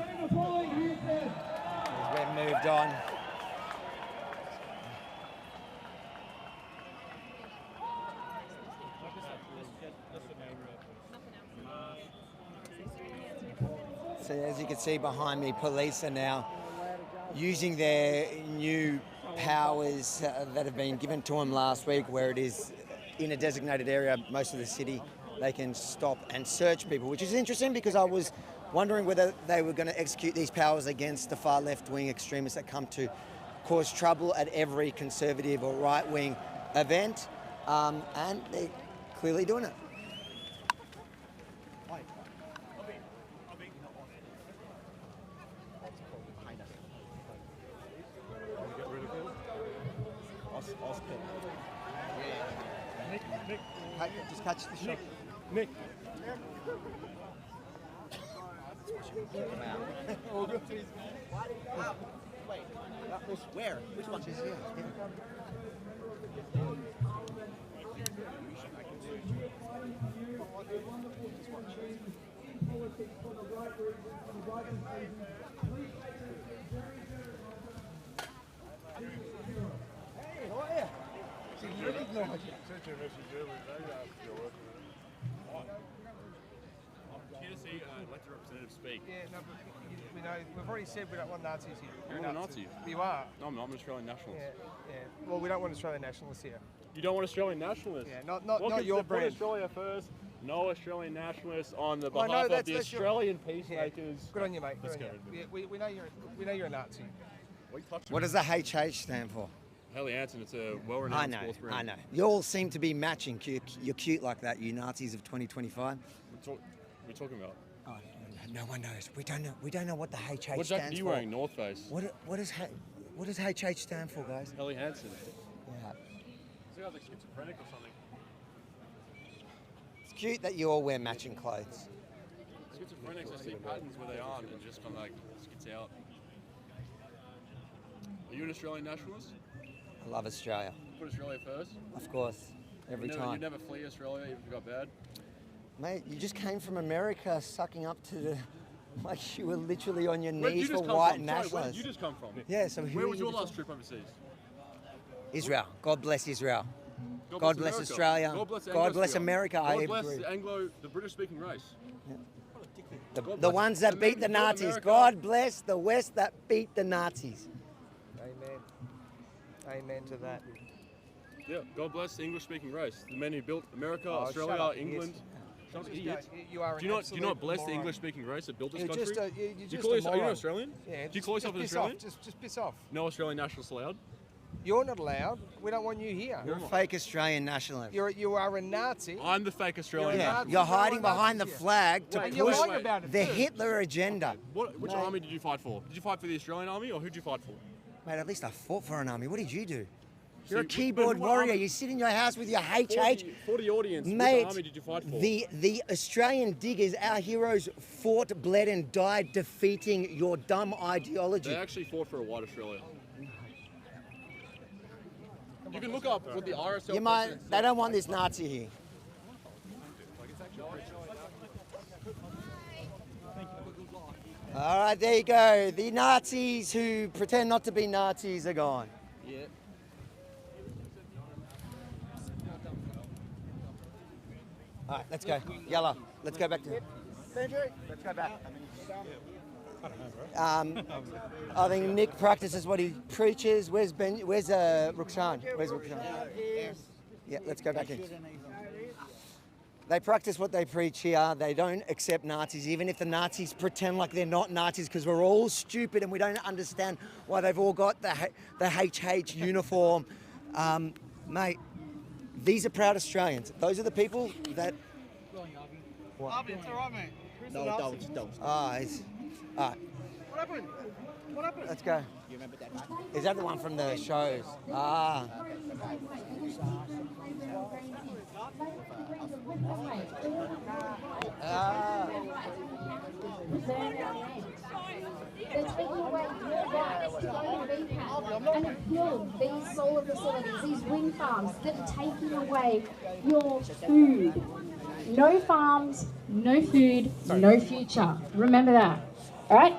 been moved on. So as you can see behind me, police are now using their new powers that have been given to them last week, where it is in a designated area, most of the city, they can stop and search people, which is interesting because I was wondering whether they were going to execute these powers against the far left-wing extremists that come to cause trouble at every conservative or right-wing event, and they're clearly doing it. Just catch the shot. Nick. Where? Which one? She's here. Hey, how are you? Sent you a message earlier today. I'm here to see elected representative speak. Yeah, no, but we know, we've already said we don't want Nazis here. You're not a Nazi. You are. No, I'm not. I'm an Australian nationalist. Yeah. Well, we don't want Australian nationalists here. You don't want Australian nationalists? Yeah, not your Put brand. Australia first. No Australian nationalists on the behalf of the Australian peacemakers. Good on you, mate. Let's Good go. on you. We know you're a Nazi. What does the HH stand for? Helly Hansen, it's a well-renowned sports brand. I know. You all seem to be matching. You're cute like that, you Nazis of 2025. What are we talking about? Oh, no one knows. We don't know what the HH stands for. What jacket are you wearing? North Face. What does HH stand for, guys? Helly Hansen. Yeah. See how like schizophrenic or something. It's cute that you all wear matching clothes. Schizophrenics, I see patterns where they aren't and just kind of like skits out. Are you an Australian nationalist? I love Australia. Put Australia first? Of course. Every time. You never flee Australia even if it got bad? Mate, you just came from America sucking up to the... Like you were literally on your Where did knees you for just come white from? nationalists. Sorry, where did you just come from? Yeah, so where was your last trip overseas? Israel. God bless Israel. God bless America. Australia. God bless America. God I bless agree. the British-speaking race. Yeah. The ones that beat the Nazis. America. God bless the West that beat the Nazis. Amen. Amen to that. Yeah, God bless the English-speaking race. The men who built America, Oh, shut Australia, up, England. idiot. Shut up, Just idiot. go. You are an do you not absolute bless the moron. English-speaking race that built this You're country? just a- you're do you just call a yourself, are you moron. Australian? Yeah, do you call yourself an piss Australian? off. Just piss off. No Australian nationalists allowed? You're not allowed. We don't want you here. You're a fake Australian nationalist. You are a Nazi. I'm the fake Australian. Yeah, Nazi. you're hiding behind the flag to Wait, push you're lying about it the too. Hitler agenda. Which army did you fight for? Did you fight for the Australian army or who'd you fight for? Mate, at least I fought for an army. What did you do? See, You're a keyboard what warrior. army- You sit in your house with your HH. For the audience, Mate, which army did you fight for? the Australian diggers, our heroes, fought, bled and died defeating your dumb ideology. They actually fought for a white Australia. You can look up what the RSL You might, president they don't want this Nazi here. All right, there you go. The Nazis who pretend not to be Nazis are gone. Yeah. All right, let's go. Yellow. Let's go back to. Let's go back. I think Nick practices what he preaches. Where's Rukshan? Where's Rukshan? Yeah, let's go back in. They practice what they preach here. They don't accept Nazis, even if the Nazis pretend like they're not Nazis, because we're all stupid and we don't understand why they've all got the HH uniform. Mate, these are proud Australians. Those are the people that... What? It's all right, mate. No, don't. All right. What happened? What happened? Let's go. You remember that? Is that the one from the shows? Ah. They're taking away your rights to go to VPAC and build these solar facilities, these wind farms that are taking away your food. No farms, no food, no future. Remember that, all right?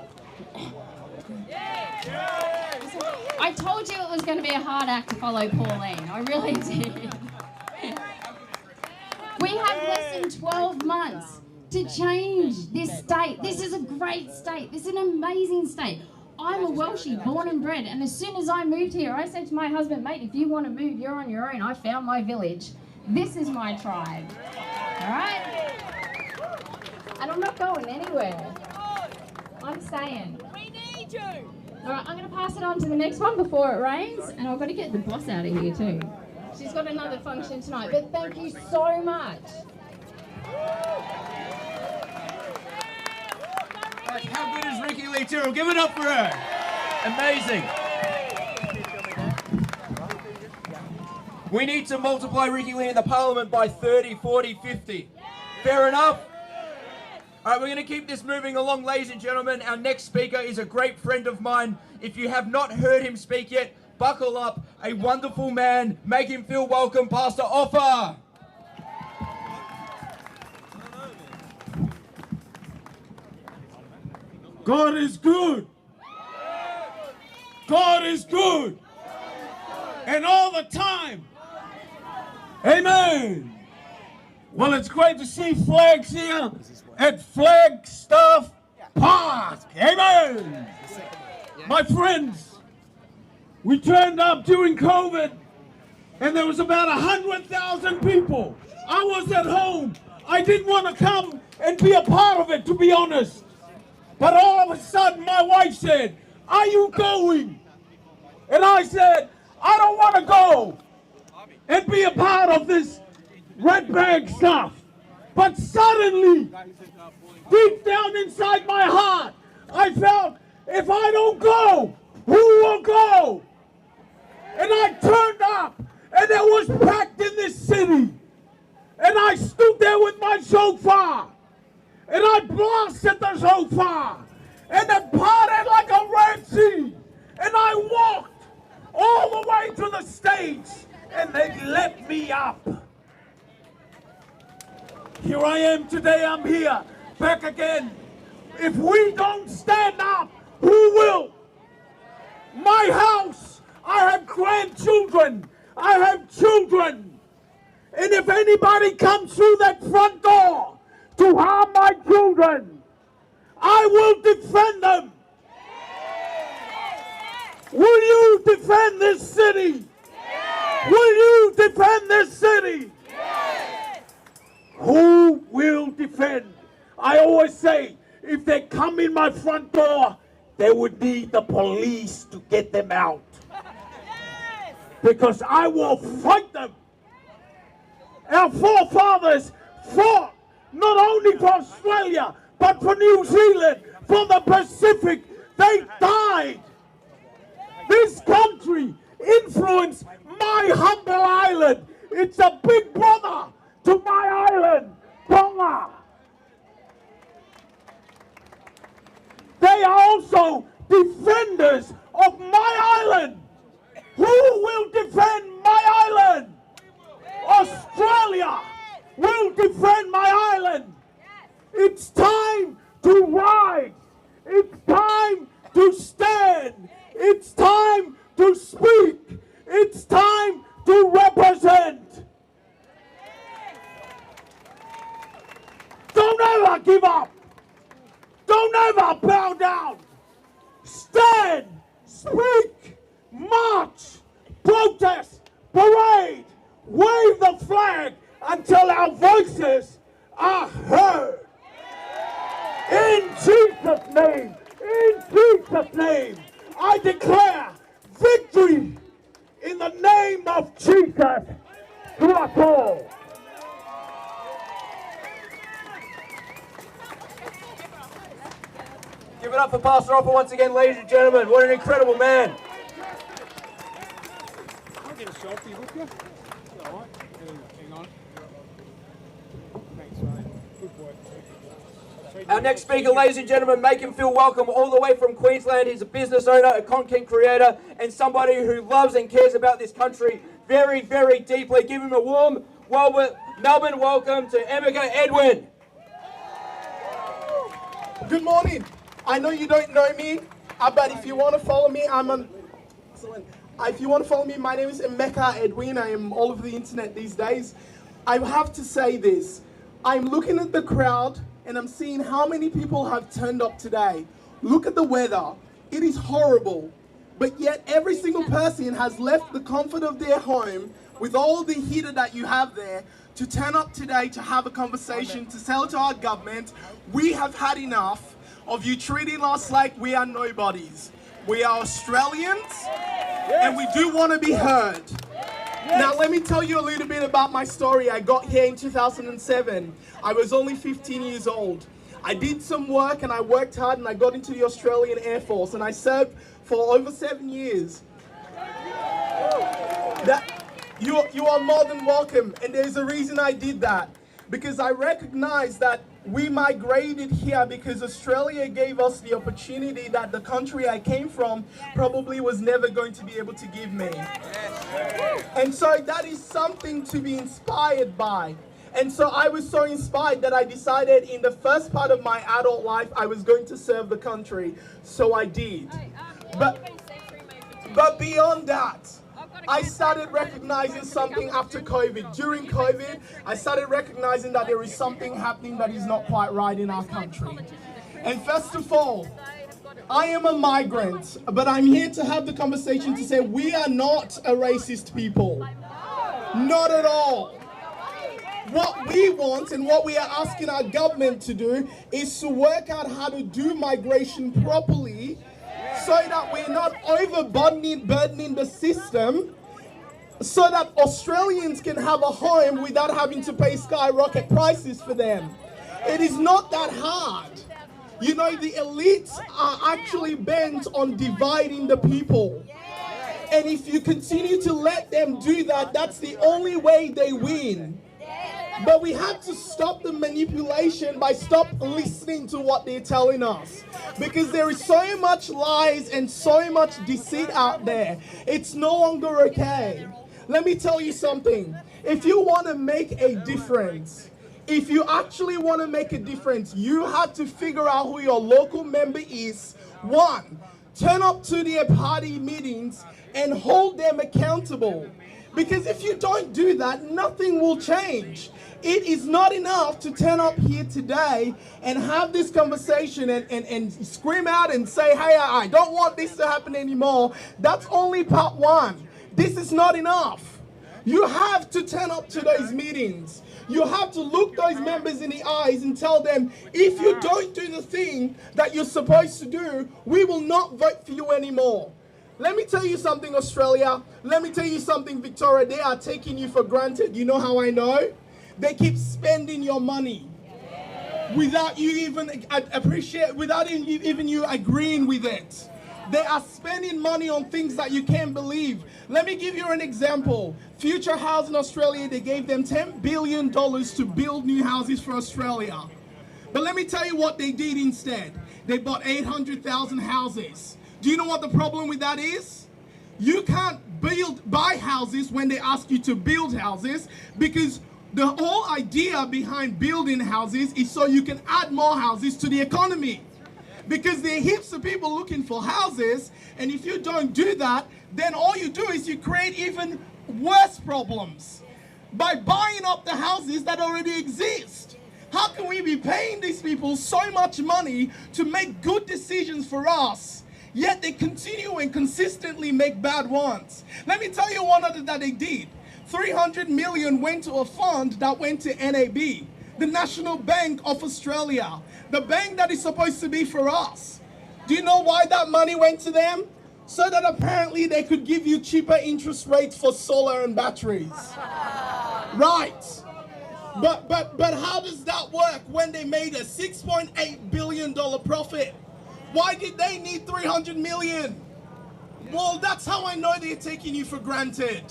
I told you it was going to be a hard act to follow Pauline. I really did. We have less than 12 months to change this state. This is a great state. This is an amazing state. I'm a Welshie, born and bred, and as soon as I moved here, I said to my husband, mate, if you want to move, you're on your own. I found my village. This is my tribe. All right? And I'm not going anywhere. I'm staying. We need you. All right, I'm going to pass it on to the next one before it rains, and I've got to get the boss out of here too. She's got another function tonight, but thank you so much. How good is Ricky Lee Tyrrell? Give it up for her. Amazing. We need to multiply Ricky Lee in the Parliament by 30, 40, 50. Fair enough? All right, we're going to keep this moving along, ladies and gentlemen. Our next speaker is a great friend of mine. If you have not heard him speak yet, buckle up. A wonderful man. Make him feel welcome, Pastor Offa. God is good. God is good. And all the time. Amen. Well, it's great to see flags here at Flagstaff Park. Amen. My friends, we turned up during COVID and there was about 100,000 people. I was at home. I didn't want to come and be a part of it, to be honest. But all of a sudden, my wife said, "Are you going?" And I said, "I don't want to go and be a part of this red bag stuff." But suddenly, deep down inside my heart, I felt, if I don't go, who will go? And I turned up, and it was packed in this city. And I stood there with my shofar. And I blasted the shofar, and it parted like a Red Sea. And I walked all the way to the stage, and they let me up. Here I am today, I'm here, back again. If we don't stand up, who will? My house, I have grandchildren, I have children. And if anybody comes through that front door to harm my children, I will defend them. Will you defend this city? Will you defend this city? Who will defend? I always say, if they come in my front door, they would need the police to get them out. because I will fight them. Our forefathers fought not only for Australia, but for New Zealand, for the Pacific. They died. This country influenced my humble island. It's a big brother to my island, Tonga. They are also defenders of my island. Who will defend my island? Australia will defend my island. It's time to rise. It's time to stand. It's time to speak. It's time to represent. Don't ever give up. Don't ever bow down. Stand, speak, march, protest, parade, wave the flag until our voices are heard. In Jesus' name, I declare victory in the name of Jesus to us all. Give it up for Pastor Offer once again, ladies and gentlemen. What an incredible man. I'll get a selfie with you. All right. Hang on. Thanks, mate. Good boy. Our next speaker, ladies and gentlemen, make him feel welcome all the way from Queensland. He's a business owner, a content creator, and somebody who loves and cares about this country very, very deeply. Give him a warm Melbourne welcome to Emeka Edwin. Good morning. I know you don't know me, but if you want to follow me, if you want to follow me, my name is Emeka Edwin. I am all over the internet these days. I have to say this. I'm looking at the crowd and I'm seeing how many people have turned up today. Look at the weather. It is horrible. But yet every single person has left the comfort of their home with all the heater that you have there to turn up today to have a conversation, to tell to our government, we have had enough of you treating us like we are nobodies. We are Australians, and we do want to be heard. Now, let me tell you a little bit about my story. I got here in 2007. I was only 15 years old. I did some work, and I worked hard, and I got into the Australian Air Force, and I served for over 7 years. You are more than welcome, and there's a reason I did that. Because I recognize that we migrated here because Australia gave us the opportunity that the country I came from probably was never going to be able to give me. And so that is something to be inspired by. And so I was so inspired that I decided in the first part of my adult life I was going to serve the country. So I did. But beyond that, I started recognizing something after COVID. During COVID, I started recognizing that there is something happening that is not quite right in our country. And first of all, I am a migrant, but I'm here to have the conversation to say we are not a racist people. Not at all. What we want and what we are asking our government to do is to work out how to do migration properly so that we're not burdening the system, so that Australians can have a home without having to pay skyrocket prices for them. It is not that hard. You know, the elites are actually bent on dividing the people. And if you continue to let them do that, that's the only way they win. But we have to stop the manipulation by stop listening to what they're telling us. Because there is so much lies and so much deceit out there. It's no longer okay. Let me tell you something. If you want to make a difference, if you actually want to make a difference, you have to figure out who your local member is. One, turn up to their party meetings and hold them accountable. Because if you don't do that, nothing will change. It is not enough to turn up here today and have this conversation and scream out and say, hey, I don't want this to happen anymore. That's only part one. This is not enough. You have to turn up to those meetings. You have to look those members in the eyes and tell them, if you don't do the thing that you're supposed to do, we will not vote for you anymore. Let me tell you something, Australia. Let me tell you something, Victoria. They are taking you for granted. You know how I know? They keep spending your money without you even without even you agreeing with it. They are spending money on things that you can't believe. Let me give you an example. Future Housing Australia, they gave them $10 billion to build new houses for Australia. But let me tell you what they did instead. They bought 800,000 houses. Do you know what the problem with that is? You can't buy houses when they ask you to build houses, because the whole idea behind building houses is so you can add more houses to the economy. Because there are heaps of people looking for houses, and if you don't do that, then all you do is you create even worse problems by buying up the houses that already exist. How can we be paying these people so much money to make good decisions for us, yet they continue and consistently make bad ones? Let me tell you one other that they did. 300 million went to a fund that went to NAB, the National Bank of Australia, the bank that is supposed to be for us. Do you know why that money went to them? So that apparently they could give you cheaper interest rates for solar and batteries. Right. But how does that work when they made a $6.8 billion profit? Why did they need 300 million? Well, that's how I know they're taking you for granted.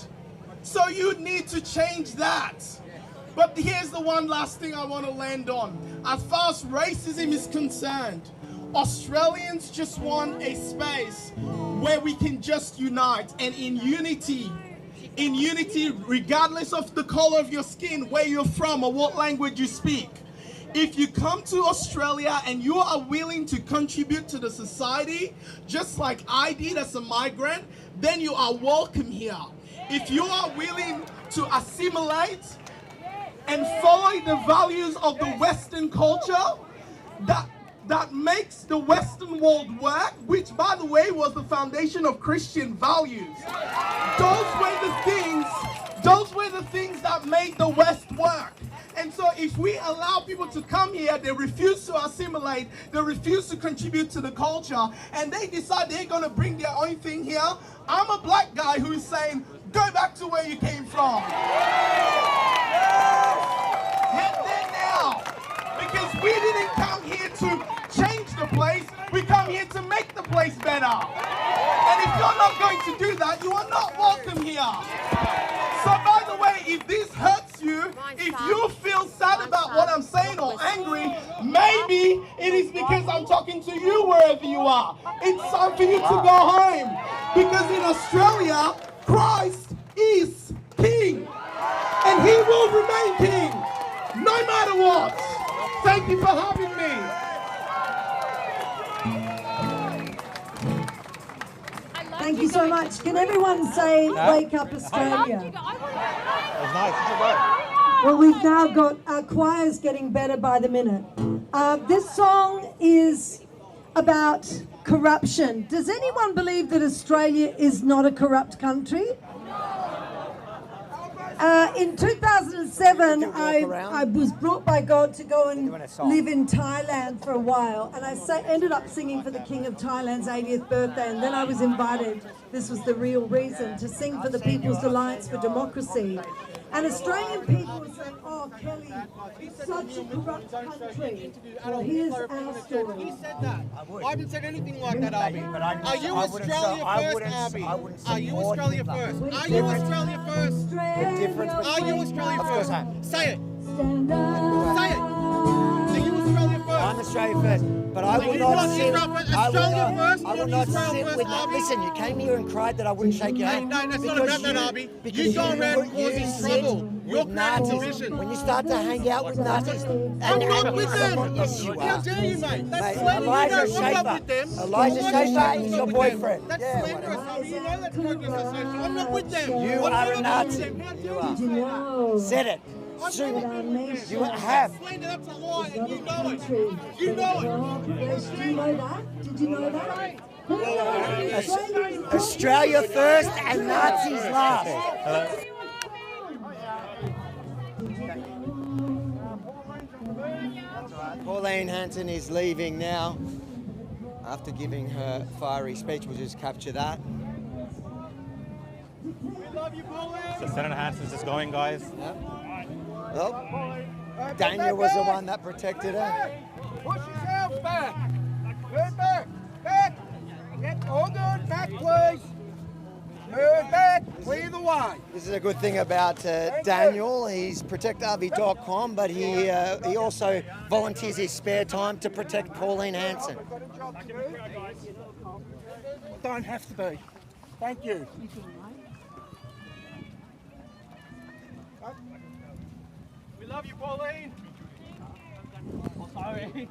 So you need to change that. But here's the one last thing I want to land on. As far as racism is concerned, Australians just want a space where we can just unite, and in unity, regardless of the color of your skin, where you're from, or what language you speak. If you come to Australia and you are willing to contribute to the society, just like I did as a migrant, then you are welcome here. If you are willing to assimilate and follow the values of the Western culture that makes the Western world work, which by the way was the foundation of Christian values. Those were the things that made the West work. And so if we allow people to come here, they refuse to assimilate, they refuse to contribute to the culture, and they decide they're going to bring their own thing here. I'm a black guy who's saying, go back to where you came from. Get there now. Because we didn't come here to change the place, we come here to make the place better. And if you're not going to do that, you are not welcome here. So by the way, if this hurts you, if you feel sad about what I'm saying or angry, maybe it is because I'm talking to you wherever you are. It's time for you to go home. Because in Australia, Christ is King. And he will remain King, no matter what. Thank you for having me. Thank you so much. Can everyone say, wake up Australia? Well, we've now got our choirs getting better by the minute. This song is about corruption. Does anyone believe that Australia is not a corrupt country? In 2007, I was brought by God to go and live in Thailand for a while, and I ended up singing for the King of Thailand's 80th birthday, and then I was invited, this was the real reason, to sing for the People's Alliance for Democracy. And Australian people were saying, oh, Kelly, it's such a corrupt country. Well, here's our story. He said that. I haven't said anything like that, Arby. Are you Australia first, Arby? Are you Australia first? Are you Australia first? Are you Australia first? Say it. Say it. Are you Australia first? I'm Australia first. But I will not sit. I will not sit with that. Listen, you came here and cried that I wouldn't shake your hand. No, that's not about that, Arby. You go around causing trouble. You're Nazis. When you start to hang out with Nazis, I'm not with them. Yes, you are. How dare you, mate? That's Elijah Schaefer. Elijah Schaefer is your boyfriend. That's slanderous, Arby. You know that's progress association. I'm not with them. You are a Nazi. You are. Said it. You have. That's a lie, and you know it. You know it. Did you know that? Did you know that? Australia first and Nazis last. Pauline Hanson is leaving now after giving her fiery speech. We'll just capture that. So Senator Hanson's just going, guys. Oh, Daniel was the one that protected her. Push yourselves back. Move back. Back. Get all good. Back, please. Move back. Clear the way. This is a good thing about Daniel. He's protectrv.com, but he also volunteers his spare time to protect Pauline Hanson. Don't have to be. Thank you. We love you, Pauline. Oh, sorry.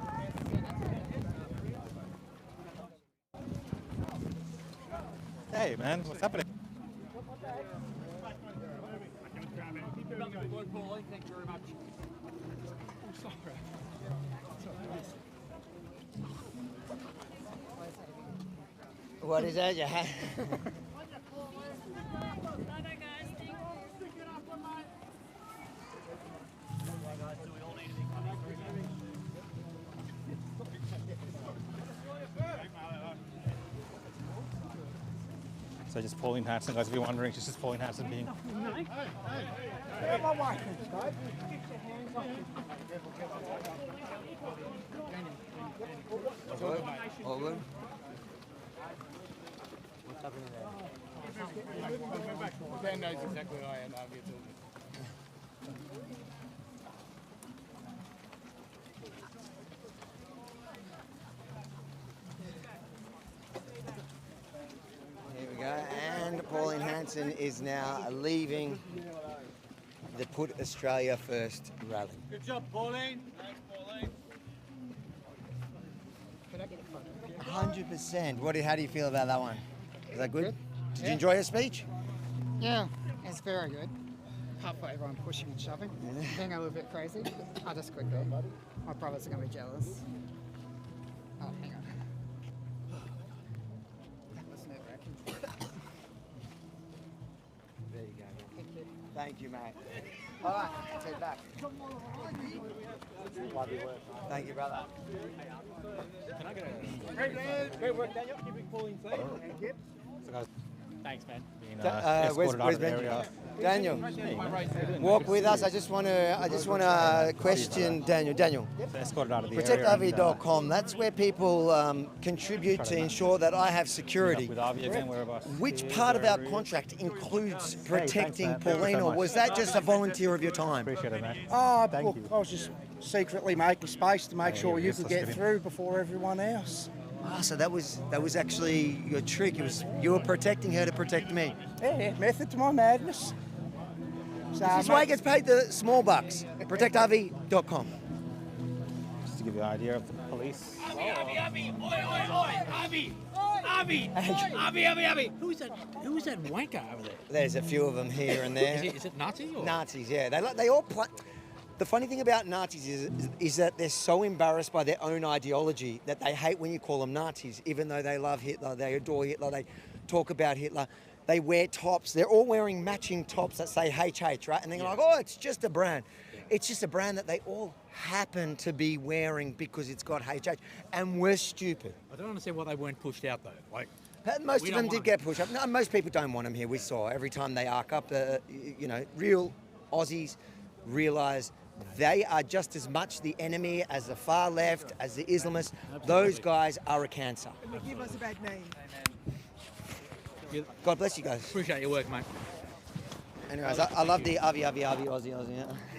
Hey, man, what's happening? Thank you very much. Oh, sorry. What is that? Yeah. So just Pauline Hanson, guys, if you're wondering, she's just Pauline Hanson being... What's happening there? Ben knows exactly what I am. Here we go, and Pauline Hanson is now leaving the Put Australia First rally. Good job, Pauline. Thanks, Pauline. 100%. How do you feel about that one? Is that good? Did you enjoy her speech? Yeah, it's very good. Apart from everyone pushing and shoving, being a little bit crazy. I just quickly, my brothers are going to be jealous. Oh, hang on. That was nerve-wracking. There you go. Thank you, mate. All right, take back. Thank you, brother. Can I get a... Great work, Daniel. Keeping Pauline safe. So guys, thanks, man. Where's Daniel? Walk with us. I just want to question Daniel. Daniel. Escorted out of the ProtectRV.com. That's where people contribute to ensure that I have security. With RV again, Which part of our contract includes protecting Pauline, or was that just a volunteer of your time? Appreciate it, man. Look, I was just secretly making space to make sure you could get through before everyone else. So that was actually your trick. You were protecting her to protect me. Yeah, method to my madness. So, this is why he gets paid the small bucks. ProtectRV.com. Just to give you an idea of the police. Abby! Who is that wanker over there? There's a few of them here and there. Is it Nazi? Or? Nazis, yeah. They all play. The funny thing about Nazis is that they're so embarrassed by their own ideology that they hate when you call them Nazis, even though they love Hitler, they adore Hitler, they talk about Hitler. They wear tops. They're all wearing matching tops that say HH, right? And they're like, oh, it's just a brand. It's just a brand that they all happen to be wearing because it's got HH. And we're stupid. I don't understand why they weren't pushed out, though. Like, most of them did get pushed up. No, most people don't want them here. We saw every time they arc up, real Aussies realise they are just as much the enemy as the far left, as the Islamists. Those guys are a cancer. Give us a bad name. God bless you guys. Appreciate your work, mate. Anyways, I love the Aussie. Yeah,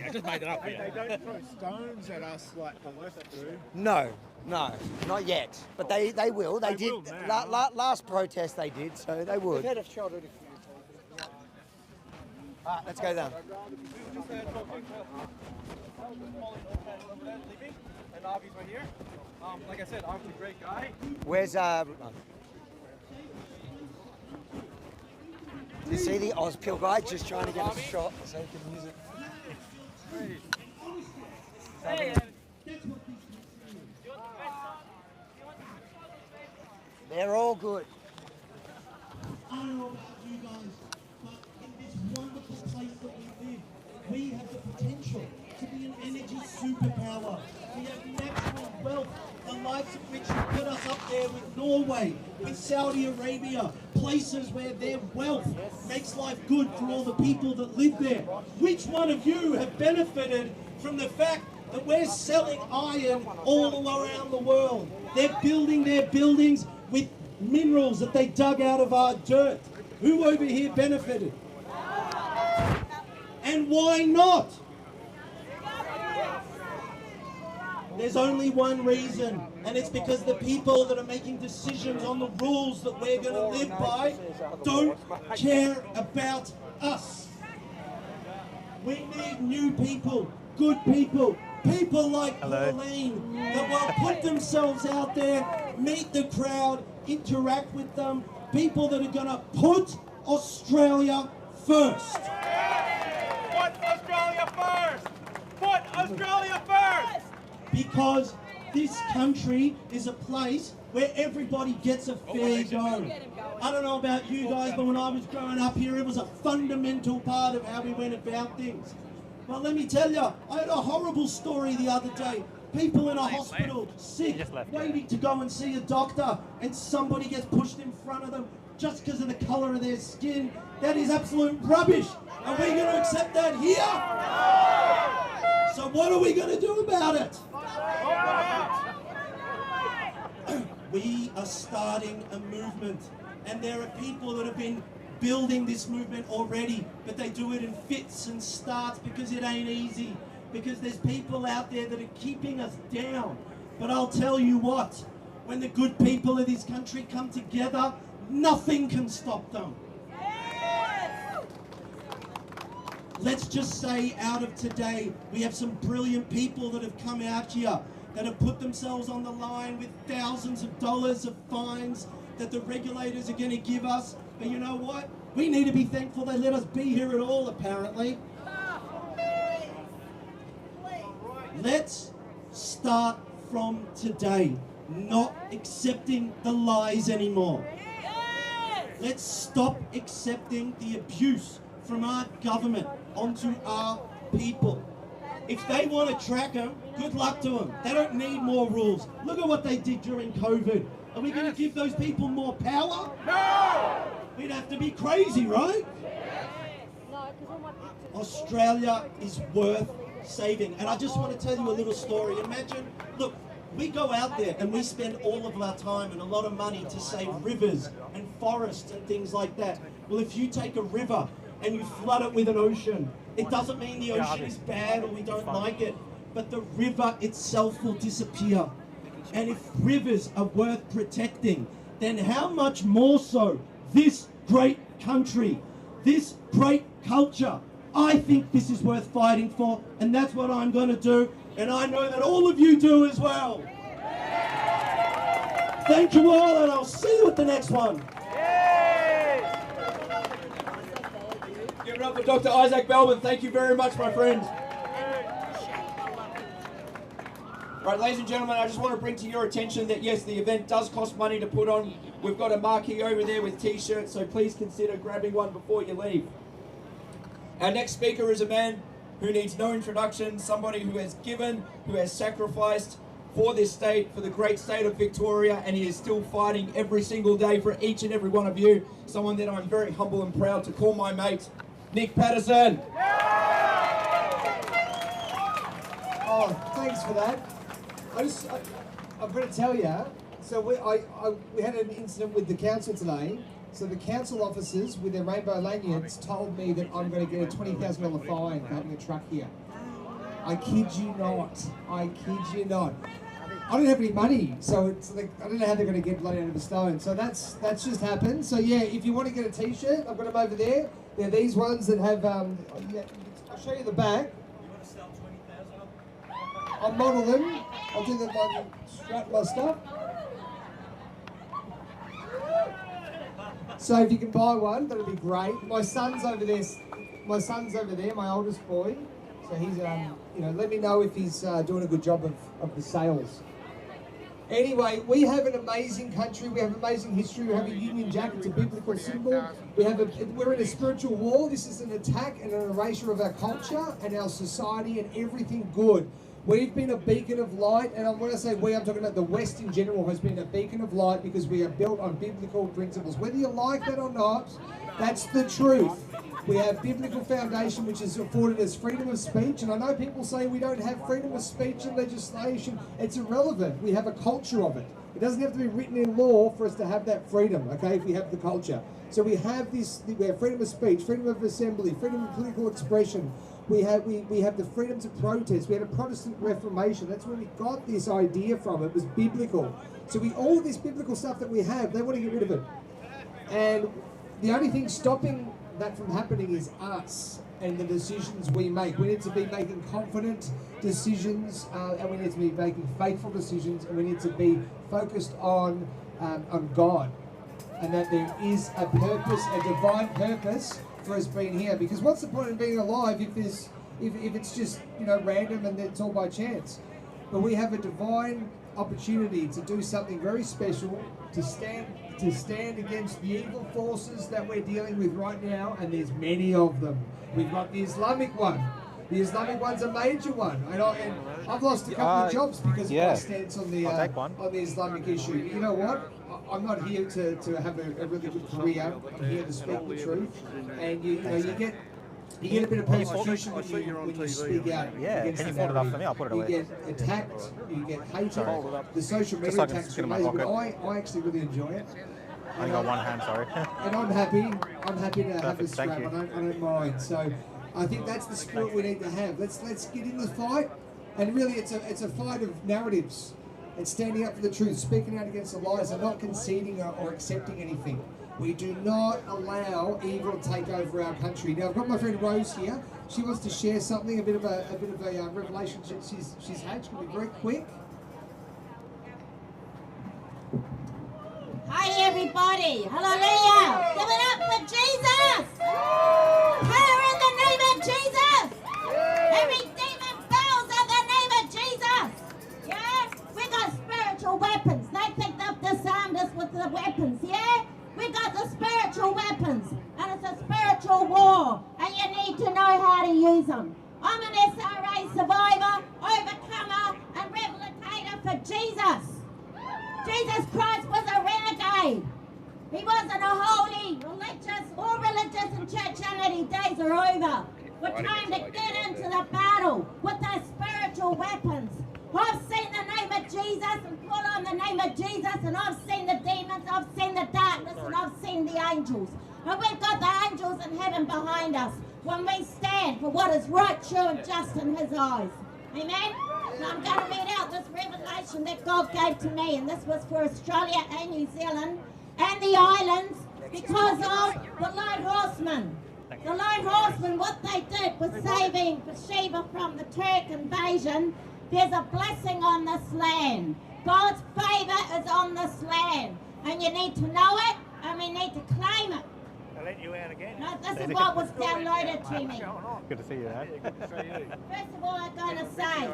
I just made it up. They don't throw stones at us like the left do. No, not yet. But they will. They did. Last protest they did, so they would. Head of shoulder. All right, let's go down. And Avi's right here. Like I said, Avi's a great guy. Where's you see the Ozpil guy just trying to get a shot so he can use it. Hey. They're all good. I don't know about you guys, but in this wonderful place that we live, we have the potential to be an energy superpower. We have natural wealth, the likes of which have put us up there with Norway, with Saudi Arabia, places where their wealth makes life good for all the people that live there. Which one of you have benefited from the fact that we're selling iron all around the world? They're building their buildings with minerals that they dug out of our dirt. Who over here benefited? And why not? There's only one reason, and it's because the people that are making decisions on the rules that we're going to live by don't care about us. We need new people, good people, people like Pauline that will put themselves out there, meet the crowd, interact with them, people that are going to put Australia first. Put Australia first! Put Australia first! Because this country is a place where everybody gets a fair go. I don't know about you guys, but when I was growing up here, it was a fundamental part of how we went about things. But let me tell you, I had a horrible story the other day. People in a hospital, sick, waiting to go and see a doctor, and somebody gets pushed in front of them just because of the colour of their skin. That is absolute rubbish. Are we going to accept that here? So what are we going to do about it? We are starting a movement, and there are people that have been building this movement already, but they do it in fits and starts because it ain't easy, because there's people out there that are keeping us down. But I'll tell you what, when the good people of this country come together, nothing can stop them. Let's just say out of today, we have some brilliant people that have come out here that have put themselves on the line with thousands of dollars of fines that the regulators are going to give us. But you know what? We need to be thankful they let us be here at all, apparently. Let's start from today, not accepting the lies anymore. Let's stop accepting the abuse from our government onto our people. If they want to track them, good luck to them. They don't need more rules. Look at what they did during COVID. Are we going to give those people more power? No! We'd have to be crazy, right? Australia is worth saving. And I just want to tell you a little story. Imagine, look, we go out there and we spend all of our time and a lot of money to save rivers and forests and things like that. Well, if you take a river and you flood it with an ocean, it doesn't mean the ocean is bad or we don't like it, but the river itself will disappear. And if rivers are worth protecting, then how much more so this great country, this great culture? I think this is worth fighting for, and that's what I'm going to do, and I know that all of you do as well. Thank you all, and I'll see you at the next one. Give it up for Dr. Isaac Belbin. Thank you very much, my friend. Right, ladies and gentlemen, I just want to bring to your attention that yes, the event does cost money to put on. We've got a marquee over there with t-shirts, so please consider grabbing one before you leave. Our next speaker is a man who needs no introduction, somebody who has given, who has sacrificed for this state, for the great state of Victoria, and he is still fighting every single day for each and every one of you. Someone that I'm very humble and proud to call my mate, Nick Patterson. Oh, thanks for that. I've got to tell you, so we had an incident with the council today. So the council officers with their rainbow lanyards told me that I'm going to get a $20,000 fine for having a truck here. I kid you not. I kid you not. I don't have any money, so it's like, I don't know how they're going to get bloody out of a stone. So that's just happened. So yeah, if you want to get a t-shirt, I've got them over there. They're these ones that have, I'll show you the back. I'll model them. I'll do them on strap my stuff. So if you can buy one, that'll be great. My son's over there. My oldest boy. So he's, let me know if he's doing a good job of the sales. Anyway, we have an amazing country, we have amazing history, we have a Union Jack, it's a biblical symbol. We're in a spiritual war. This is an attack and an erasure of our culture and our society and everything good. We've been a beacon of light, and when I say we, I'm talking about the West in general has been a beacon of light because we are built on biblical principles. Whether you like that or not, that's the truth. We have biblical foundation which is afforded us freedom of speech, and I know people say we don't have freedom of speech in legislation. It's irrelevant. We have a culture of it. It doesn't have to be written in law for us to have that freedom, okay, if we have the culture. So we have this, we have freedom of speech, freedom of assembly, freedom of political expression. We have the freedom to protest. We had a Protestant Reformation. That's where we got this idea from. It was biblical. So all this biblical stuff that we have, they want to get rid of it. And the only thing stopping that from happening is us and the decisions we make. We need to be making confident decisions, and we need to be making faithful decisions, and we need to be focused on God, and that there is a purpose, a divine purpose for us being here. Because what's the point of being alive if it's just, you know, random and it's all by chance? But we have a divine opportunity to do something very special, to stand against the evil forces that we're dealing with right now, and there's many of them. We've got the Islamic one. The Islamic one's a major one, and I've lost a couple of jobs because of my stance on the Islamic issue. You know what? I'm not here to have a really good career. I'm here to speak the truth, and you get a bit of persecution when you speak out. Yeah, can you fold it up for me? I'll put it away. You get attacked, you get hated. The social media attacks are amazing, but I actually really enjoy it. I only got one hand, sorry. And I'm happy to have this scrap. I don't mind. So I think that's the spirit we need to have. Let's get in the fight, and really it's a fight of narratives. It's standing up for the truth, speaking out against the lies, and not conceding or accepting anything. We do not allow evil to take over our country. Now I've got my friend Rose here. She wants to share something, a bit of a revelation she's had. It's going to be very quick. Hi everybody, hallelujah! Give it up for Jesus! Power in the name of Jesus! Every demon bows at the name of Jesus! Yeah? We got spiritual weapons. They picked up disarmed us with the weapons, yeah? We got the spiritual weapons, and it's a spiritual war, and you need to know how to use them. I'm an SRA survivor, overcomer, and replicator for Jesus. Jesus Christ was a renegade. He wasn't a holy, religious and churchianity days are over. We're trying to get into the battle with those spiritual weapons. I've seen the name of Jesus and call on the name of Jesus, and I've seen the demons, I've seen the darkness, and I've seen the angels. And we've got the angels in heaven behind us when we stand for what is right, true, and just in His eyes. Amen? And I'm going to read out this revelation that God gave to me, and this was for Australia and New Zealand and the islands because of the Lone Horsemen. The Lone Horsemen, what they did was saving Bathsheba from the Turk invasion. There's a blessing on this land. God's favour is on this land. And you need to know it, and we need to claim it. I'll let you out again. No, this is what was downloaded to me. Good to see you, Dad. First of all, I'm going to say,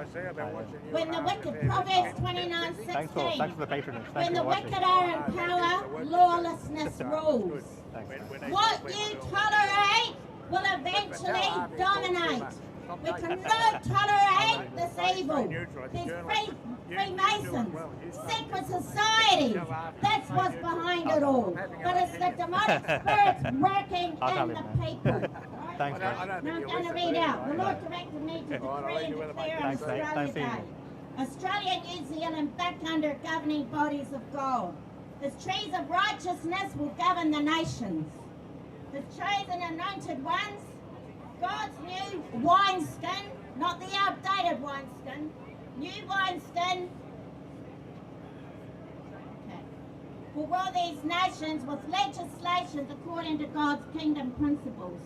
when the wicked, Proverbs 29:16, thanks for the patronage. when the wicked are in power, lawlessness rules. What you tolerate will eventually dominate. We cannot tolerate this evil. There's Freemasons, secret societies. That's what's behind it all. But it's the demonic spirits working in the people. Thanks, now I'm going to read out. The Lord directed me to decree and declare on Australia Day. Australia and New Zealand back under governing bodies of God. The trees of righteousness will govern the nations. The chosen anointed ones, God's new wineskin, not the outdated wineskin, new wineskin, will rule these nations with legislations according to God's kingdom principles.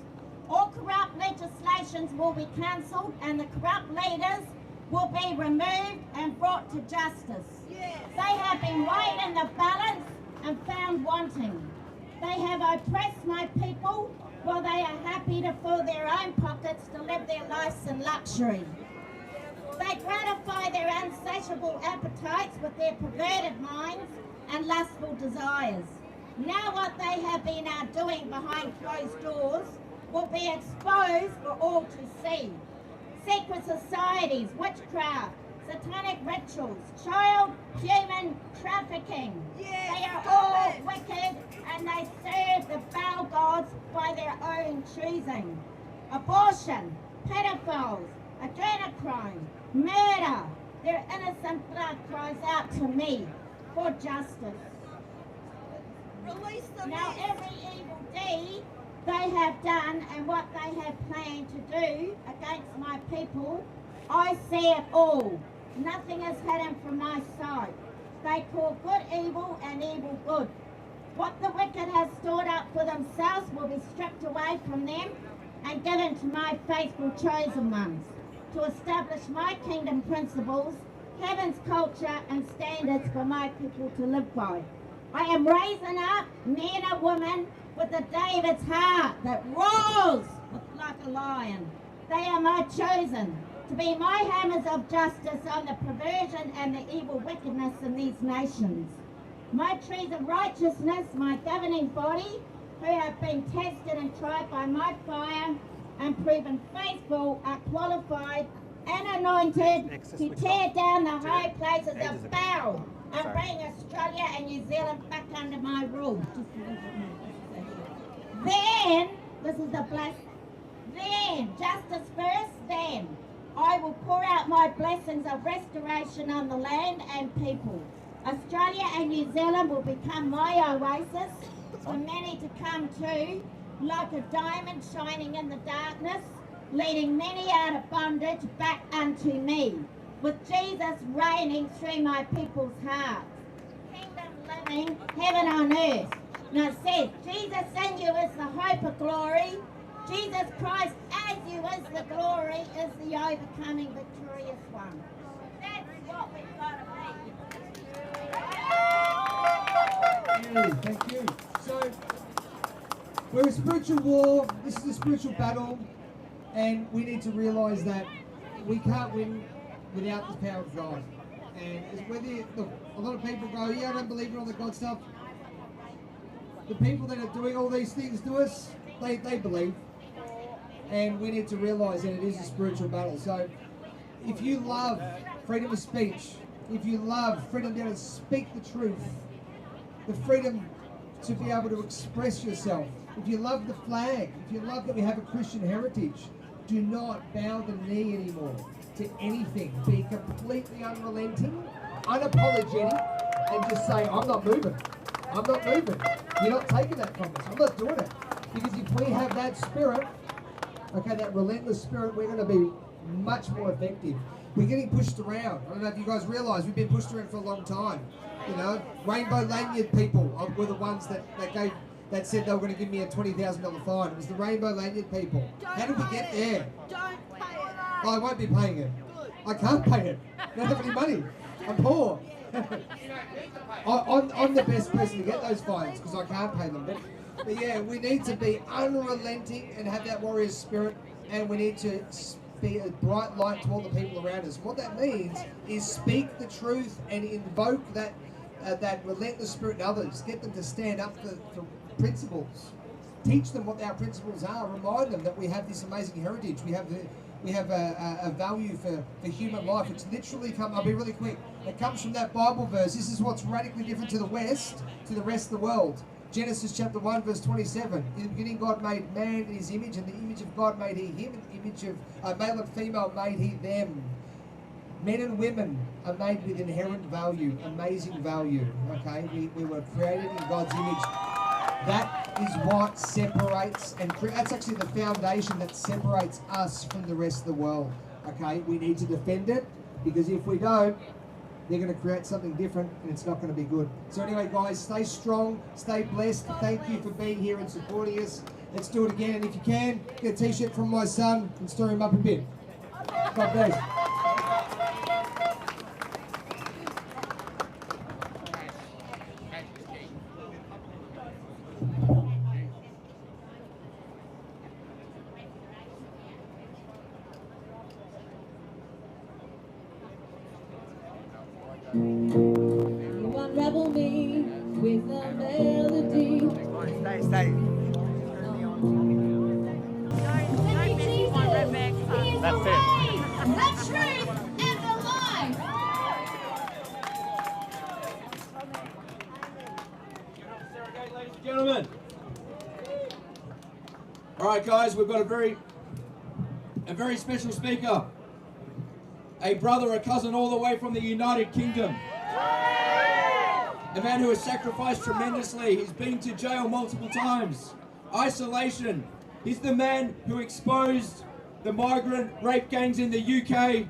All corrupt legislations will be cancelled, and the corrupt leaders will be removed and brought to justice. They have been weighed in the balance and found wanting. They have oppressed my people while they are happy to fill their own pockets to live their lives in luxury. They gratify their insatiable appetites with their perverted minds and lustful desires. Now what they have been doing behind closed doors will be exposed for all to see. Secret societies, witchcraft, satanic rituals, child human trafficking. Yes, they are all wicked and they serve the Baal gods by their own choosing. Abortion, pedophiles, adrenochrome, murder. Their innocent blood cries out to me for justice. Release them. Now every evil deed they have done and what they have planned to do against my people, I see it all. Nothing is hidden from my sight. They call good evil and evil good. What the wicked have stored up for themselves will be stripped away from them and given to my faithful chosen ones to establish my kingdom principles, heaven's culture and standards for my people to live by. I am raising up men and women with a David's heart that roars like a lion. They are my chosen to be my hammers of justice on the perversion and the evil wickedness in these nations. My trees of righteousness, my governing body, who have been tested and tried by my fire and proven faithful, are qualified and anointed to tear down the high places of Baal and bring Australia and New Zealand back under my rule. Then, this is the blessing, then, justice first, then, I will pour out my blessings of restoration on the land and people. Australia and New Zealand will become my oasis for many to come to, like a diamond shining in the darkness, leading many out of bondage back unto me, with Jesus reigning through my people's hearts. Kingdom living, heaven on earth. Now it says, Jesus in you is the hope of glory. Jesus Christ as you is the glory, is the overcoming victorious one. That's what we've got to be. Thank you. So, we're a spiritual war, this is a spiritual battle, and we need to realise that we can't win without the power of God. And it's whether look, a lot of people go, yeah, I don't believe in all the God stuff. The people that are doing all these things to us, they believe. And we need to realise that it is a spiritual battle. So if you love freedom of speech, if you love freedom to be able to speak the truth, the freedom to be able to express yourself, if you love the flag, if you love that we have a Christian heritage, do not bow the knee anymore to anything. Be completely unrelenting, unapologetic, and just say, I'm not moving. I'm not moving. You're not taking that from us. I'm not doing it. Because if we have that spirit, okay, that relentless spirit, we're going to be much more effective. We're getting pushed around. I don't know if you guys realise we've been pushed around for a long time. You know, rainbow lanyard people were the ones that said they were going to give me a $20,000 fine. It was the rainbow lanyard people. How did we get there? Don't pay it. Oh, I won't be paying it. I can't pay it. I don't have any money. I'm poor. I'm the best person to get those fines because I can't pay them. But yeah, we need to be unrelenting and have that warrior spirit, and we need to be a bright light to all the people around us. What that means is speak the truth and invoke that relentless spirit in others. Get them to stand up for principles. Teach them what our principles are. Remind them that we have this amazing heritage. We have a value for human life. It's literally I'll be really quick. It comes from that Bible verse. This is what's radically different to the West, to the rest of the world. Genesis chapter 1 verse 27. In the beginning God made man in his image, and the image of God made he him, and the image of male and female made he them. Men and women are made with inherent value, amazing value. Okay, we were created in God's image. That is what separates, and that's actually the foundation that separates us from the rest of the world. Okay, we need to defend it, because if we don't, they're going to create something different and it's not going to be good. So anyway, guys, stay strong, stay blessed. Thank you for being here and supporting us. Let's do it again. And if you can, get a t-shirt from my son and stir him up a bit. God bless. You unravel me with a melody. Stay. That's it. The truth and the life. Ladies and gentlemen. All right, guys, we've got a very special speaker. A brother, a cousin, all the way from the United Kingdom. A man who has sacrificed tremendously. He's been to jail multiple times. Isolation. He's the man who exposed the migrant rape gangs in the UK.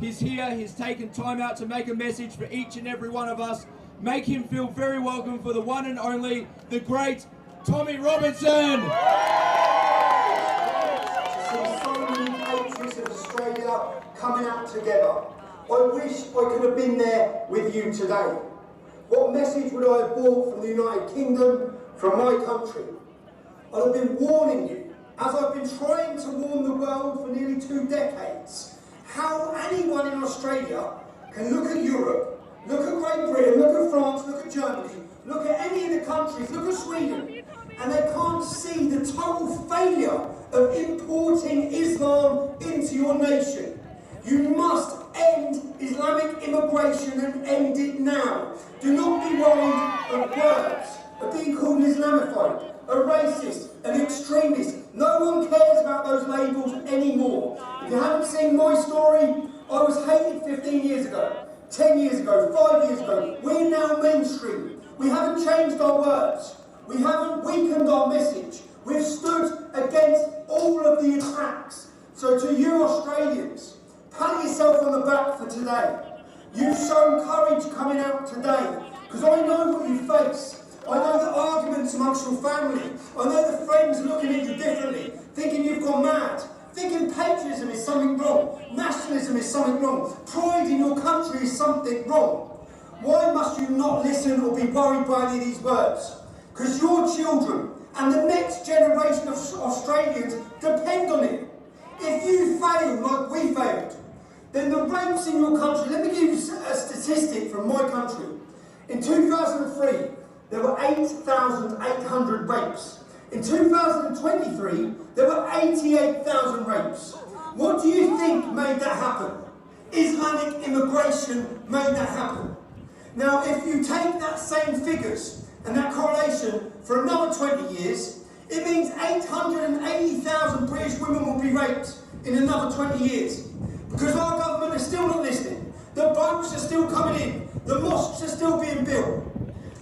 He's here. He's taken time out to make a message for each and every one of us. Make him feel very welcome for the one and only, the great Tommy Robinson. So many patriots of Australia coming out together. I wish I could have been there with you today. What message would I have brought from the United Kingdom, from my country? I'd have been warning you, as I've been trying to warn the world for nearly 2 decades, how anyone in Australia can look at Europe, look at Great Britain, look at France, look at Germany, look at any of the countries, look at Sweden, and they can't see the total failure of importing Islam into your nation. You must end Islamic immigration and end it now. Do not be worried of words, of being called an Islamophobe, a racist, an extremist. No one cares about those labels anymore. If you haven't seen my story, I was hated 15 years ago, 10 years ago, 5 years ago. We're now mainstream. We haven't changed our words. We haven't weakened our message. We've stood against all of the attacks. So to you Australians, pat yourself on the back for today. You've shown courage coming out today, because I know what you face. I know the arguments amongst your family. I know the friends looking at you differently, thinking you've gone mad, thinking patriotism is something wrong, nationalism is something wrong, pride in your country is something wrong. Why must you not listen or be worried by any of these words? Because your children and the next generation of Australians depend on it. If you fail like we failed, then the rapes in your country, let me give you a statistic from my country. In 2003, there were 8,800 rapes. In 2023, there were 88,000 rapes. What do you think made that happen? Islamic immigration made that happen. Now, if you take that same figures and that correlation for another 20 years, it means 880,000 British women will be raped in another 20 years. Because our government is still not listening. The boats are still coming in. The mosques are still being built.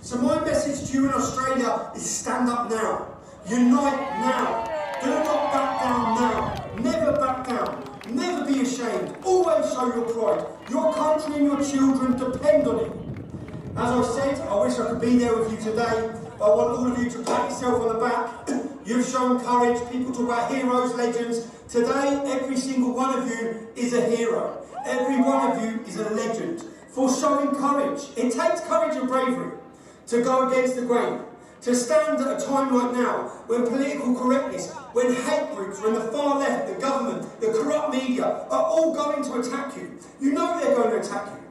So my message to you in Australia is stand up now. Unite now. Do not back down now. Never back down. Never be ashamed. Always show your pride. Your country and your children depend on it. As I said, I wish I could be there with you today. I want all of you to pat yourself on the back. You've shown courage. People talk about heroes, legends. Today, every single one of you is a hero. Every one of you is a legend for showing courage. It takes courage and bravery to go against the grain, to stand at a time like now when political correctness, when hate groups, when the far left, the government, the corrupt media are all going to attack you. You know they're going to attack you.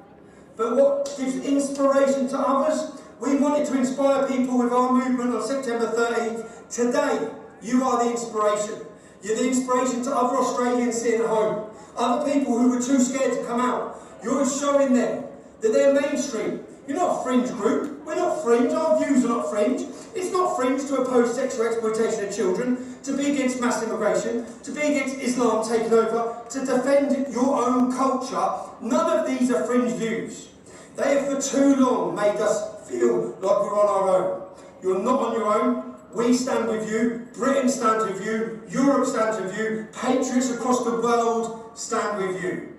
But what gives inspiration to others? We wanted to inspire people with our movement on September 13th. Today, you are the inspiration. You're the inspiration to other Australians sitting at home, other people who were too scared to come out. You're showing them that they're mainstream. You're not a fringe group. We're not fringe. Our views are not fringe. It's not fringe to oppose sexual exploitation of children, to be against mass immigration, to be against Islam taking over, to defend your own culture. None of these are fringe views. They have for too long made us feel like we're on our own. You're not on your own. We stand with you. Britain stands with you. Europe stands with you. Patriots across the world stand with you.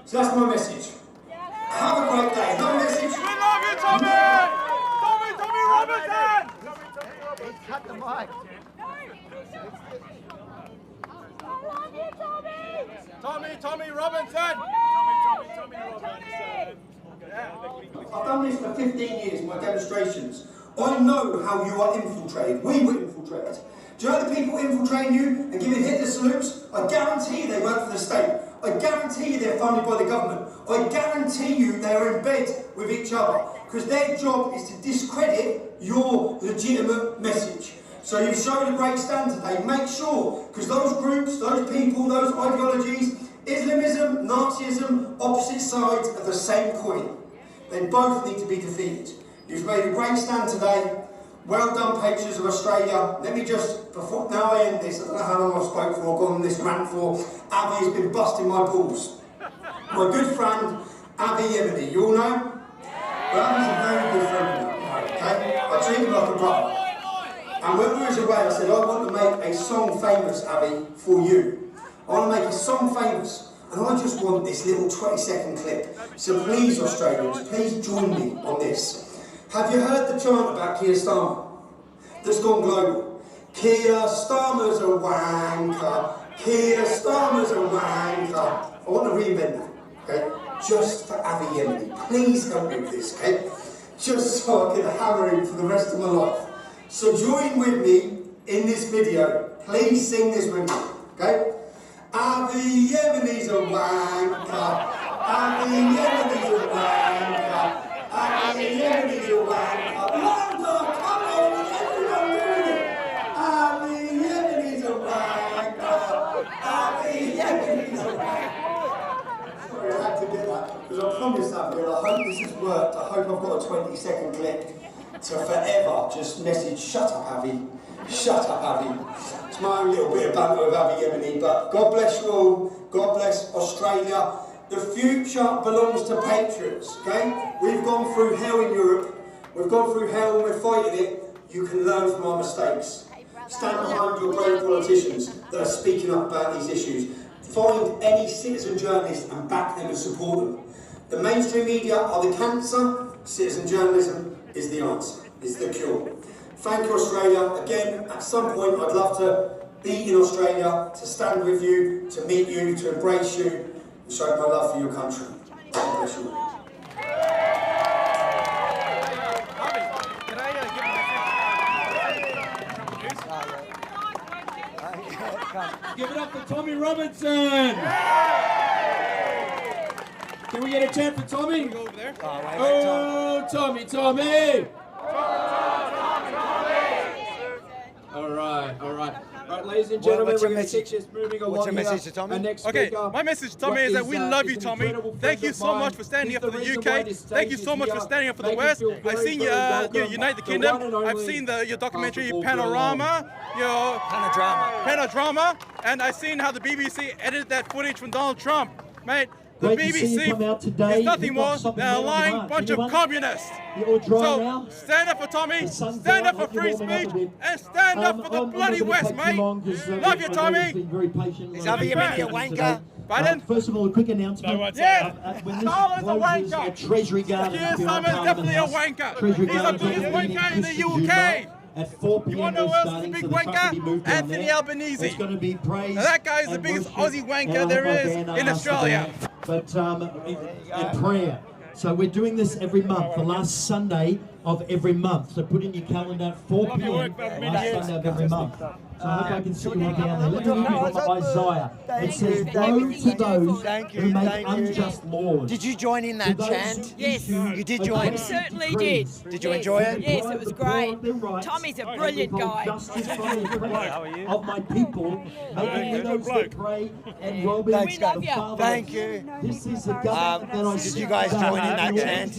So that's my message. Have a great day. No message. We love you, Tommy! Tommy Robinson! Cut the mic. Tommy Robinson! I've done this for 15 years, my demonstrations. I know how you are infiltrated. We were infiltrated. Do you know the people infiltrating you and giving Hitler salutes? I guarantee they work for the state. I guarantee you they're funded by the government. I guarantee you they're in bed with each other, because their job is to discredit your legitimate message. So you've shown a great stand today. Make sure, because those groups, those people, those ideologies, Islamism, Nazism, opposite sides of the same coin. They both need to be defeated. You've made a great stand today. Well done, patriots of Australia. Let me just, before now I end this, I don't know how long I've spoke for, gone on this rant for. Avi has been busting my balls. My good friend, Avi Yemini, you all know? Well, Avi's a very good friend of mine, okay? I treat him like a brother. And when we was away, I said, I want to make a song famous, Avi, for you. I want to make a song famous. And I just want this little 20-second clip. So please, Australians, please join me on this. Have you heard the chant about Keir Starmer that's gone global? Keir Starmer's a wanker. Keir Starmer's a wanker. I want to reinvent that, okay? Just for Avi Yemini. Please help me with this, okay? Just so I can hammer him for the rest of my life. So join with me in this video. Please sing this with me, okay? Avi Yemini's a wanker. Avi Yemini's a wanker. Avi Yemini's a wanker. London, come on, everyone doing it. Avi Yemini's a wanker. Avi Yemini's a wanker. Sorry, I had to get that, because I promised that, and I hope this has worked. I hope I've got a 20-second clip to forever just message, shut up, Avi. Shut up, Avi. It's my own little bit of banter with Avi Yemini, but God bless you all. God bless Australia. The future belongs to patriots, okay? We've gone through hell in Europe. We've gone through hell and we're fighting it. You can learn from our mistakes. Stand behind your brave politicians that are speaking up about these issues. Find any citizen journalist and back them and support them. The mainstream media are the cancer. Citizen journalism is the answer, is the cure. Thank you, Australia. Again, at some point, I'd love to be in Australia, to stand with you, to meet you, to embrace you, and show my love for your country. God bless you. Give it up for Tommy Robinson! Can we get a chant for Tommy? Go over there. Oh, Tommy! All right. Right, ladies and gentlemen, we're going to take this moving along. What's your message to Tommy? Okay, my message to Tommy is that we love you, Tommy. Thank you so much for standing up for the UK. Thank you so much for standing up for the West. I've seen you unite the kingdom. I've seen your documentary Panorama, Panodrama, and I've seen how the BBC edited that footage from Donald Trump, mate. The BBC is nothing more than a lying bunch of communists. So stand up for Tommy, stand up for free speech, and stand up for the bloody West, mate. Love you, Tommy. Is Avi Yemini a wanker? Pardon? First of all, a quick announcement. Yes! When this Starmer's a closes, wanker! a Treasury Guard Keir Starmer is definitely a wanker! Treasury He's the Guard biggest wanker in the UK! At 4 p.m. You want to know who else is a big wanker? Anthony Albanese. It's going to be praise. Now that guy is the biggest Aussie wanker there is in Australia. But in prayer. So we're doing this every month, the last Sunday of every month. So put in your calendar at 4 p.m. last Sunday of every month. So I hope I can see you all down there. Let me read from Isaiah. It says, "Woe to those who make unjust laws." Did you join in that chant? Yes. You did join? I certainly did. Did you enjoy it? Yes, it was great. Tommy's a brilliant guy. Of my people, making those that pray and well-being. Thanks, guys. Thank you. This is the government that I did you guys join in that chant?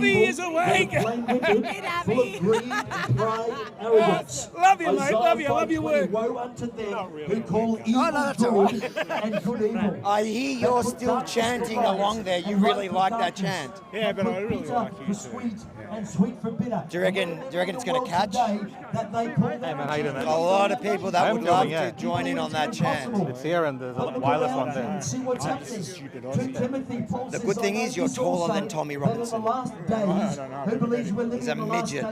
Avi is a wanker. Full of greed and pride and arrogance. Love you, mate. Love you. I love your work. Woe unto them who call evil good and good evil. I hear you're still chanting along there. You really like that chant. Yeah, but I really like you. Sweet and sweet for bitter. Do you reckon it's going to catch? That they call Hey man, how you doing, man? A lot of people that would love yeah. to join in on that chant. It's here and there's a wireless one there. See what's happening. The good thing is you're taller than Tommy Robinson. He's a midget.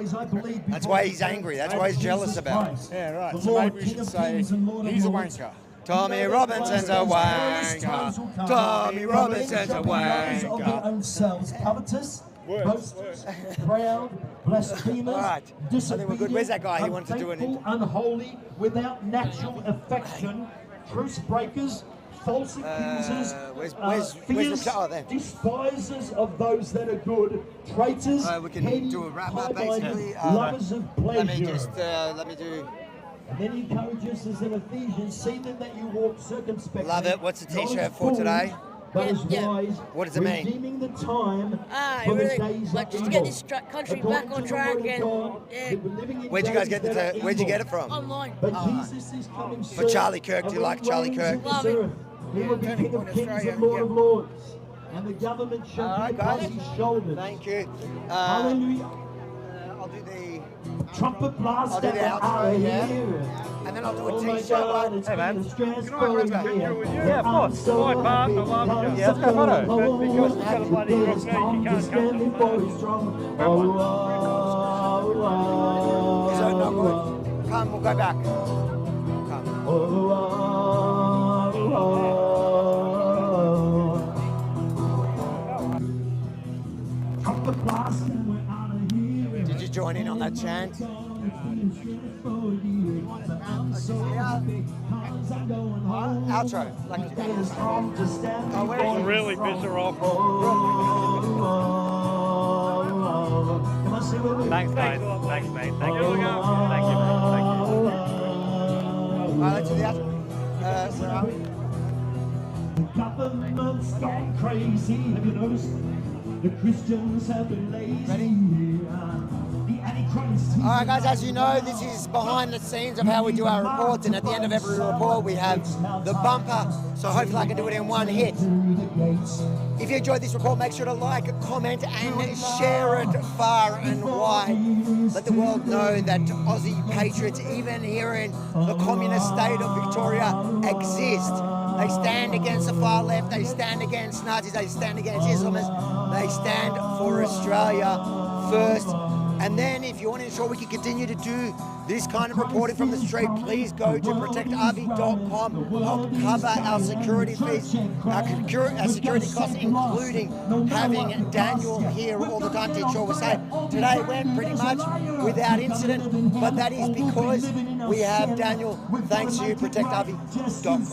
That's why he's angry. That's why he's jealous about it. Yeah, right. So maybe we should say he's a wanker. Tommy Robinson's a wanker. Tommy Robinson's a wanker. Of their own selves, covetous, boasters, proud, blasphemers, Right. I think we're good. Where's that guy? He wanted to do an unfaithful, unholy, without natural affection, truce breakers, false accusers, where's fierce the there? despisers of those that are good, traitors, we can heady, do a wrap up high-minded, basically. lovers of pleasure. Let me do. And then he encourages us in Ephesians, see then that you walk circumspectly. Love it. What's the not t-shirt as for fools, today? But as wise, What does it mean? redeeming the time for really, the days like are just to evil. get this country According back on to the track word of and God, yeah. that we're living in Where'd you guys days get the? that are Where'd you evil. get it from? Online. But Jesus is coming For Charlie Kirk. Do you like Charlie Kirk? Love it. He will be King of Kings and Lord of Lords, and the government shall be upon his shoulders. Thank you. Hallelujah. I'll do the trumpet blast I'll do at the the outro, hour yeah. here. And then I'll do a Oh my t-shirt. God, it's Hey, man. been a stressful Can I take a picture year. with you? Yeah, of course. I'm so Right, Bart, happy I love you. because Yeah, let's go photo. I'm alone. Because you've got a bloody There's rock, mate, you come to can't stand come to before his throne. Oh, Is that not good? Come, we'll go back. Did you join in on that chant? Outro. It's really visceral. Thanks, guys. Thanks, mate. Thank you. Thank you, mate. Thank you. Alright, let's do the outro. Where are we? The government's gone crazy. Have you noticed? The Christians have been lazy. Ready? The Antichrist. Alright guys, as you know, this is behind the scenes of how we do our reports, and at the end of every report we have the bumper, so hopefully I can do it in one hit. If you enjoyed this report, make sure to like, comment and share it far and wide. Let the world know that Aussie patriots, even here in the communist state of Victoria, exist. They stand against the far left, they stand against Nazis, they stand against Islamists, they stand for Australia first. And then if you want to ensure we can continue to do this kind of reporting from the street, please go to protectrv.com. Help cover our security fees, our security costs, including having Daniel here all the time to ensure we're safe. Today went pretty much without incident, but that is because we have Daniel. Thanks to you, protectrv.com.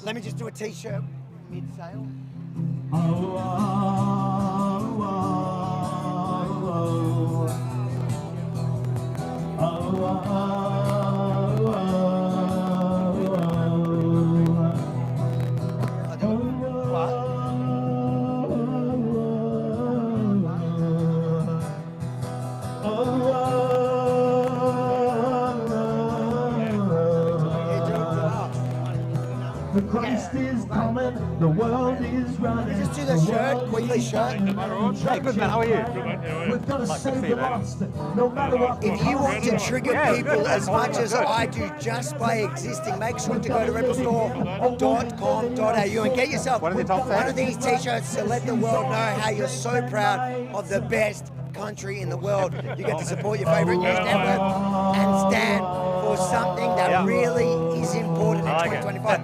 Let me just do a t-shirt mid-sale. The Christ is coming, the world is running. Just do the shirt, quickly shirt. Hey, good man, how are you? We've got to save the lost, no matter what. If you want to trigger people as much as I do just by existing, make sure to go to rebelstore.com.au and get yourself one of these t-shirts to let the world know how you're so proud of the best country in the world. You get to support your favourite news network and stand for something that really is important in 2025.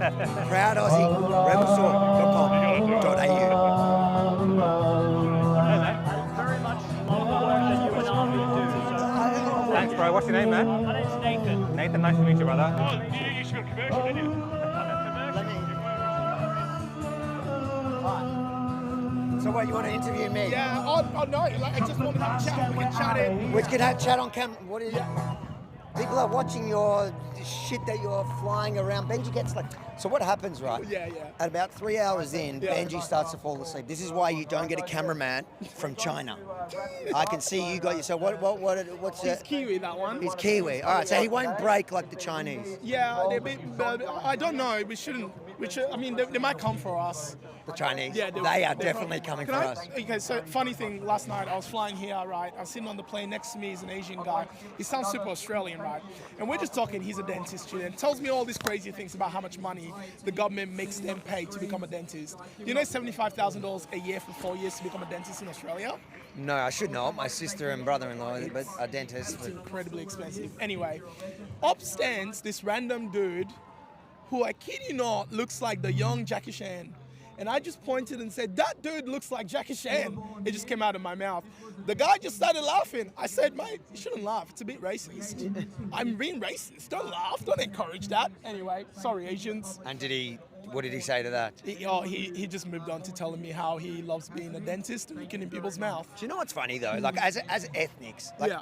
Proud Aussie, rebelstore.com.au. Thanks, bro. What's your name, man? My name's Nathan. Nathan, nice to meet you, brother. Oh, you should got commercial, didn't you? So what, you want to interview me? Yeah, oh no, like, I just want to have a chat. We can chat in. We can have chat on camera. What is it? People are watching your shit that you're flying around. Benji gets like... So what happens, right? Yeah. At about 3 hours in, Benji starts to fall asleep. This is why you don't get a cameraman from China. I can see you got yourself... What's He's Kiwi, that one. He's Kiwi. All right, so he won't break like the Chinese. Yeah, but I don't know. We shouldn't. I mean, they might come for us. The Chinese. Yeah, they are definitely coming for us. Okay, so funny thing, last night I was flying here, right? I was sitting on the plane, next to me is an Asian guy. He sounds super Australian, right? And we're just talking, he's a dentist student. Tells me all these crazy things about how much money the government makes them pay to become a dentist. You know $75,000 a year for 4 years to become a dentist in Australia? No, I should know. My sister and brother-in-law, but a dentist. It's incredibly expensive. Anyway, up stands this random dude who, I kid you not, looks like the young Jackie Chan. And I just pointed and said, that dude looks like Jackie Chan. It just came out of my mouth. The guy just started laughing. I said, mate, you shouldn't laugh. It's a bit racist. I'm being racist. Don't laugh. Don't encourage that. Anyway, sorry, Asians. And what did he say to that? He just moved on to telling me how he loves being a dentist and looking in people's mouth. Do you know what's funny though? Like as ethnics, like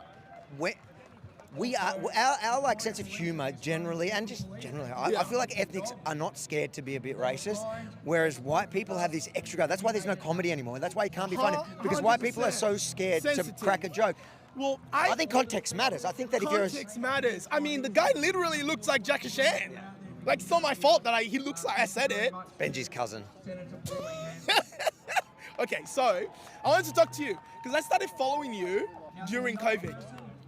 we are our like sense of humour generally, and just generally, I feel like ethnics are not scared to be a bit racist, whereas white people have this extra guard. That's why there's no comedy anymore. That's why you can't be funny, because white people are so scared to crack a joke. Well, I think context matters. I think that if you're context matters. I mean, the guy literally looks like Jackie Chan. Like, it's not my fault that he looks like I said it. Benji's cousin. Okay, so I wanted to talk to you because I started following you during COVID,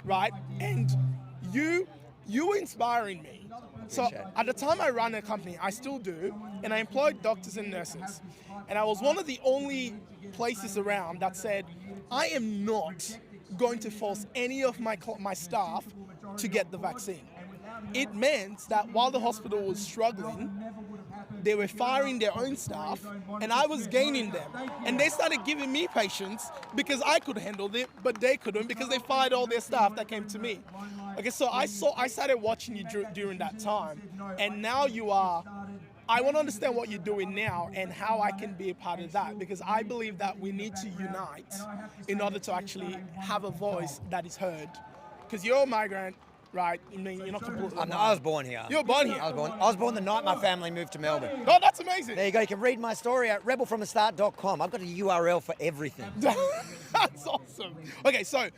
right? And you were inspiring me. So at the time I ran a company, I still do, and I employed doctors and nurses. And I was one of the only places around that said, I am not going to force any of my staff to get the vaccine. It meant that while the hospital was struggling, they were firing their own staff, and I was gaining them. And they started giving me patients because I could handle it, but they couldn't because they fired all their staff that came to me. Okay, so I started watching you during that time, and now I want to understand what you're doing now and how I can be a part of that, because I believe that we need to unite in order to actually have a voice that is heard. Because you're a migrant, right? I mean, you're not completely. I was born here. You were born here. I was born the night my family moved to Melbourne. Oh, that's amazing. There you go. You can read my story at rebelfromthestart.com. I've got a URL for everything. That's awesome. Okay, so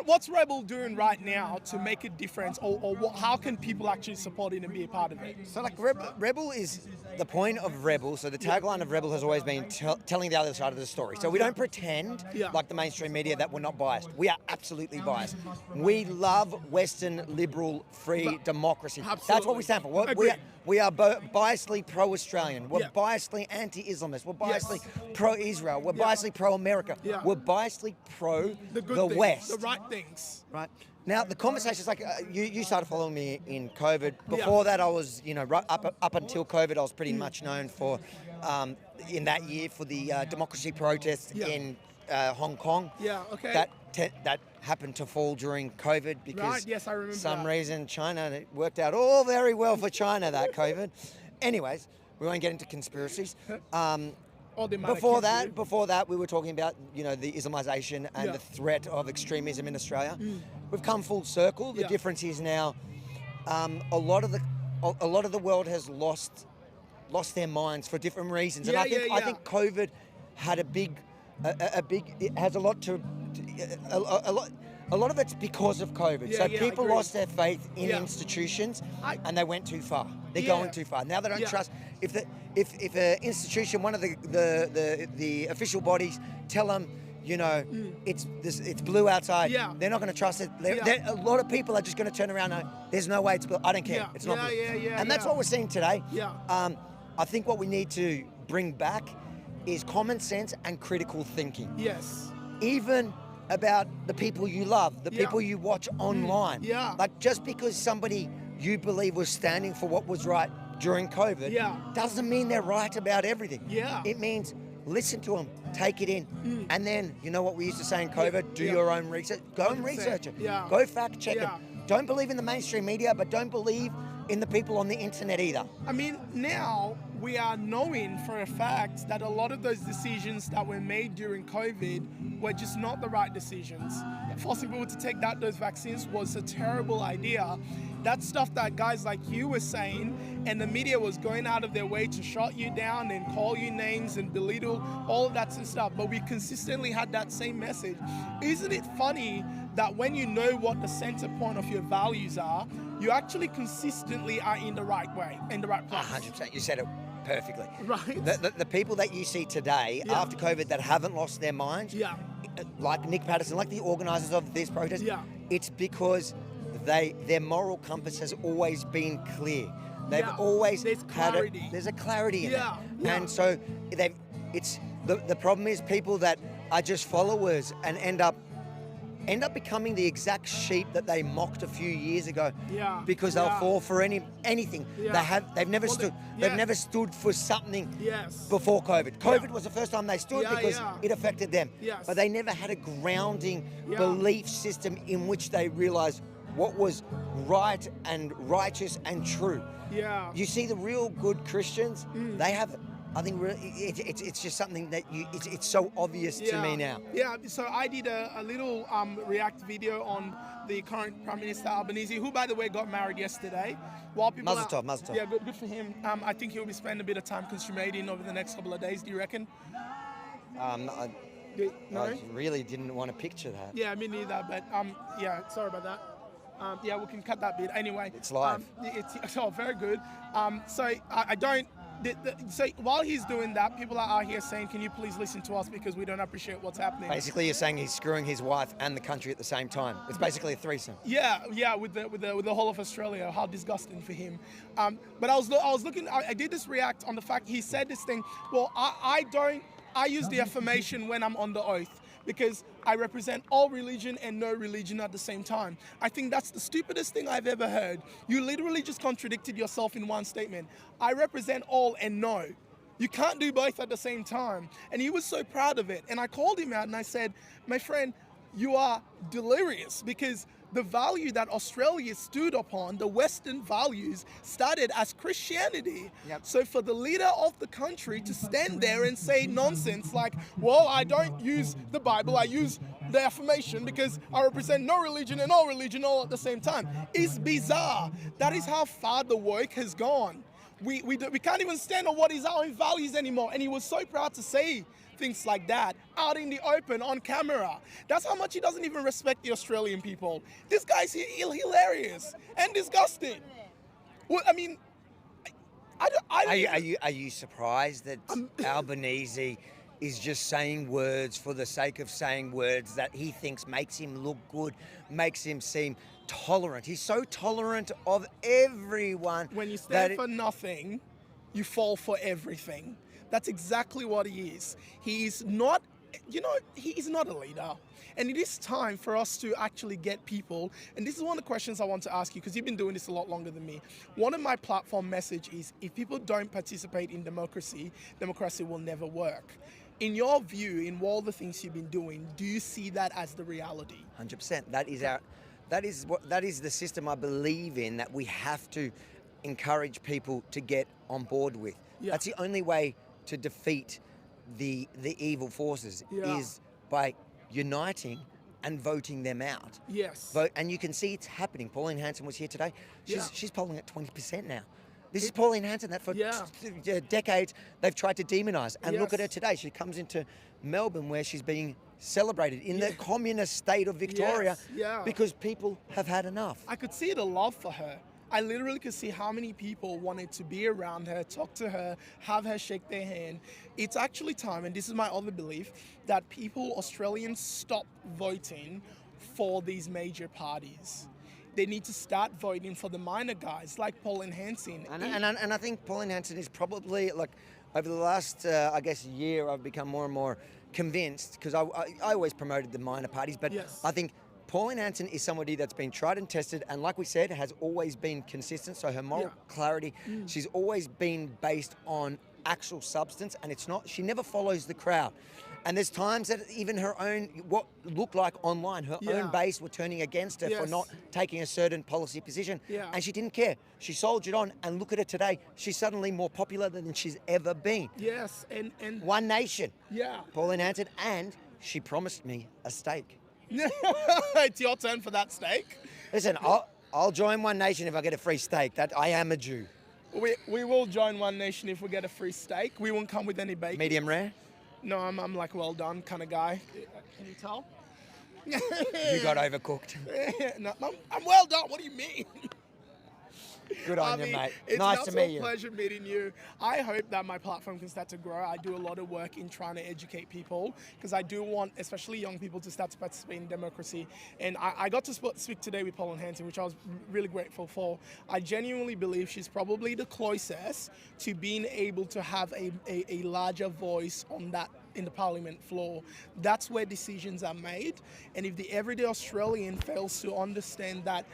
what's Rebel doing right now to make a difference, or how can people actually support it and be a part of it? So, like, Rebel is the point of Rebel. So the tagline of Rebel has always been telling the other side of the story. So we don't pretend like the mainstream media that we're not biased. We are absolutely biased. We love Western liberal free democracy. Absolutely. That's what we stand for. We are biasedly pro-Australian. We're biasedly anti-Islamist. We're biasedly pro-Israel. We're biasedly pro-America. We're biasedly pro the West. The right things. Right. Now, the conversations, like, you started following me in COVID. Before that, I was, right up until COVID, I was pretty much known for, in that year, for the democracy protests in Hong Kong. Yeah, okay. That happened to fall during COVID because I remember some reason China, it worked out all very well for China, that COVID. Anyways, we won't get into conspiracies. Before that, we were talking about, the Islamization and the threat of extremism in Australia. We've come full circle. The difference is now, a lot of the world has lost their minds for different reasons, and I think COVID had it has a lot to. A lot of it's because of COVID. So people lost their faith in institutions, and they went too far. They're going too far. Now they don't trust. If an institution, one of the official bodies, tell them, it's blue outside. They're not going to trust it. A lot of people are just going to turn around and go, there's no way it's blue. I don't care. It's not blue. And that's what we're seeing today. I think what we need to bring back is common sense and critical thinking. Yes. Even about the people you love, the people you watch online. Like, just because somebody you believe was standing for what was right during COVID doesn't mean they're right about everything. It means listen to them, take it in, and then, you know what we used to say in COVID, do your own research. Go and research it. Go fact check it. Don't believe in the mainstream media, but don't believe in the people on the internet either. I mean, now we are knowing for a fact that a lot of those decisions that were made during COVID were just not the right decisions. Forcing people to take those vaccines was a terrible idea. That's stuff that guys like you were saying, and the media was going out of their way to shut you down and call you names and belittle all of that stuff, but we consistently had that same message. Isn't it funny that when you know what the center point of your values are, you actually consistently are in the right way, in the right place? 100%. You said it perfectly. Right. The people that you see today after COVID that haven't lost their minds, like Nick Patterson, like the organisers of this protest, it's because their moral compass has always been clear. They've always there's clarity. There's a clarity in it. And so the problem is people that are just followers and end up end up becoming the exact sheep that they mocked a few years ago. Yeah. Because they'll fall for anything. Yeah. They've never stood. yeah. They've never stood for something Yes. before COVID. COVID was the first time they stood Yeah, because yeah. it affected them. Yes. But they never had a grounding Yeah. belief system in which they realized what was right and righteous and true. Yeah. You see the real good Christians, they have it. I think it's just something that it's so obvious to me now. Yeah, so I did a little react video on the current Prime Minister Albanese, who, by the way, got married yesterday. While people Mazel tov. Yeah, good for him. I think he'll be spending a bit of time consummating over the next couple of days. Do you reckon? No? I really didn't want to picture that. Yeah, me neither. But yeah, sorry about that. Yeah, we can cut that bit anyway. It's live. It's very good. So I don't. So while he's doing that, people are out here saying, "Can you please listen to us because we don't appreciate what's happening." Basically, you're saying he's screwing his wife and the country at the same time. It's basically a threesome. Yeah, with the whole of Australia. How disgusting for him. But I was looking. I did this react on the fact he said this thing. Well, I use the affirmation when I'm on the oath, because I represent all religion and no religion at the same time. I think that's the stupidest thing I've ever heard. You literally just contradicted yourself in one statement. I represent all and no. You can't do both at the same time. And he was so proud of it. And I called him out and I said, my friend, you are delirious, because the value that Australia stood upon, the Western values, started as Christianity. Yep. So for the leader of the country to stand there and say nonsense like, well, I don't use the Bible, I use the affirmation because I represent no religion and all religion all at the same time, is bizarre. That is how far the woke has gone. We can't even stand on what is our own values anymore. And he was so proud to say things like that out in the open on camera. That's how much he doesn't even respect the Australian people. This guy's hilarious and disgusting. Well, I mean, Are you surprised that Albanese is just saying words for the sake of saying words that he thinks makes him look good, makes him seem tolerant? He's so tolerant of everyone. When you stand for nothing, you fall for everything. That's exactly what he is. He is not, he is not a leader. And it is time for us to actually get people, and this is one of the questions I want to ask you, because you've been doing this a lot longer than me. One of my platform message is, if people don't participate in democracy will never work. In your view, in all the things you've been doing, do you see that as the reality? 100%. That is the system I believe in, that we have to encourage people to get on board with. Yeah. That's the only way to defeat the evil forces, is by uniting and voting them out. Yes. And you can see it's happening. Pauline Hanson was here today. She's polling at 20% now. This is Pauline Hanson that for decades they've tried to demonise. And look at her today. She comes into Melbourne where she's being celebrated in the communist state of Victoria because people have had enough. I could see the love for her. I literally could see how many people wanted to be around her, talk to her, have her shake their hand. It's actually time, and this is my other belief, that Australians, stop voting for these major parties. They need to start voting for the minor guys like Pauline Hanson. And I think Pauline Hanson is probably, like, over the last, year, I've become more and more convinced, because I always promoted the minor parties, but I think Pauline Hanson is somebody that's been tried and tested, and like we said, has always been consistent. So her moral clarity, she's always been based on actual substance, and she never follows the crowd. And there's times that even her own, what looked like online, her own base were turning against her for not taking a certain policy position. And she didn't care. She soldiered on, and look at her today. She's suddenly more popular than she's ever been. Yes, and One Nation. Yeah. Pauline Hanson, and she promised me a steak. It's your turn for that steak. Listen, I'll join One Nation if I get a free steak. That I am a Jew. We will join One Nation if we get a free steak. We won't come with any bacon. Medium rare? No, I'm like well done kind of guy. Can you tell? You got overcooked. No, I'm well done. What do you mean? Good on you, mate. It's Nice to meet you. It's a pleasure meeting you. I hope that my platform can start to grow. I do a lot of work in trying to educate people, because I do want, especially young people, to start to participate in democracy. And I got to speak today with Pauline Hanson, which I was really grateful for. I genuinely believe she's probably the closest to being able to have a larger voice on that in the parliament floor. That's where decisions are made. And if the everyday Australian fails to understand that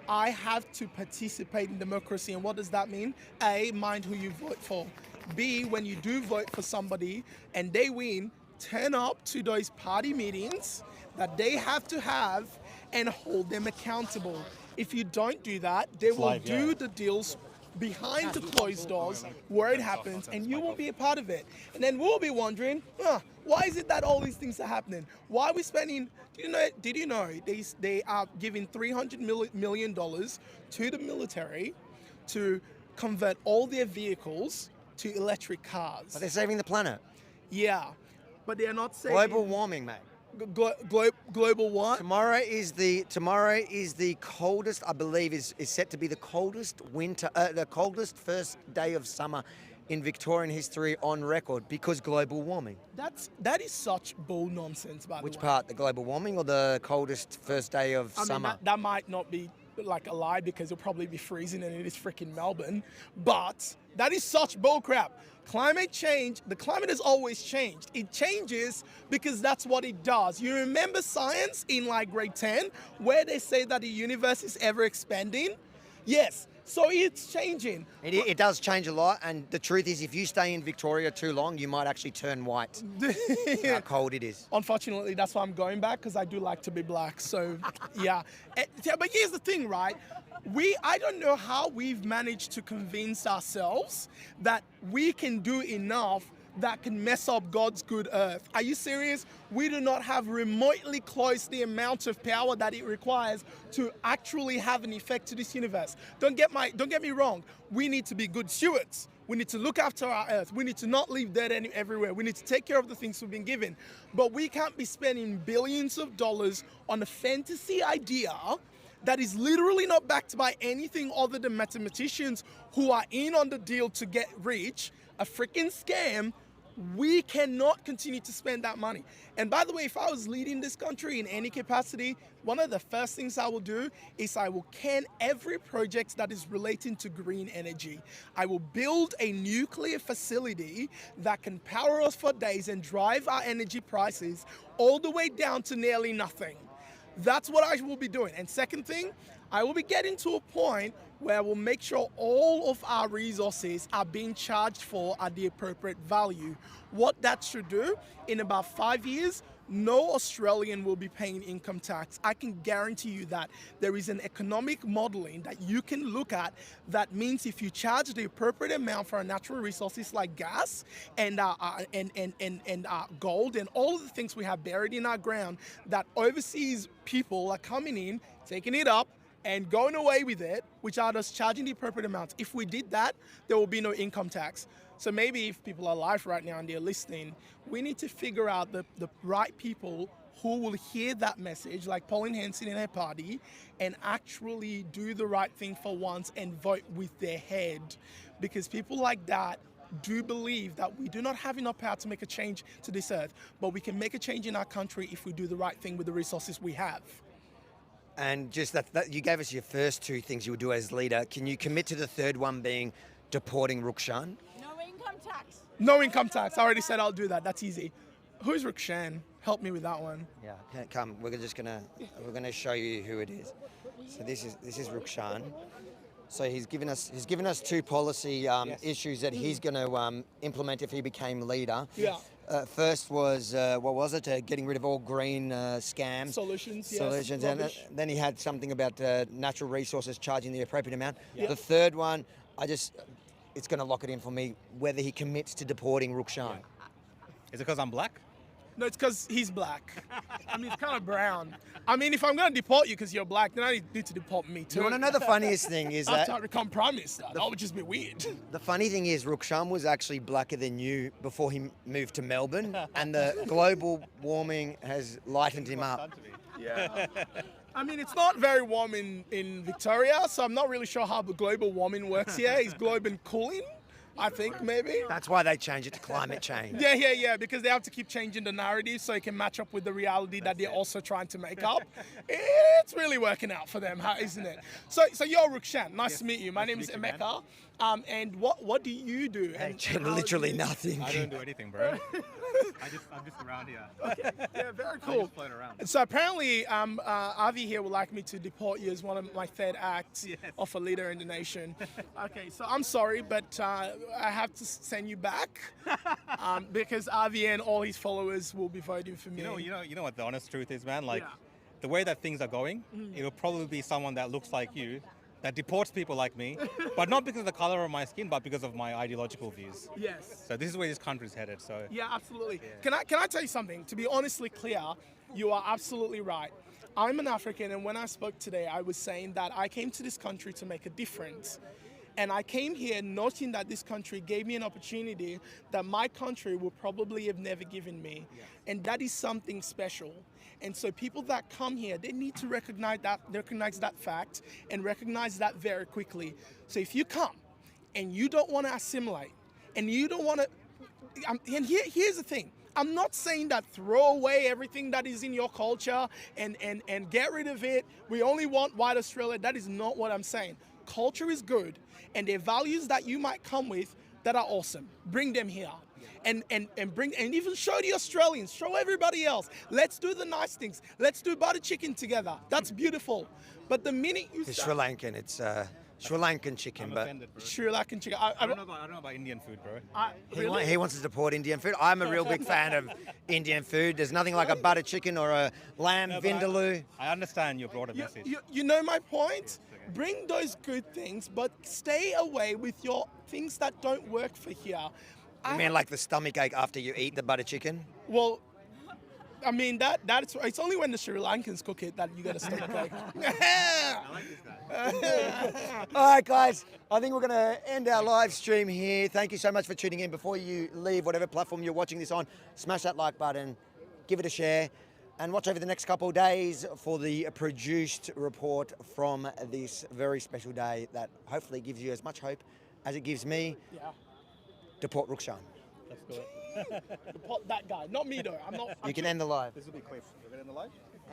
I have to participate in democracy, and what does that mean? A, mind who you vote for. B, when you do vote for somebody and they win, turn up to those party meetings that they have to have and hold them accountable. If you don't do that, they will do the deals behind the closed doors where it happens, and you will be a part of it. And then we'll be wondering, why is it that all these things are happening? Why are we spending, did you know they are giving $300 million to the military to convert all their vehicles to electric cars? Are they saving the planet? Yeah, but they're not saving... Global warming, mate. Global what? Tomorrow is the coldest, I believe, is set to be the coldest the coldest first day of summer in Victorian history on record because global warming. That is such bull nonsense, by the way. Which part, the global warming or the coldest first day of summer? That might not be like a lie because it'll probably be freezing and it is freaking Melbourne, but that is such bull crap. Climate change, the climate has always changed. It changes because that's what it does. You remember science in like grade 10 where they say that the universe is ever expanding? Yes, so it's changing. It does change a lot, and the truth is if you stay in Victoria too long, you might actually turn white. How cold it is. Unfortunately, that's why I'm going back, because I do like to be black, so yeah. But here's the thing, right? I don't know how we've managed to convince ourselves that we can do enough that can mess up God's good earth. Are you serious? We do not have remotely close the amount of power that it requires to actually have an effect to this universe. Don't get me wrong. We need to be good stewards. We need to look after our earth. We need to not leave dead everywhere. We need to take care of the things we've been given. But we can't be spending billions of dollars on a fantasy idea that is literally not backed by anything other than mathematicians who are in on the deal to get rich, a freaking scam. We cannot continue to spend that money. And by the way, if I was leading this country in any capacity, one of the first things I will do is I will can every project that is relating to green energy. I will build a nuclear facility that can power us for days and drive our energy prices all the way down to nearly nothing. That's what I will be doing. And second thing, I will be getting to a point where we'll make sure all of our resources are being charged for at the appropriate value. What that should do, in about 5 years, no Australian will be paying income tax. I can guarantee you that. There is an economic modeling that you can look at that means if you charge the appropriate amount for our natural resources like gas and gold and all of the things we have buried in our ground, that overseas people are coming in, taking it up, and going away with it, which are just charging the appropriate amounts. If we did that, there will be no income tax. So maybe if people are live right now and they're listening, we need to figure out the right people who will hear that message, like Pauline Hanson and her party, and actually do the right thing for once and vote with their head. Because people like that do believe that we do not have enough power to make a change to this earth, but we can make a change in our country if we do the right thing with the resources we have. And just that you gave us your first two things you would do as leader. Can you commit to the third one being deporting Rukshan? No income tax. No income tax. I already said I'll do that. That's easy. Who's Rukshan? Help me with that one. Yeah, come. We're gonna show you who it is. So this is Rukshan. So he's given us two policy issues that he's going to implement if he became leader. Yeah. First was what was it? Getting rid of all green scams. Solutions. And then he had something about natural resources charging the appropriate amount. Yeah. The third one, it's going to lock it in for me whether he commits to deporting Rukshan. Is it because I'm black? No, it's because he's black. I mean, he's kind of brown. I mean, if I'm going to deport you because you're black, then I need to deport me too. You want to know the funniest thing is that... After I become Prime Minister, that would just be weird. The funny thing is Rukshan was actually blacker than you before he moved to Melbourne, and the global warming has lightened him up. Yeah. I mean, it's not very warm in Victoria, so I'm not really sure how the global warming works here. Is global cooling? I think maybe. That's why they changed it to climate change. Yeah, because they have to keep changing the narrative so it can match up with the reality that they're also trying to make up. It's really working out for them, isn't it? So you're Rukshan. Nice to meet you. My name is Emeka. And what do you do? And Literally nothing. I don't do anything, bro. I'm just around here. Okay. Yeah, very I cool. just float around. So apparently, Avi here would like me to deport you as one of my third acts of a leader in the nation. Okay, so I'm sorry, but I have to send you back because Avi and all his followers will be voting for me. You know what the honest truth is, man? Like, the way that things are going, it'll probably be someone that looks like you that deports people like me, but not because of the color of my skin, but because of my ideological views. Yes. So this is where this country's headed. So yeah, absolutely. Can I tell you something? To be honestly clear, you are absolutely right. I'm an African, and when I spoke today, I was saying that I came to this country to make a difference. And I came here noting that this country gave me an opportunity that my country would probably have never given me. And that is something special. And so people that come here, they need to recognize that fact and recognize that very quickly. So if you come and you don't want to assimilate and you don't want to, and here's the thing. I'm not saying that throw away everything that is in your culture and get rid of it. We only want white Australia. That is not what I'm saying. Culture is good, and there are values that you might come with that are awesome. Bring them here. And even show the Australians, show everybody else. Let's do the nice things. Let's do butter chicken together. That's beautiful. But the minute you It's Sri Lankan. It's Sri Lankan chicken, but Sri Lankan chicken. I don't know about Indian food, bro. He wants to support Indian food. I'm a real big fan of Indian food. There's nothing like a butter chicken or a lamb vindaloo. I understand your broader message. You know my point? Bring those good things, but stay away with your things that don't work for here. You mean like the stomach ache after you eat the butter chicken? Well, I mean that's it's only when the Sri Lankans cook it that you get a stomach ache. I like this guy. All right, guys. I think we're going to end our live stream here. Thank you so much for tuning in. Before you leave, whatever platform you're watching this on, smash that like button, give it a share, and watch over the next couple of days for the produced report from this very special day that hopefully gives you as much hope as it gives me. Yeah. Deport Rukshan. Let's do it. Deport that guy, not me though. I'm not. You can end the live. This will be quick. You're going to end the live?